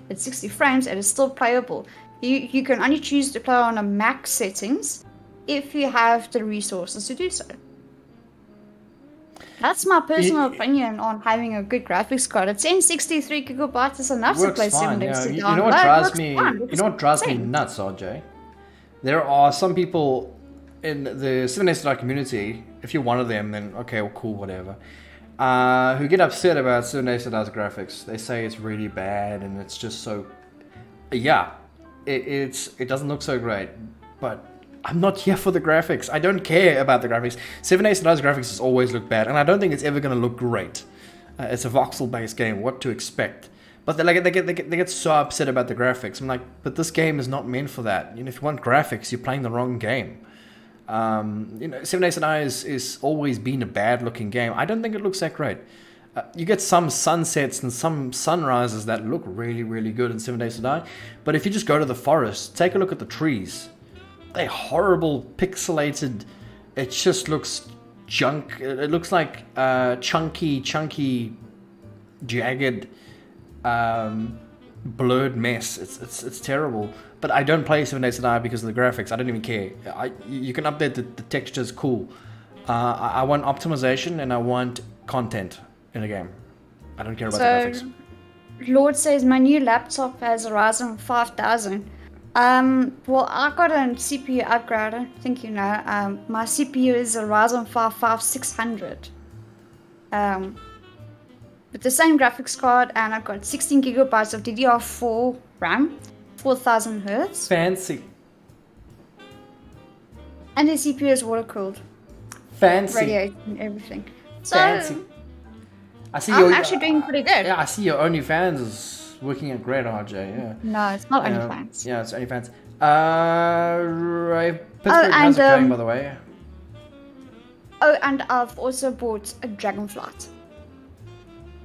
It's 60 frames and it's still playable. You can only choose to play on a max settings if you have the resources to do so. That's my personal opinion on having a good graphics card. A 1063 gigabytes is enough to play 7 Days to Die. You know what drives me? You know what drives me nuts, RJ? There are some people in the 7 Days to Die community. If you're one of them, then okay, well, cool, whatever. Who get upset about 7 Days to Die's graphics? They say it's really bad and it's just so. Yeah, it doesn't look so great, but I'm not here for the graphics. I don't care about the graphics. 7 Days to Die's graphics has always looked bad, and I don't think it's ever going to look great. It's a voxel-based game. What to expect? But they get so upset about the graphics. I'm like, but this game is not meant for that. You know, if you want graphics, you're playing the wrong game. 7 Days to Die is always been a bad-looking game. I don't think it looks that great. You get some sunsets and some sunrises that look really, really good in 7 Days to Die. But if you just go to the forest, take a look at the trees. They're horrible, pixelated. It just looks junk. It looks like chunky, jagged, blurred mess. It's terrible. But I don't play 7 Days to Die because of the graphics. I don't even care. You can update the textures, cool. I want optimization and I want content in a game. I don't care about the graphics. Lord says my new laptop has a Ryzen 5000. Well, I got a CPU upgrade. I think you know. My CPU is a Ryzen 5 5600. with the same graphics card, and I've got 16 gigabytes of DDR4 RAM, 4000 hertz, Fancy. and the CPU is water cooled, Fancy. radiating and everything. So Fancy. I see I'm actually doing pretty good. Yeah, I see your OnlyFans is working at great, RJ. Yeah. No, it's not OnlyFans. Yeah, it's OnlyFans. Pittsburgh, how's it going, by the way? Oh, and I've also bought a Dragonflight.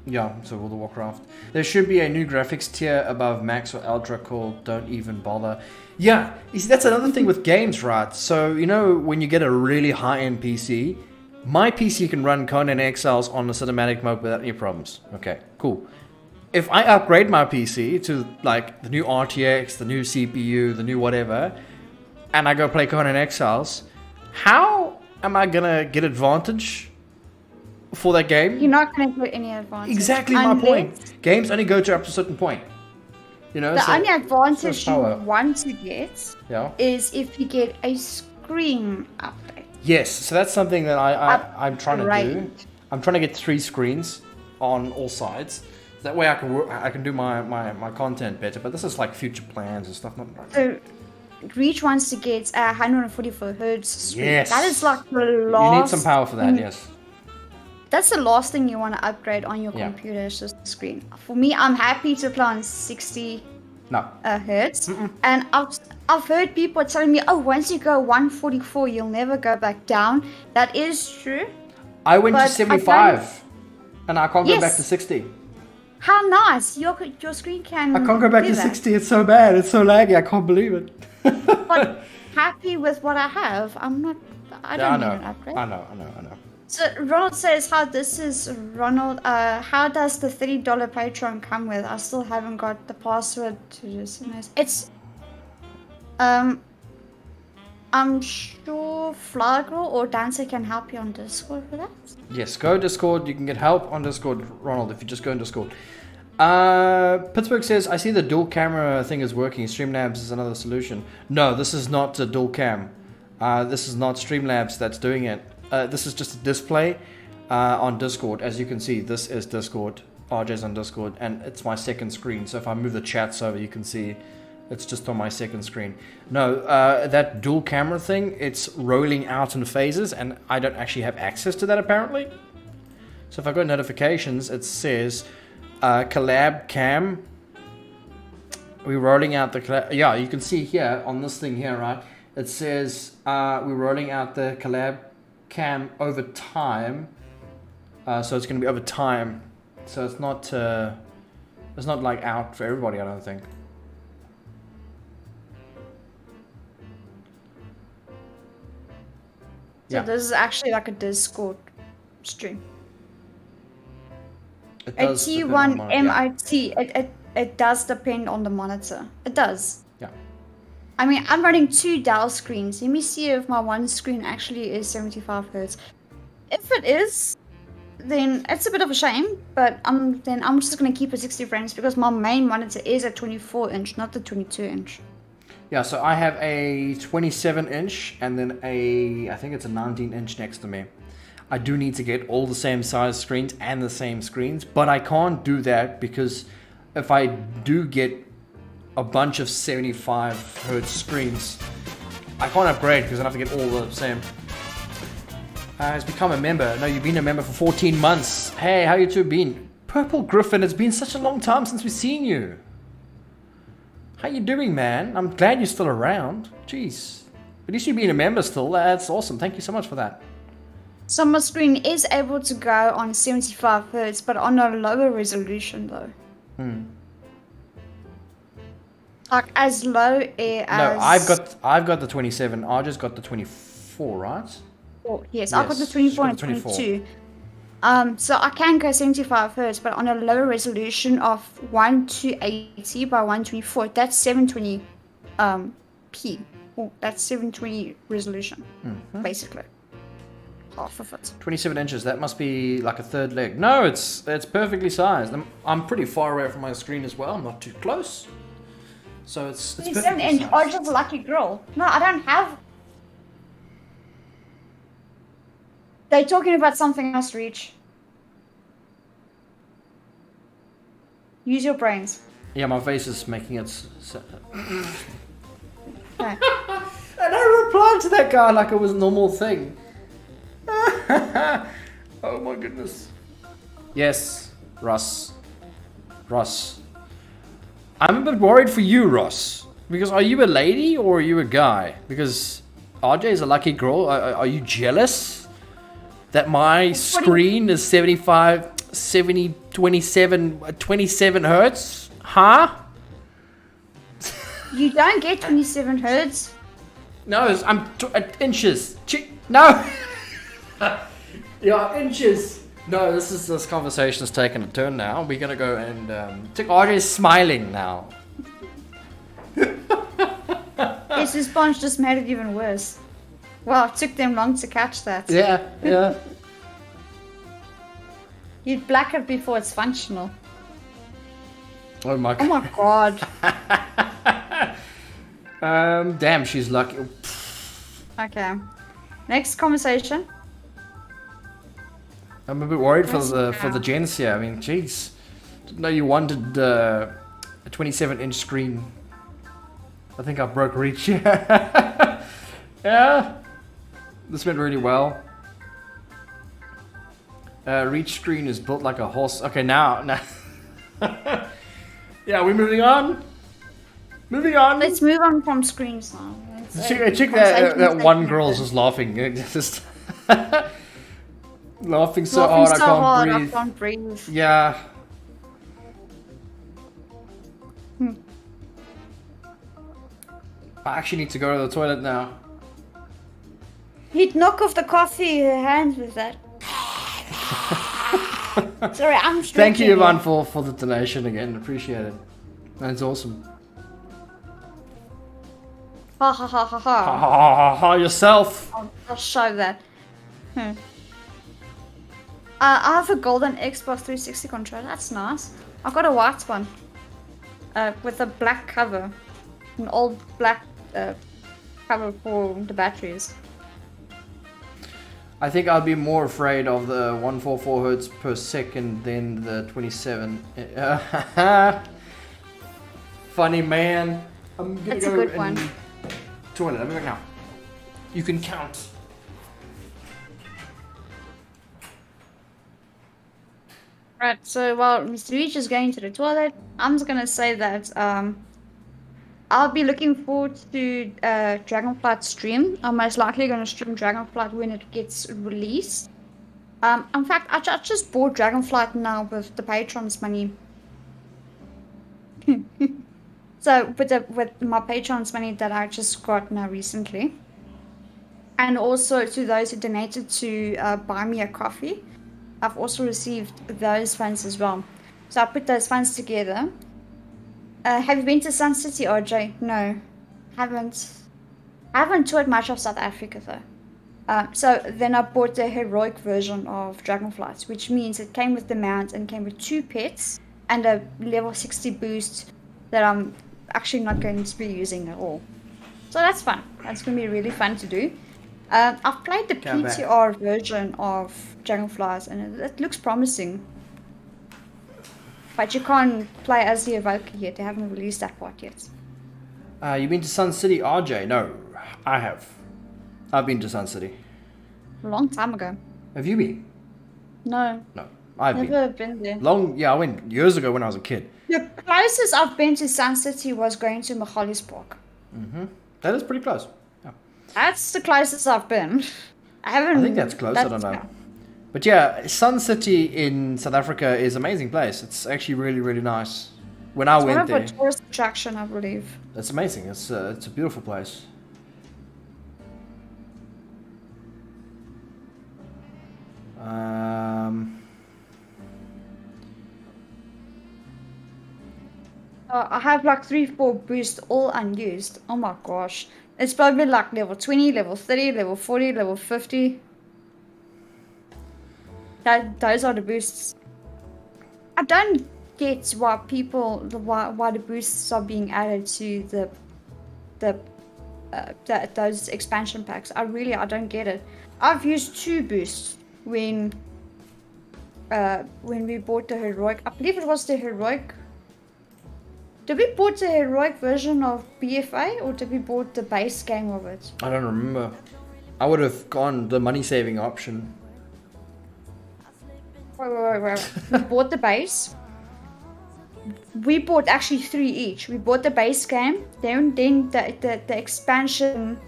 Yeah, so World of Warcraft. There should be a new graphics tier above Max or Ultra called Don't Even Bother. Yeah, you see, that's another thing with games, right? So, you know, when you get a really high-end PC, my PC can run Conan Exiles on the cinematic mode without any problems. Okay, cool. If I upgrade my PC to, like, the new RTX, the new CPU, the new whatever, and I go play Conan Exiles, how am I gonna get advantage for that game? You're not going to get any advantage. Exactly my point. Games only go to up to a certain point. You know, the only advantage you power. want to get is if you get a screen update. Yes, so that's something that I'm trying to do. I'm trying to get 3 screens on all sides. That way I can do my content better. But this is like future plans and stuff. Not right. So Reach wants to get a 144 hertz screen. Yes. That is like the last. You need some power for that, yes. That's the last thing you want to upgrade on your computer, is just the screen. For me, I'm happy to play on 60 hertz. And I've heard people telling me, oh, once you go 144, you'll never go back down. That is true. I went to 75, and I can't go back to 60. How nice. Your screen can. I can't go back to 60. It's so bad. It's so laggy. I can't believe it. But happy with what I have. I don't need an upgrade. I know. So Ronald says, how does the $30 Patreon come with? I still haven't got the password to this. It's I'm sure Flygirl or Dancer can help you on Discord for that. Yes, go Discord. You can get help on Discord, Ronald, if you just go in Discord. Pittsburgh says, I see the dual camera thing is working. Streamlabs is another solution. No, this is not a dual cam. This is not Streamlabs that's doing it. This is just a display on Discord. As you can see, this is Discord. RJ's on Discord, and it's my second screen. So if I move the chats over, you can see it's just on my second screen. No, that dual camera thing, it's rolling out in phases, and I don't actually have access to that apparently. So if I go to notifications, it says collab cam. We're rolling out the collab. Yeah, you can see here on this thing here, right? It says we're rolling out the collab cam over time, so it's going to be over time, so it's not like out for everybody, I don't think. So this is actually like a Discord stream. A T1 MIT, it does depend on the monitor. It does. Yeah. I mean, I'm running 2 Dell screens. Let me see if my one screen actually is 75 hertz. If it is, then it's a bit of a shame, but I'm just going to keep it 60 frames because my main monitor is a 24-inch, not the 22-inch. Yeah, so I have a 27-inch and then I think it's a 19-inch next to me. I do need to get all the same size screens and the same screens, but I can't do that because if I do get a bunch of 75 hertz screens, I can't upgrade because I have to get all the same. Has become a member. No, you've been a member for 14 months. Hey, how you two been? Purple Griffin, it's been such a long time since we've seen you. How you doing, man? I'm glad you're still around. Jeez. At least you've been a member still. That's awesome. Thank you so much for that. So my screen is able to go on 75 hertz, but on a lower resolution though. Like as low as... No, I've got the 27. I just got the 24, right? Oh, yes, I've got the 24 and 22. So I can go 75 hertz, but on a lower resolution of 1280 by 124. That's 720 p. Oh, that's 720 resolution, basically. Half of it. 27 inches. That must be like a third leg. No, it's perfectly sized. I'm pretty far away from my screen as well. I'm not too close. So it's 27 inch. Oh, just a lucky girl. No, I don't have. They're talking about something else, Reach. Use your brains. Yeah, my face is making it. Okay. And I replied to that guy like it was a normal thing. Oh my goodness. Yes, Russ. Ross. I'm a bit worried for you, Ross. Because are you a lady or are you a guy? Because RJ is a lucky girl. Are you jealous that my screen is 27 hertz? Huh? You don't get 27 hertz. No, I'm inches. No. Yeah, inches. No, this conversation has taken a turn now. We're gonna go and RJ is smiling now. His response just made it even worse. Wow, it took them long to catch that. Yeah. You'd black it before it's functional. Oh my Oh my god. Damn, she's lucky. Okay. Next conversation. I'm a bit worried for the gents here. I mean, jeez, didn't know you wanted a 27-inch screen. I think I broke Reach. Yeah, this went really well. Reach screen is built like a horse. Okay, now. Yeah, we're moving on. Moving on. Let's move on from screens now. Check that one girl's just laughing. Just laughing so hard I can't breathe. Yeah. I actually need to go to the toilet now. He'd knock off the coffee hands with that. Sorry, I'm stretching. Thank you, Ivan, for the donation again. Appreciate it. That's awesome. Ha ha ha ha ha. Ha ha ha ha yourself. I'll show that. I have a golden Xbox 360 controller. That's nice. I've got a white one. With a black cover. An old black cover for the batteries. I think I'd be more afraid of the 144 hertz per second than the 27. Funny man. I'm gonna That's go a good in one. Toilet. I'll be back now. You can count. Right, so while Mr.Reach is going to the toilet, I'm just gonna say that I'll be looking forward to Dragonflight's stream. I'm most likely gonna stream Dragonflight when it gets released. In fact, I just bought Dragonflight now with the Patreon's money. So with my Patreon's money that I just got now recently, and also to those who donated to buy me a coffee. I've also received those funds as well. So I put those funds together. Have you been to Sun City, RJ? No, haven't. I haven't toured much of South Africa though. So then I bought the heroic version of Dragonflight, which means it came with the mount and came with 2 pets and a level 60 boost that I'm actually not going to be using at all. So that's fun. That's going to be really fun to do. I've played the PTR version of Dragonflies and it looks promising. But you can't play as the Evoker yet. They haven't released that part yet. You been to Sun City, RJ? No, I have. I've been to Sun City. A long time ago. Have you been? No. No, I've Never been there. Yeah, I went years ago when I was a kid. The closest I've been to Sun City was going to Magalies Park. That is pretty close. Yeah. That's the closest I've been. I think that's close. I don't know. But yeah, Sun City in South Africa is an amazing place. It's actually really, really nice. When I went there, it's one of a tourist attraction, I believe. It's amazing. It's a beautiful place. I have like 3-4 boosts all unused. Oh my gosh. It's probably like level 20, level 30, level 40, level 50. Those are the boosts. I don't get why why the boosts are being added to those expansion packs. I don't get it. I've used 2 boosts when we bought the heroic. I believe it was the heroic Did we bought the heroic version of BFA or did we bought the base game of it? I don't remember. I would have gone the money saving option. Wait. We bought the base. We bought actually 3 each. We bought the base game, then the expansion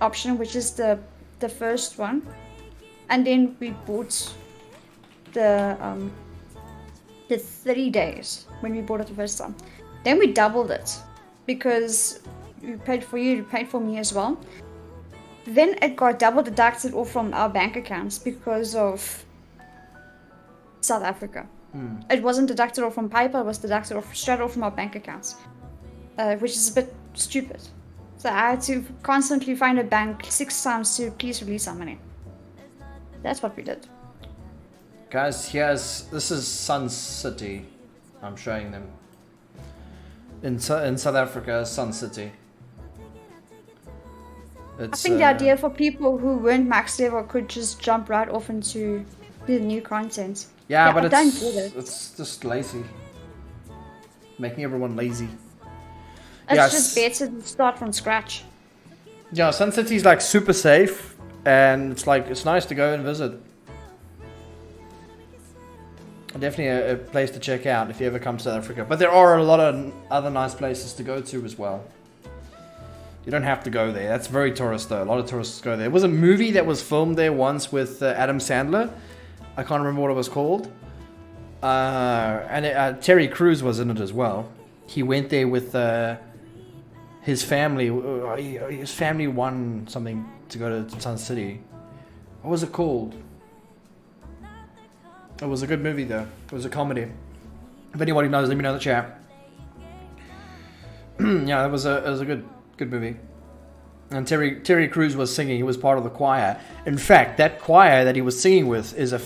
option, which is the first one, and then we bought the 3 days when we bought it the first time. Then we doubled it because we paid for you paid for me as well. Then it got double deducted off from our bank accounts because of South Africa. It wasn't deducted off from PayPal, it was deducted off straight off from our bank accounts, which is a bit stupid. So I had to constantly find a bank 6 times to please release our money. That's what we did. Guys, this is Sun City. I'm showing them. In South Africa, Sun City. I think the idea for people who weren't max level could just jump right off into the new content. Yeah, but it's just lazy. Making everyone lazy. It's just better to start from scratch. Yeah, Sun City's like super safe, and it's nice to go and visit. Definitely a place to check out if you ever come to South Africa. But there are a lot of other nice places to go to as well. You don't have to go there. That's very tourist though. A lot of tourists go there. There was a movie that was filmed there once with Adam Sandler. I can't remember what it was called. And Terry Crews was in it as well. He went there with his family. His family won something to go to Sun City. What was it called? It was a good movie though. It was a comedy. If anybody knows, let me know in the chat. Yeah, it was a good movie. And Terry Crews was singing. He was part of the choir. In fact, that choir that he was singing with is a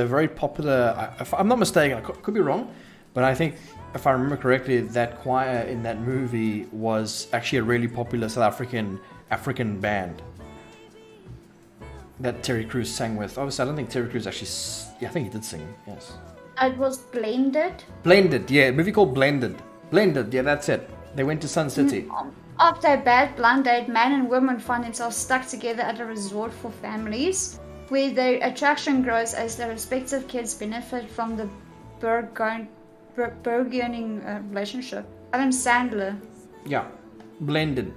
very popular. If I'm not mistaken, I could be wrong, but I think if I remember correctly, that choir in that movie was actually a really popular South African band that Terry Crews sang with. Obviously, I don't think Terry Crews actually. Yeah, I think he did sing. Yes. It was Blended. Blended, yeah, a movie called Blended. Blended, yeah, that's it. They went to Sun City. After a bad blind date, man and woman find themselves stuck together at a resort for families, where their attraction grows as their respective kids benefit from the burgeoning relationship. Adam Sandler. Yeah, Blended.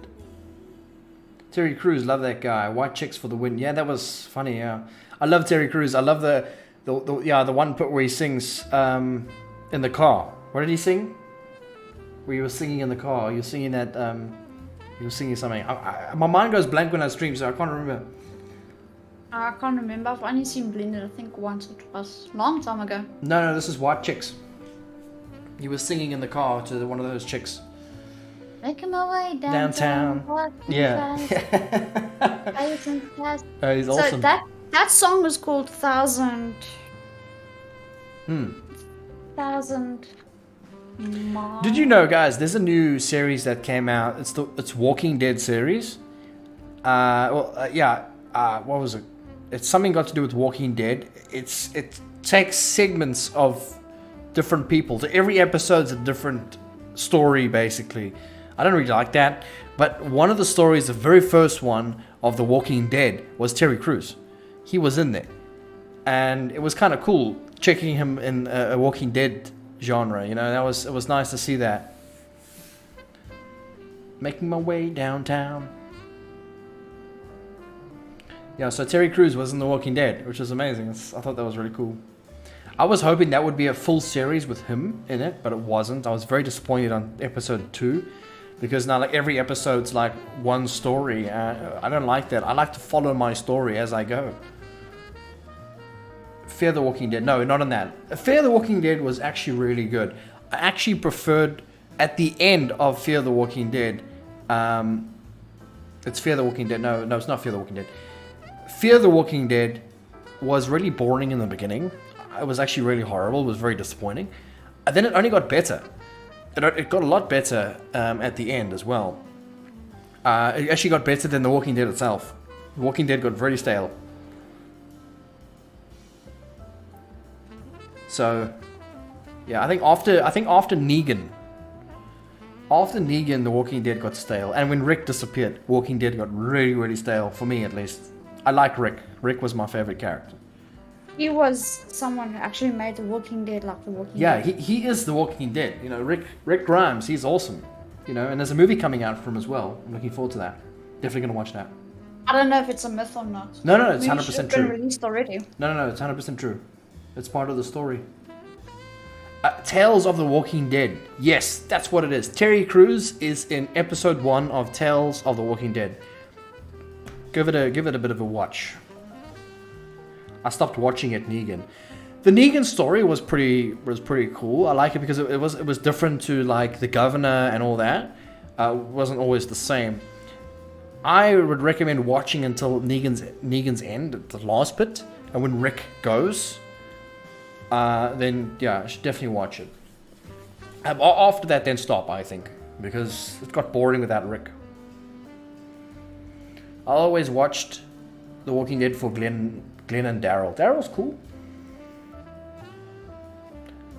Terry Crews, love that guy. White chicks for the win. Yeah, that was funny. Yeah, I love Terry Crews. I love the one bit where he sings in the car. What did he sing? Where he was singing in the car. He was singing that. He was singing something. My mind goes blank when I stream, so I can't remember. I can't remember. I've only seen Blended, I think, once or twice. Long time ago. No, this is White Chicks. He was singing in the car to one of those chicks. Making my way downtown. Yeah. He's awesome. So that song was called Thousand. Did you know, guys? There's a new series that came out. It's Walking Dead series. What was it? It's something got to do with Walking Dead. It takes segments of different people. So every episode's a different story, basically. I don't really like that. But one of the stories, the very first one of The Walking Dead, was Terry Crews. He was in there. And it was kind of cool checking him in a Walking Dead genre. You know, it was nice to see that. Making my way downtown. Yeah, so Terry Crews was in The Walking Dead, which was amazing. I thought that was really cool. I was hoping that would be a full series with him in it, but it wasn't. I was very disappointed on episode 2. Because now, like, every episode's like one story. I don't like that. I like to follow my story as I go. Fear the Walking Dead. No, not on that. Fear the Walking Dead was actually really good. I actually preferred, at the end of Fear the Walking Dead, it's Fear the Walking Dead. No, it's not Fear the Walking Dead. Fear the Walking Dead was really boring in the beginning. It was actually really horrible. It was very disappointing. And then it only got better. It got a lot better at the end as well. It actually got better than The Walking Dead itself. The Walking Dead got very stale. So, yeah, I think after Negan, After Negan, The Walking Dead got stale, and when Rick disappeared, Walking Dead got really, really stale, for me at least. I like Rick. Rick was my favorite character. He was someone who actually made The Walking Dead like The Walking Yeah, Dead. he is The Walking Dead. You know, Rick Grimes, he's awesome. You know, and there's a movie coming out from him as well. I'm looking forward to that. Definitely going to watch that. I don't know if it's a myth or not. No, it's Maybe 100% it should have true. been released already. No, it's 100% true. It's part of the story. Tales of the Walking Dead. Yes, that's what it is. Terry Crews is in episode 1 of Tales of the Walking Dead. Give it a bit of a watch. I stopped watching it, Negan. The Negan story was pretty cool. I like it because it was different to like the governor and all that. It wasn't always the same. I would recommend watching until Negan's end, the last bit, and when Rick goes, then yeah, I should definitely watch it. After that, then stop, I think, because it got boring without Rick. I always watched The Walking Dead for Glenn and Daryl. Daryl's cool.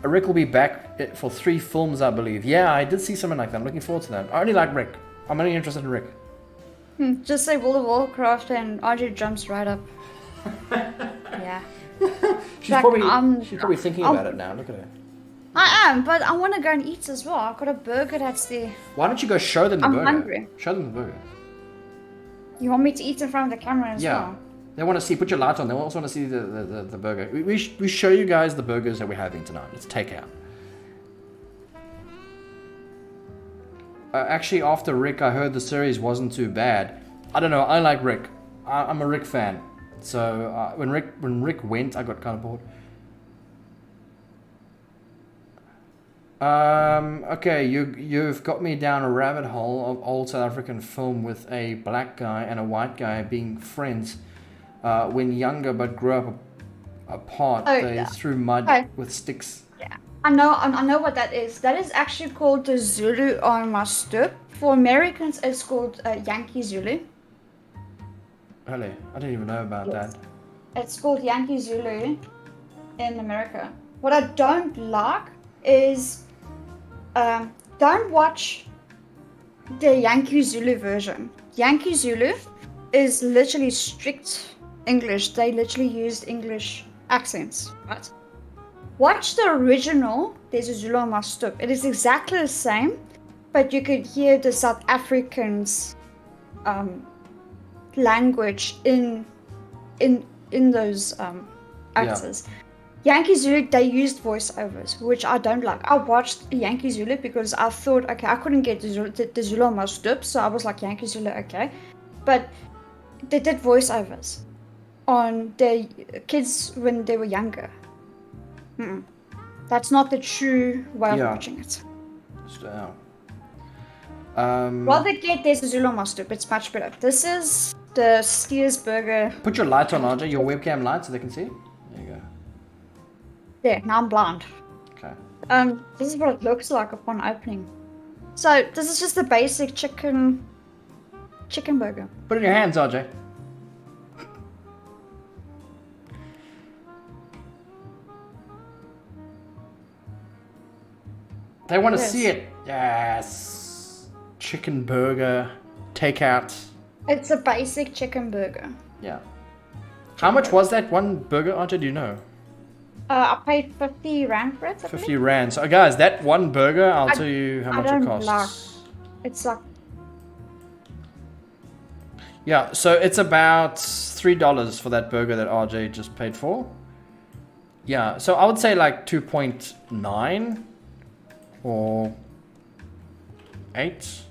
Rick will be back for 3 films, I believe. Yeah, I did see something like that. I'm looking forward to that. I only like Rick. I'm only interested in Rick. Just say World of Warcraft and RJ jumps right up. Yeah. She's probably thinking about it now. Look at her. I am, but I want to go and eat as well. I've got a burger that's there. Why don't you go show them the burger? I'm hungry. Show them the burger. You want me to eat in front of the camera as well? They want to see. Put your lights on. They also want to see the burger. We show you guys the burgers that we're having tonight. It's takeout. Actually, after Rick, I heard the series wasn't too bad. I don't know. I like Rick. I'm a Rick fan. So when Rick went, I got kind of bored. Okay, you've got me down a rabbit hole of old South African film with a black guy and a white guy being friends when younger but grew up apart. They threw mud with sticks. Yeah, I know what that is. That is actually called the Zulu on my stoop. For Americans, it's called Yankee Zulu. Really? I didn't even know about that. It's called Yankee Zulu in America. What I don't like is don't watch the Yankee Zulu version. Yankee Zulu is literally strict English. They literally used English accents, right? Watch the original, There's a Zulu on my stoop. It is exactly the same, but you could hear the South Africans language in those actors. Yeah. Yankee Zulu, they used voiceovers, which I don't like. I watched Yankee Zulu because I thought, okay, I couldn't get the Zulu on my stoop, so I was like, Yankee Zulu, okay. But they did voiceovers on the kids when they were younger. That's not the true way of watching it. Rather get There's a Zulu on my stoop. It's much better. This is the Steers Burger. Put your lights on, RJ. Your webcam light so they can see. There you go. There, now I'm blind. Okay. This is what it looks like upon opening. So this is just the basic chicken burger. Put it in your hands, RJ. They want to see it. Yes. Chicken burger, takeout. It's a basic chicken burger. Yeah. How much was that one burger, RJ? Do you know? I paid 50 rand for it. 50 rand. So, guys, that one burger, I'll tell you how much it costs. It's like... Yeah, so it's about $3 for that burger that RJ just paid for. Yeah, so I would say like 2.9 or 8.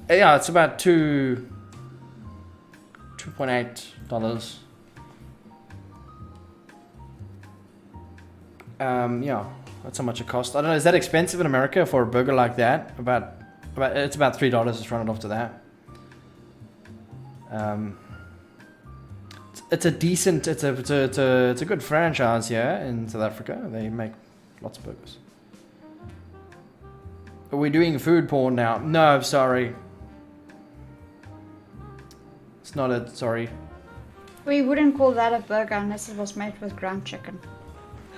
Yeah, it's about $2.8. Yeah, that's how much it costs. I don't know, is that expensive in America for a burger like that? It's about $3. Just run it off to that. It's a decent, it's a good franchise here in South Africa. They make lots of burgers. Are we doing food porn now? No, sorry. It's not a, sorry. We wouldn't call that a burger unless it was made with ground chicken.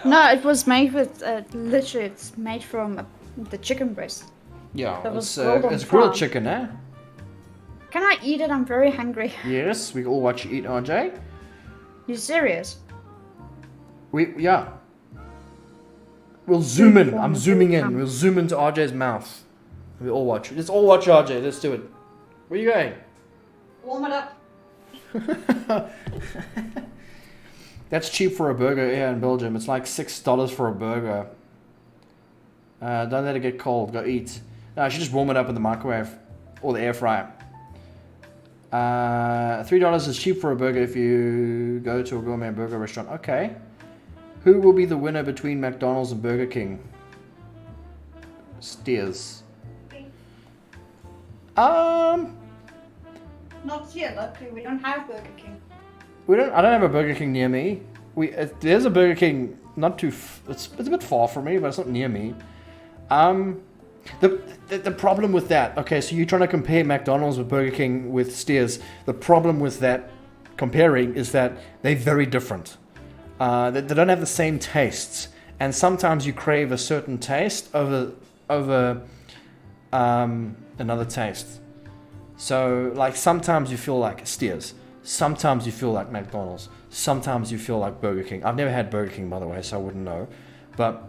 No, it was made with, literally, it's made from the chicken breast. Yeah, That was grilled on it's grilled fire. chicken, eh? Can I eat it? I'm very hungry. Yes, we all watch you eat, RJ. You serious? Yeah. We'll zoom in. for I'm me, zooming please in. come. We'll zoom into RJ's mouth. We all watch. Let's all watch RJ. Let's do it. Where are you going? Warm it up. That's cheap for a burger here in Belgium. It's like $6 for a burger. Don't let it get cold. Go eat. No, I should just warm it up in the microwave or the air fryer. $3 is cheap for a burger if you go to a gourmet burger restaurant. Okay. Who will be the winner between McDonald's and Burger King? Steers. Not here, luckily. We don't have Burger King. I don't have a Burger King near me. There's a Burger King not too. It's a bit far from me, but it's not near me. The problem with that. Okay, so you're trying to compare McDonald's with Burger King with Steers. The problem with that comparing is that they're very different. They don't have the same tastes, and sometimes you crave a certain taste over another taste. So, like, sometimes you feel like Steers, sometimes you feel like McDonald's, sometimes you feel like Burger King. I've never had Burger King, by the way, so I wouldn't know. But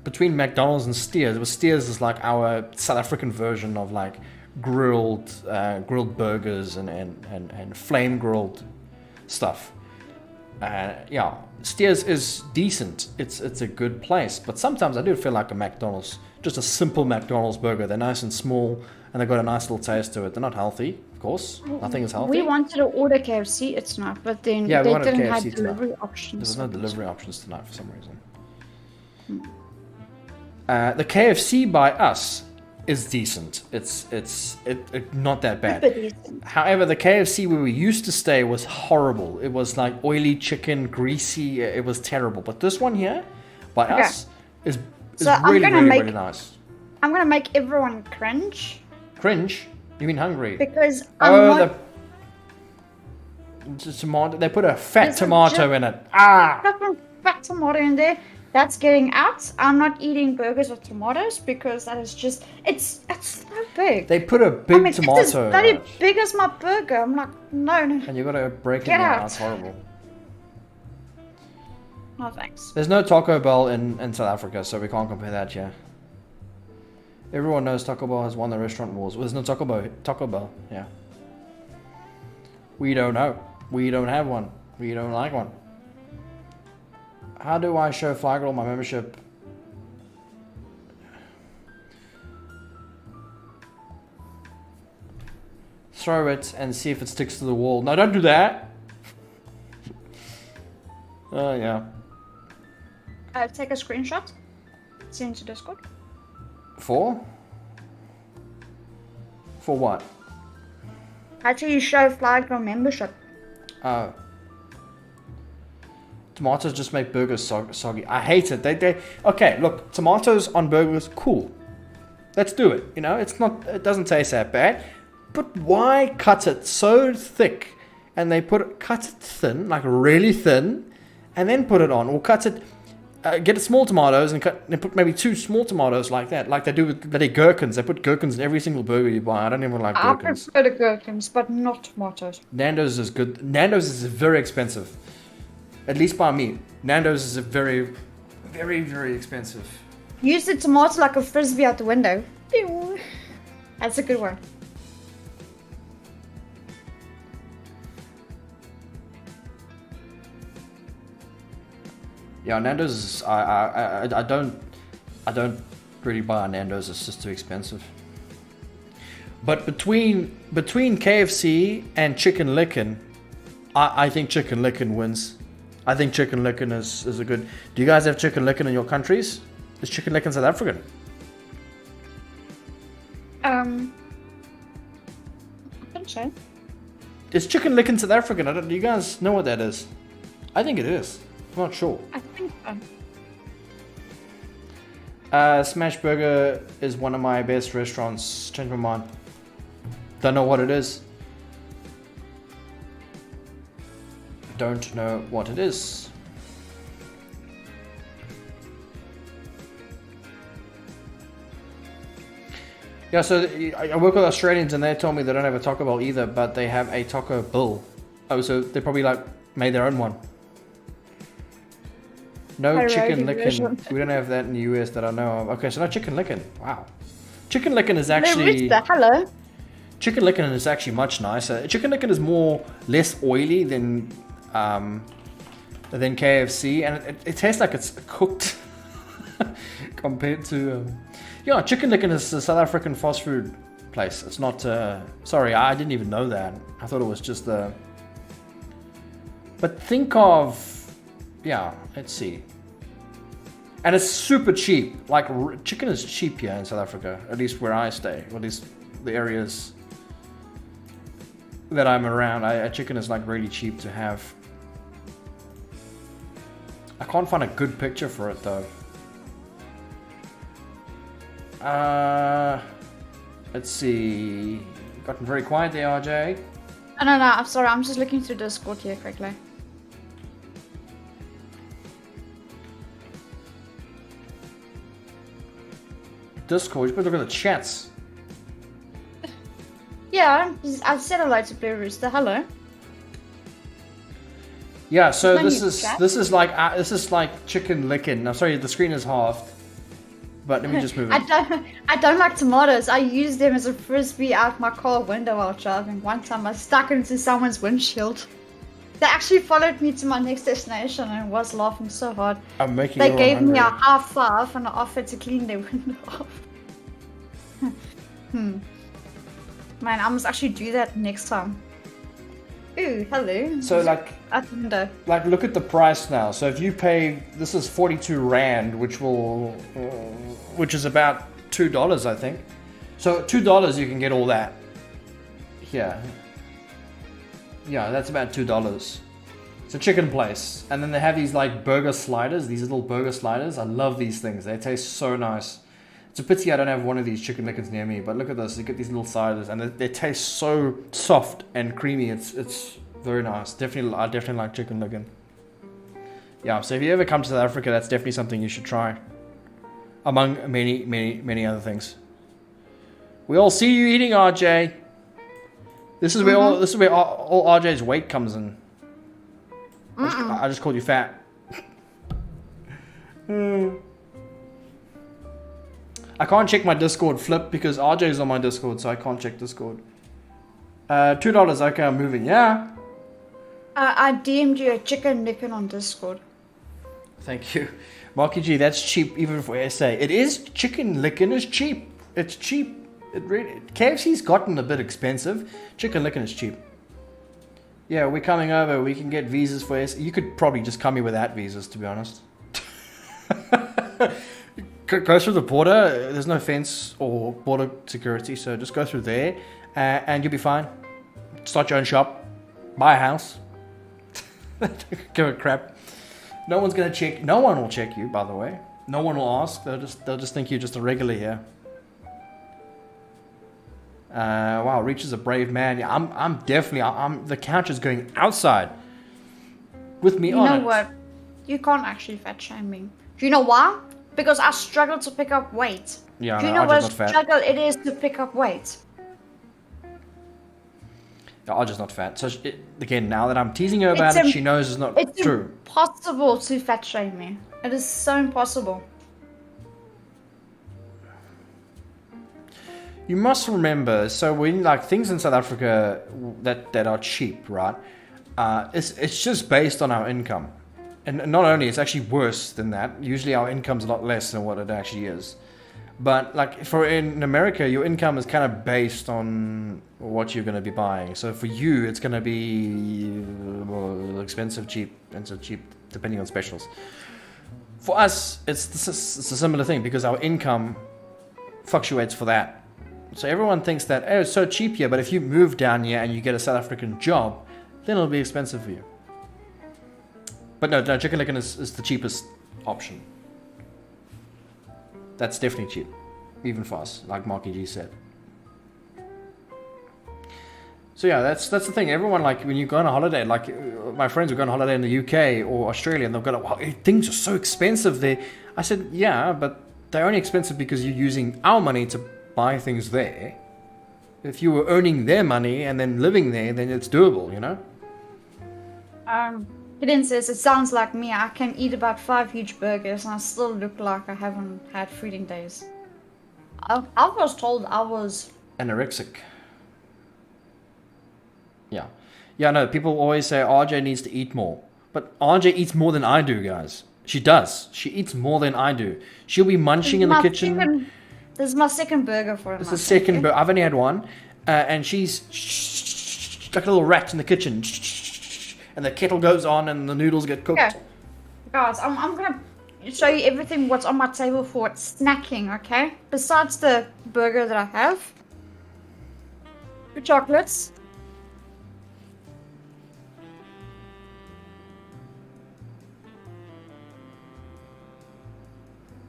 between McDonald's and Steers, Steers is like our South African version of like grilled burgers and flame grilled stuff. Yeah, Steers is decent. It's a good place, but sometimes I do feel like a McDonald's, just a simple McDonald's burger. They're nice and small, and they've got a nice little taste to it. They're not healthy, of course. Nothing is healthy. We wanted to order KFC, it's not, but then Yeah, we they wanted didn't KFC have tonight. delivery options. There's no delivery options tonight for some reason. The KFC by us is decent. It's not that bad. Super decent. However, the KFC where we used to stay was horrible. It was like oily chicken, greasy. It was terrible. But this one here, by us, is So I'm really, gonna really, make- really nice. I'm gonna make everyone cringe Cringe? You mean hungry? because I'm not the tomato. They put a fat This is tomato just- in it. Ah! putting fat tomato in there. That's getting out. I'm not eating burgers with tomatoes because that is just it's so big. They put a big I mean, it's as tomato. bloody in it. big as my burger. I'm like, no, And you gotta break it Get down. out. It's horrible. no thanks. There's no Taco Bell in South Africa, so we can't compare that here. Everyone knows Taco Bell has won the restaurant wars. Well, there's no Taco Bell, yeah. We don't know. We don't have one. We don't like one. How do I show Flygirl my membership? Throw it and see if it sticks to the wall. No, don't do that. Oh, yeah. Take a screenshot. Send to Discord. For? For what? Actually, show Flygirl membership. Oh. Tomatoes just make burgers soggy. I hate it. They okay, look, tomatoes on burgers, cool. Let's do it. You know, it doesn't taste that bad. But why cut it so thick and cut it thin, like really thin, and then put it on, or cut it get small tomatoes and put maybe 2 small tomatoes like that, like they do with bloody gherkins. They put gherkins in every single burger you buy. I don't even like I gherkins. prefer the gherkins, but not tomatoes. Nando's is good. Nando's is very expensive. At least by me. Nando's is a very, very, very expensive. Use the tomato like a frisbee out the window. Pew. That's a good one. Yeah, Nando's is, I don't really buy Nando's. It's just too expensive. But between KFC and Chicken Licken, I think Chicken Licken wins. I think Chicken Licken is a good. Do you guys have Chicken Licken in your countries? Is Chicken Licken South African? I think so. Is Chicken Licken South African? Do you guys know what that is? I think it is. I'm not sure. I think so. Smash Burger is one of my best restaurants. Change my mind. Don't know what it is. Don't know what it is. Yeah, so I work with Australians and they told me they don't have a Taco Bell either, but they have a Taco Bill. Oh, so they probably like made their own one. No chicken licking. We don't have that in the US that I know of. Okay, so no chicken licking. Wow. Chicken licking is actually... Hello. Chicken licking is actually much nicer. Chicken licking is less oily than KFC, and it tastes like it's cooked compared to... yeah, Chicken Licken is a South African fast food place. It's not... sorry, I didn't even know that. I thought it was just the... But think of... yeah, let's see. And it's super cheap. Like, chicken is cheap here in South Africa, at least where I stay, or at least the areas that I'm around. Chicken is like really cheap to have. I can't find a good picture for it though. Let's see. Gotten very quiet there, RJ. No, I'm sorry. I'm just looking through Discord here quickly. Discord, you better look at the chats. Yeah, I've said hello to Blue Rooster. Hello. Yeah, so this is like chicken licking. I'm sorry, the screen is halved. But let me just move it. I don't like tomatoes. I use them as a frisbee out my car window while driving. One time I stuck it into someone's windshield. They actually followed me to my next destination and was laughing so hard. They gave me a high five and I offered to clean their window off. Man, I must actually do that next time. Ooh, hello. So like look at the price now. So if you pay, this is 42 Rand, which is about $2, I think. So $2 you can get all that. Yeah. Yeah, that's about $2. It's a chicken place. And then they have these like burger sliders, these little burger sliders. I love these things. They taste so nice. It's a pity I don't have one of these chicken lickers near me, but look at this. You get these little sliders and they taste so soft and creamy. It's very nice. I definitely like chicken licking. Yeah, so if you ever come to South Africa, that's definitely something you should try. Among many other things. We all see you eating, RJ. This is where all RJ's weight comes in. I just called you fat. I can't check my Discord flip because RJ's on my Discord, so I can't check Discord. $2, okay, I'm moving. Yeah. I DM'd you a chicken licking on Discord. Thank you. Marky G, that's cheap even for SA. It is, chicken licking is cheap. It's cheap. KFC's gotten a bit expensive. Chicken licking is cheap. Yeah, we're coming over. We can get visas for SA. You could probably just come here without visas, to be honest. Go through the border. There's no fence or border security, so just go through there and you'll be fine. Start your own shop. Buy a house. Give a crap. No one's gonna check. No one will check you, by the way. No one will ask. They'll just think you're just a regular here. Wow, Reach is a brave man. Yeah, I'm definitely. The couch is going outside with me on it. You know what? You can't actually fat shame me. Do you know why? Because I struggle to pick up weight. Yeah, do you know what a struggle it is to pick up weight? Yeah, I'm just not fat. So again, now that I'm teasing her about it, she knows it's not true. It's impossible to fat shame me. It is so impossible. You must remember, so when like things in South Africa that are cheap, right? It's just based on our income. And not only, it's actually worse than that. Usually our income's a lot less than what it actually is. But like in America, your income is kind of based on what you're going to be buying. So for you, it's going to be expensive, cheap, depending on specials. For us, it's a similar thing because our income fluctuates for that. So everyone thinks that, oh, it's so cheap here, but if you move down here and you get a South African job, then it'll be expensive for you. But no, chicken licking is the cheapest option. That's definitely cheap, even for us, like Marky G said. So yeah, that's the thing. Everyone, like when you go on a holiday, like my friends who go on a holiday in the UK or Australia, and they've got, wow, things are so expensive there. I said, yeah, but they're only expensive because you're using our money to buy things there. If you were earning their money and then living there, then it's doable, you know? Hidden says, it sounds like me. I can eat about 5 huge burgers and I still look like I haven't had food in days. I was told I was... Anorexic. Yeah. Yeah, no, people always say RJ needs to eat more. But RJ eats more than I do, guys. She does. She eats more than I do. She'll be munching in the kitchen. This is my second burger for him. It's the second burger. I've only had one. And she's like a little rat in the kitchen. And the kettle goes on and the noodles get cooked. Okay. Guys, I'm going to show you everything what's on my table for snacking, okay? Besides the burger that I have. The chocolates.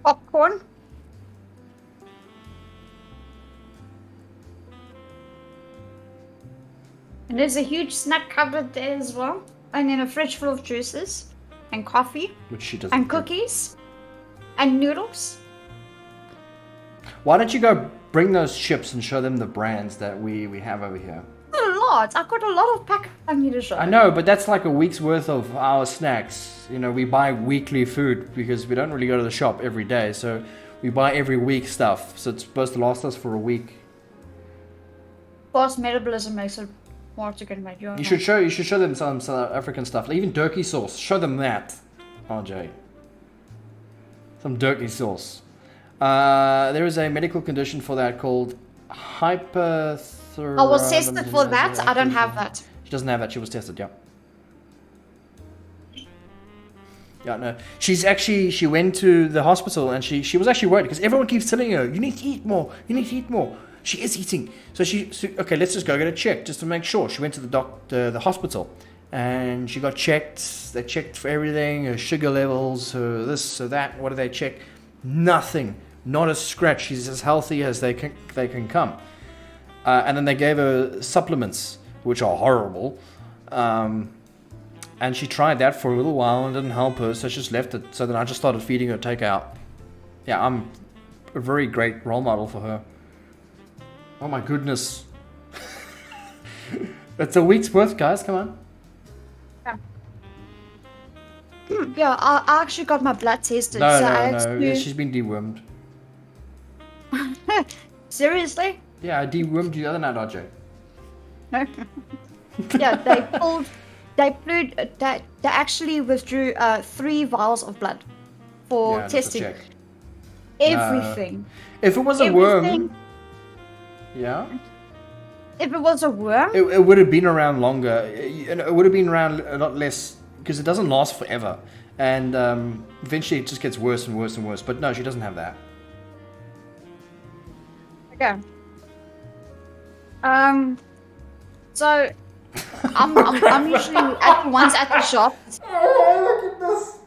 Popcorn. And there's a huge snack cupboard there as well. And then a fridge full of juices. And coffee. Which she doesn't. And cookies. And noodles. Why don't you go bring those chips and show them the brands that we have over here? A lot. I've got a lot of pack I need to show. I know, but that's like a week's worth of our snacks. You know, we buy weekly food because we don't really go to the shop every day. So we buy every week stuff. So it's supposed to last us for a week. Fast metabolism makes it more to get my job. You should show them some South African stuff. Even turkey sauce. Show them that, RJ. Some turkey sauce. There is a medical condition for that called hyperthyroidism. I was tested for that. I don't have that. She doesn't have that. She was tested. Yeah. Yeah, no. She went to the hospital and she was actually worried because everyone keeps telling her, you need to eat more. You need to eat more. She is eating. So okay, let's just go get a check just to make sure. She went to the hospital and she got checked. They checked for everything, her sugar levels, her this, her that. What did they check? Nothing. Not a scratch. She's as healthy as they can come. And then they gave her supplements, which are horrible. And she tried that for a little while and didn't help her, so she just left it. So then I just started feeding her takeout. Yeah, I'm a very great role model for her. Oh my goodness. It's a week's worth, guys. Come on. Yeah, I actually got my blood tested. No. She's been dewormed. Seriously? Yeah, I dewormed you the other night, RJ. Yeah, they actually withdrew 3 vials of blood for testing everything. If it was a worm, yeah. If it was a worm, it would have been around longer. It would have been around a lot less because it doesn't last forever, and eventually it just gets worse and worse and worse. But no, she doesn't have that. Okay. So I'm usually at the ones at the shop. Oh, look at this.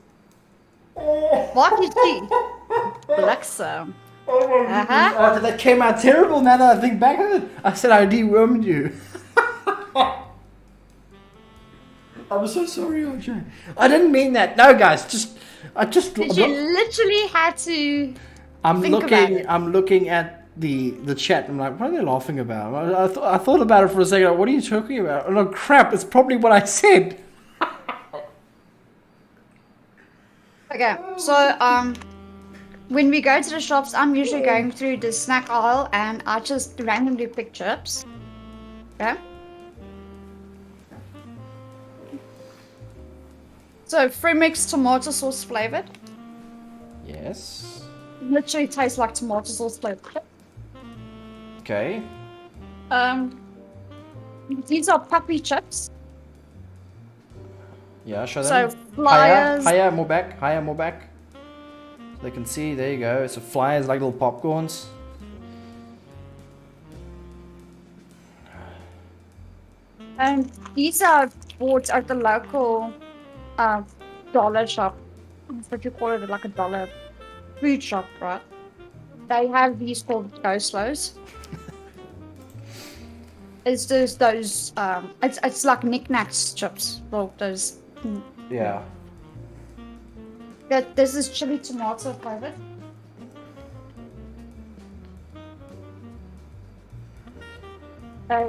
What is she? Black sound. Oh, that came out terrible now that I think back of it. I said I dewormed you. I'm so sorry, RJ. I didn't mean that. No, guys, I just. You literally had to. I'm looking at the chat. I'm like, what are they laughing about? I thought about it for a second. Like, what are you talking about? Oh, no, crap! It's probably what I said. Okay, so when we go to the shops, I'm usually going through the snack aisle and I just randomly pick chips. Okay. So Fremix tomato sauce flavored. Yes. Literally tastes like tomato sauce flavored. Okay. These are puppy chips. Yeah, show them. So flyers. Higher, more back. Higher, more back. So they can see. There you go. So flyers like little popcorns. And these are bought at the local dollar shop. What you call it, like a dollar food shop, right? They have these called go-slows. It's just those, it's like knickknacks chips. Well, those. Yeah. This is chili tomato flavored.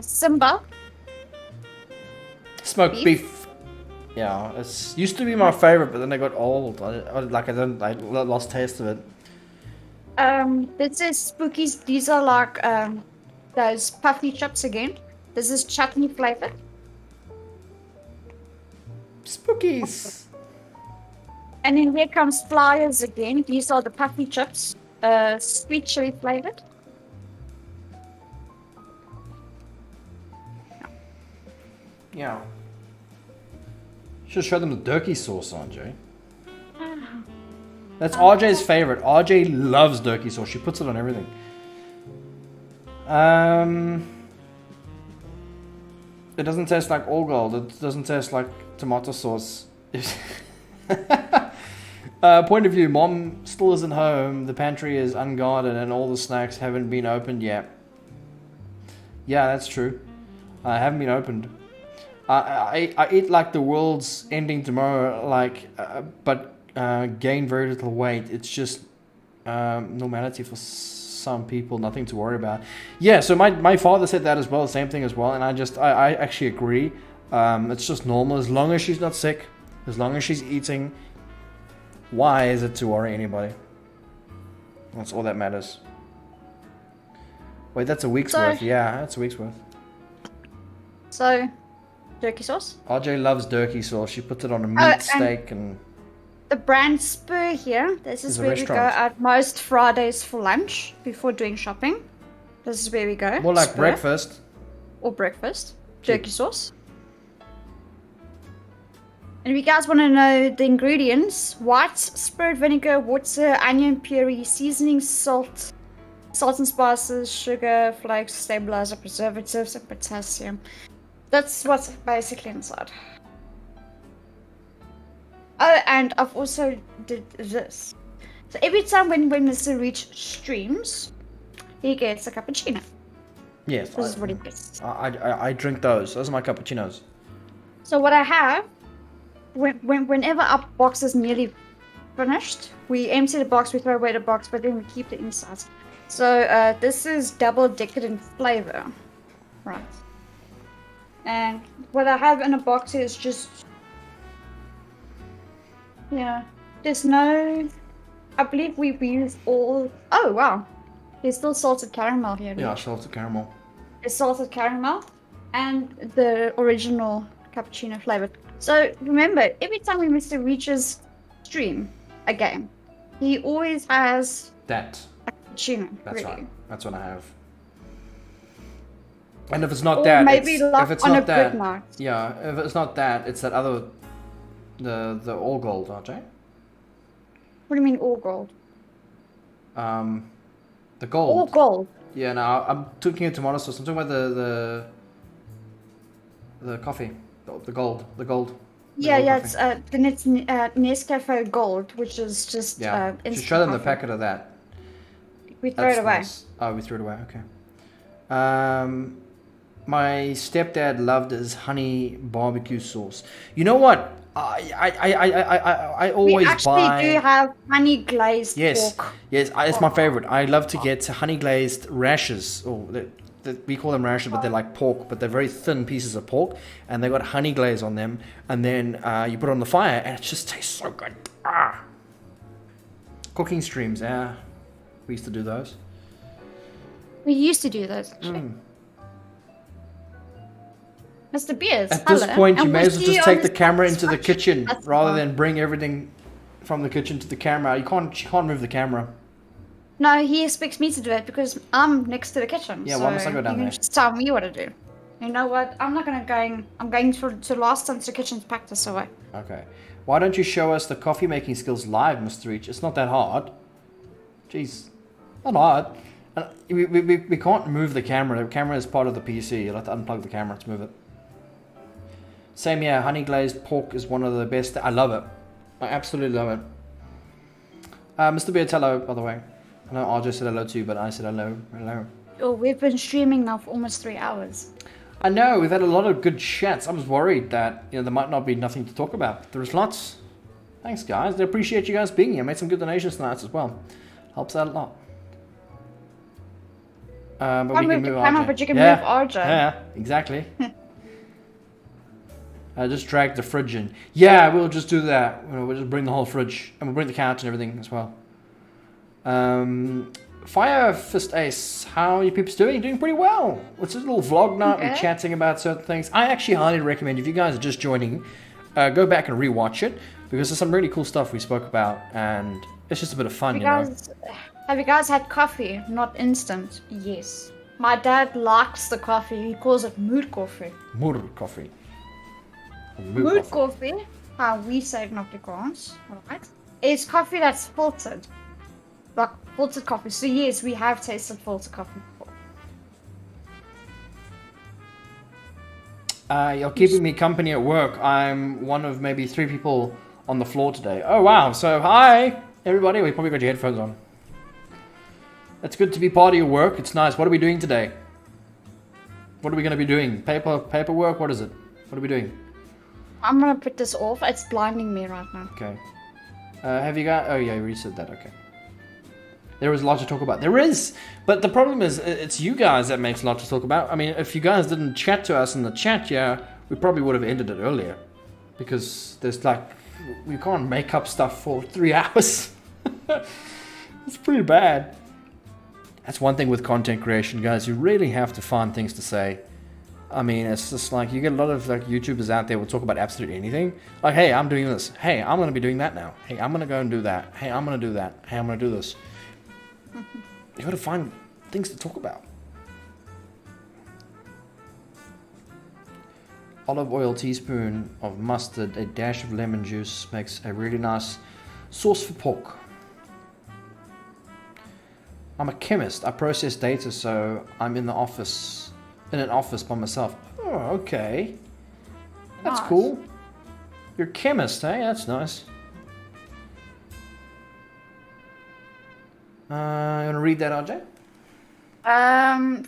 Simba. Smoked beef. Yeah, it's used to be my favorite, but then I got old. I lost taste of it. This is Spookies. These are like those puffy chips again. This is chutney flavored. Spookies. And then here comes Flyers again. These are the puffy chips. Sweet chili flavored. Yeah. Should show them the Durkee sauce, RJ. That's RJ's favorite. RJ loves Durkee sauce. She puts it on everything. It doesn't taste like all gold. It doesn't taste like tomato sauce. Point of view, Mom still isn't home. The pantry is unguarded and all the snacks haven't been opened yet. Yeah, that's true. I haven't been opened. I eat like the world's ending tomorrow, but gain very little weight. It's just normality for some people, nothing to worry about. Yeah, so my father said that as well, the same thing as well, and I actually agree. It's just normal as long as she's not sick, as long as she's eating. Why is it to worry anybody? That's all that matters. Wait, that's a week's worth. Yeah, that's a week's worth. So, Durkee sauce. RJ loves Durkee sauce. She puts it on a meat steak and... The brand Spur here. This is where we go out most Fridays for lunch before doing shopping. This is where we go. More like Spur. Breakfast. Or breakfast. Durkee sauce. And if you guys want to know the ingredients, white spirit vinegar, water, onion puree, seasoning, salt and spices, sugar, flakes, stabilizer, preservatives, and potassium. That's what's basically inside. Oh, and I've also did this. So every time when Mr.Reach streams, he gets a cappuccino. Yes. This is what he gets. I drink those. Those are my cappuccinos. So what I have, whenever our box is nearly finished, we empty the box, we throw away the box, but then we keep the insides. So this is double decadent flavor. Right. And what I have in a box is just... Yeah. There's no... I believe we use all... Oh, wow. There's still salted caramel here. Yeah, salted caramel. There's salted caramel and the original cappuccino flavor. So remember, every time we Mr.Reach's stream a game, he always has... That. A cappuccino. That's really. right. That's what I have. And if it's not that, maybe if it's on not a that, good night. Yeah, if it's not that, it's that other, the all gold, RJ. What do you mean all gold? The gold. All gold. Yeah, no, I'm talking about tomato sauce. I'm talking about the coffee, the gold. Yeah, it's then it's Nescafe Gold, which is just instant. Just show them the packet of that. We throw it away. Nice. Oh, we threw it away. Okay. My stepdad loved his honey barbecue sauce. You know what? I always buy... We actually do have honey glazed pork. Yes, it's my favorite. I love to get honey glazed rashers. We call them rashers, but they're like pork, but they're very thin pieces of pork, and they got honey glaze on them. And then you put it on the fire, and it just tastes so good. Cooking streams, we used to do those. We used to do those, actually. Mr. Beers, at this point, you may as well just take the camera into the kitchen rather than bring everything from the kitchen to the camera. You can't move the camera. No, he expects me to do it because I'm next to the kitchen. Yeah, why must I go down there? You can just tell me what to do. You know what? I'm not gonna go. I'm going to last since the kitchen's packed us away. Okay. Why don't you show us the coffee making skills live, Mr.Reach? It's not that hard. Jeez, not hard. And we can't move the camera. The camera is part of the PC. You'll have to unplug the camera to move it. Same here, honey glazed pork is one of the best. I love it. I absolutely love it. Mr. Beard, hello, by the way. I know RJ said hello too, but I said hello. Hello. Oh, we've been streaming now for almost 3 hours. I know, we've had a lot of good chats. I was worried that there might not be nothing to talk about. There's lots. Thanks, guys. I appreciate you guys being here. I made some good donations tonight as well. Helps out a lot. But we Can't can move the move camera, RJ. but you can Yeah, move RJ. Yeah, exactly. Just drag the fridge in. Yeah, we'll just do that. We'll just bring the whole fridge. And we'll bring the couch and everything as well. Fire Fist Ace, how are you peeps doing? Doing pretty well. It's a little vlog night. We're chatting about certain things. I actually highly recommend, if you guys are just joining, go back and rewatch it. Because there's some really cool stuff we spoke about. And it's just a bit of fun, you know. Have you guys had coffee? Not instant. Yes. My dad likes the coffee. He calls it mood coffee. Mood coffee. Mood coffee, how we say it in Afrikaans, right? It's coffee that's filtered. Like filtered coffee. So yes, we have tasted filtered coffee before. You're keeping me company at work. I'm one of maybe 3 people on the floor today. Oh wow, so hi everybody. We probably got your headphones on. It's good to be part of your work. It's nice. What are we doing today? What are we going to be doing? Paperwork? What is it? What are we doing? I'm going to put this off. It's blinding me right now. Okay. Have you got... Oh yeah, you already said that. Okay. There is a lot to talk about. There is! But the problem is, it's you guys that makes a lot to talk about. I mean, if you guys didn't chat to us in the chat, yeah, we probably would have ended it earlier. Because there's like... We can't make up stuff for 3 hours. It's pretty bad. That's one thing with content creation, guys. You really have to find things to say. I mean, it's just like you get a lot of like YouTubers out there will talk about absolutely anything. Like, hey, I'm doing this. Hey, I'm going to be doing that now. Hey, I'm going to go and do that. Hey, I'm going to do that. Hey, I'm going to do this. You got to find things to talk about. Olive oil, teaspoon of mustard, a dash of lemon juice makes a really nice sauce for pork. I'm a chemist. I process data, so I'm in an office by myself. Oh, okay. That's Nice. cool. You're a chemist, eh? That's nice. You want to read that, RJ?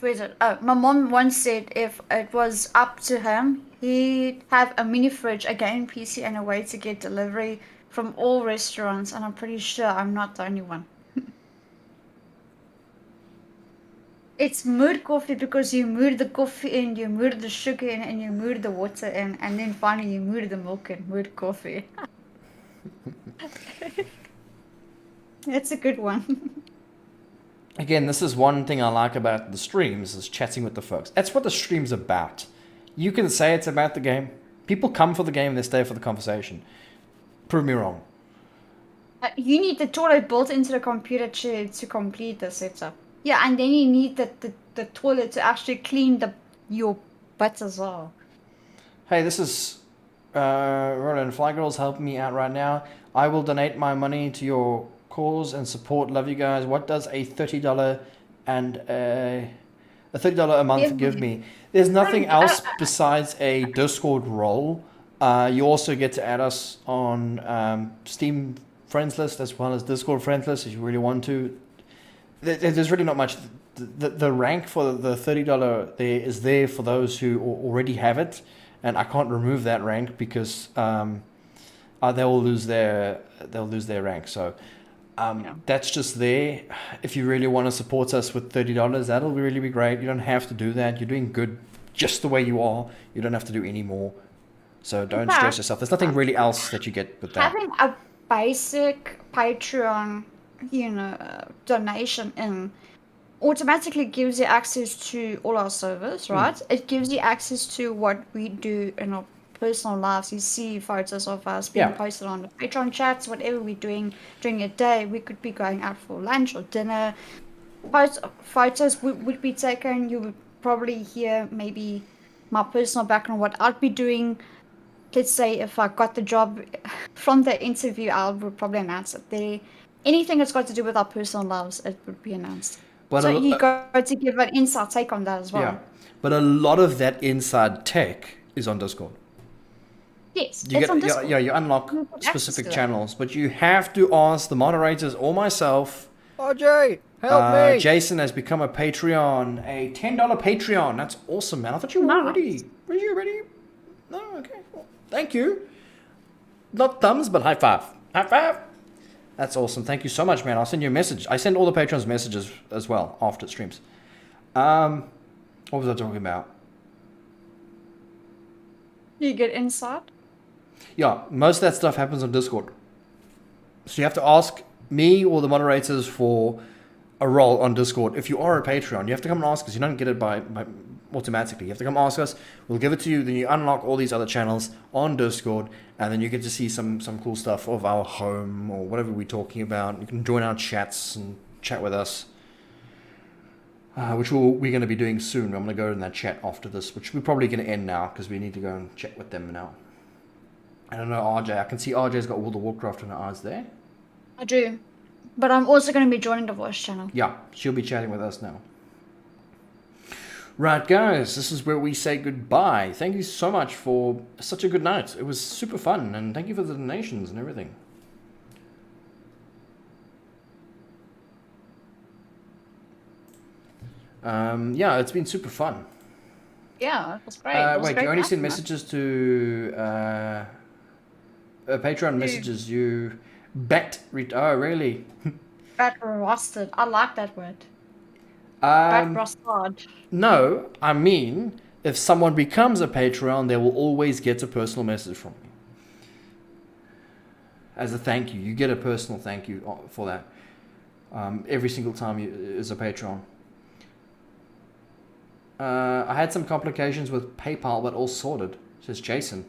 Where is it? Oh, my mom once said if it was up to him, he'd have a mini fridge, a game PC, and a way to get delivery from all restaurants, and I'm pretty sure I'm not the only one. It's mood coffee because you mood the coffee in, you mood the sugar in, and you mood the water in, and then finally you mood the milk in. Mood coffee. It's a good one. Again, this is one thing I like about the streams, is chatting with the folks. That's what the stream's about. You can say it's about the game. People come for the game, they stay for the conversation. Prove me wrong. You need the toilet built into the computer to complete the setup. Yeah, and then you need the toilet to actually clean your butt as well. Hey, this is Roland. Fly Girl's helping me out right now. I will donate my money to your cause and support. Love you guys. What does a $30 and a $30 a month give me? There's nothing else besides a Discord role. You also get to add us on Steam friends list as well as Discord friends list if you really want to. There's really not much. The rank for the $30 there is there for those who already have it, and I can't remove that rank because they'll lose their rank. So that's just there. If you really want to support us with $30, that'll really be great. You don't have to do that. You're doing good just the way you are. You don't have to do any more. So don't stress yourself. There's nothing really else that you get with that. Having a basic Patreon, donation in automatically gives you access to all our servers, right? It gives you access to what we do in our personal lives. You see photos of us being posted on the Patreon chats, whatever we're doing during a day. We could be going out for lunch or dinner. Photos would be taken. You would probably hear maybe my personal background, what I'd be doing. Let's say if I got the job from the interview, I would probably announce it there. Anything that's got to do with our personal lives, it would be announced. But so you got to give an inside take on that as well. Yeah, but a lot of that inside tech is on Discord. Yes, You it's on Discord. you unlock specific channels, but you have to ask the moderators or myself. RJ, help me! Jason has become a Patreon, a $10 Patreon. That's awesome, man. I thought you were already. Were you already? No, okay. Well, thank you. Not thumbs, but high five. High five. That's awesome. Thank you so much, man. I'll send you a message. I send all the patrons messages as well after streams. What was I talking about? You get insight. Yeah, most of that stuff happens on Discord. So you have to ask me or the moderators for a role on Discord. If you are a Patreon, you have to come and ask us. You don't get it by automatically. You have to come ask us. We'll give it to you. Then you unlock all these other channels on Discord, and then you get to see some cool stuff of our home or whatever we're talking about. You can join our chats and chat with us, which we're going to be doing soon. I'm going to go in that chat after this, which we're probably going to end now because we need to go and chat with them now. I don't know, RJ. I can see RJ's got World of Warcraft in her eyes there. I do. But I'm also going to be joining the voice channel. Yeah, she'll be chatting with us now. Right, guys, this is where we say goodbye. Thank you so much for such a good night. It was super fun, and thank you for the donations and everything. Yeah, it's been super fun. Yeah, it was great. It was Wait, great you only send night. messages to Patreon messages. You oh, really? Bat roasted. I like that word. Bat roasted. No, I mean, if someone becomes a Patreon, they will always get a personal message from me. As a thank you. You get a personal thank you for that. Every single time you is a Patreon. I had some complications with PayPal, but all sorted, says Jason.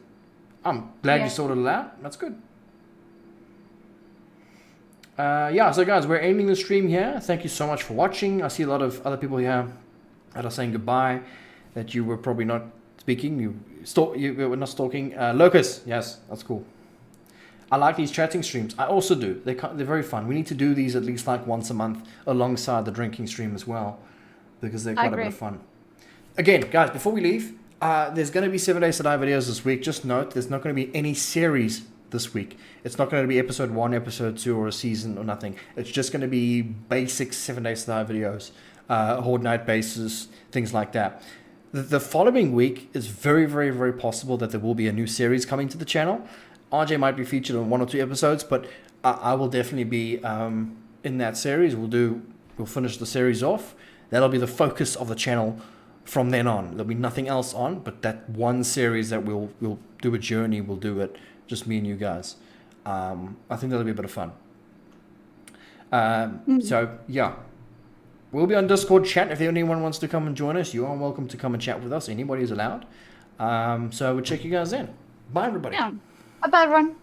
I'm glad you sorted it out. That's good. Yeah, so guys, we're ending the stream here. Thank you so much for watching. I see a lot of other people here that are saying goodbye, that you were probably not speaking. You were not stalking. Locus, yes, that's cool. I like these chatting streams. I also do. They're very fun. We need to do these at least like once a month alongside the drinking stream as well, because they're quite a bit of fun. Again, guys, before we leave, there's going to be 7 Days to Die videos this week. Just note, there's not going to be any series this week. It's not going to be episode 1, episode 2, or a season or nothing. It's just going to be basic 7 Days to Die videos, Horde Night bases, things like that. The following week is very, very, very possible that there will be a new series coming to the channel. RJ might be featured on 1 or 2 episodes, but I will definitely be in that series. We'll finish the series off. That'll be the focus of the channel from then on. There'll be nothing else on, but that one series that we'll do a journey, we'll do it, just me and you guys. I think that'll be a bit of fun. So, yeah. We'll be on Discord chat. If anyone wants to come and join us, you are welcome to come and chat with us. Anybody is allowed. So we'll check you guys in. Bye, everybody. Yeah. Bye, everyone.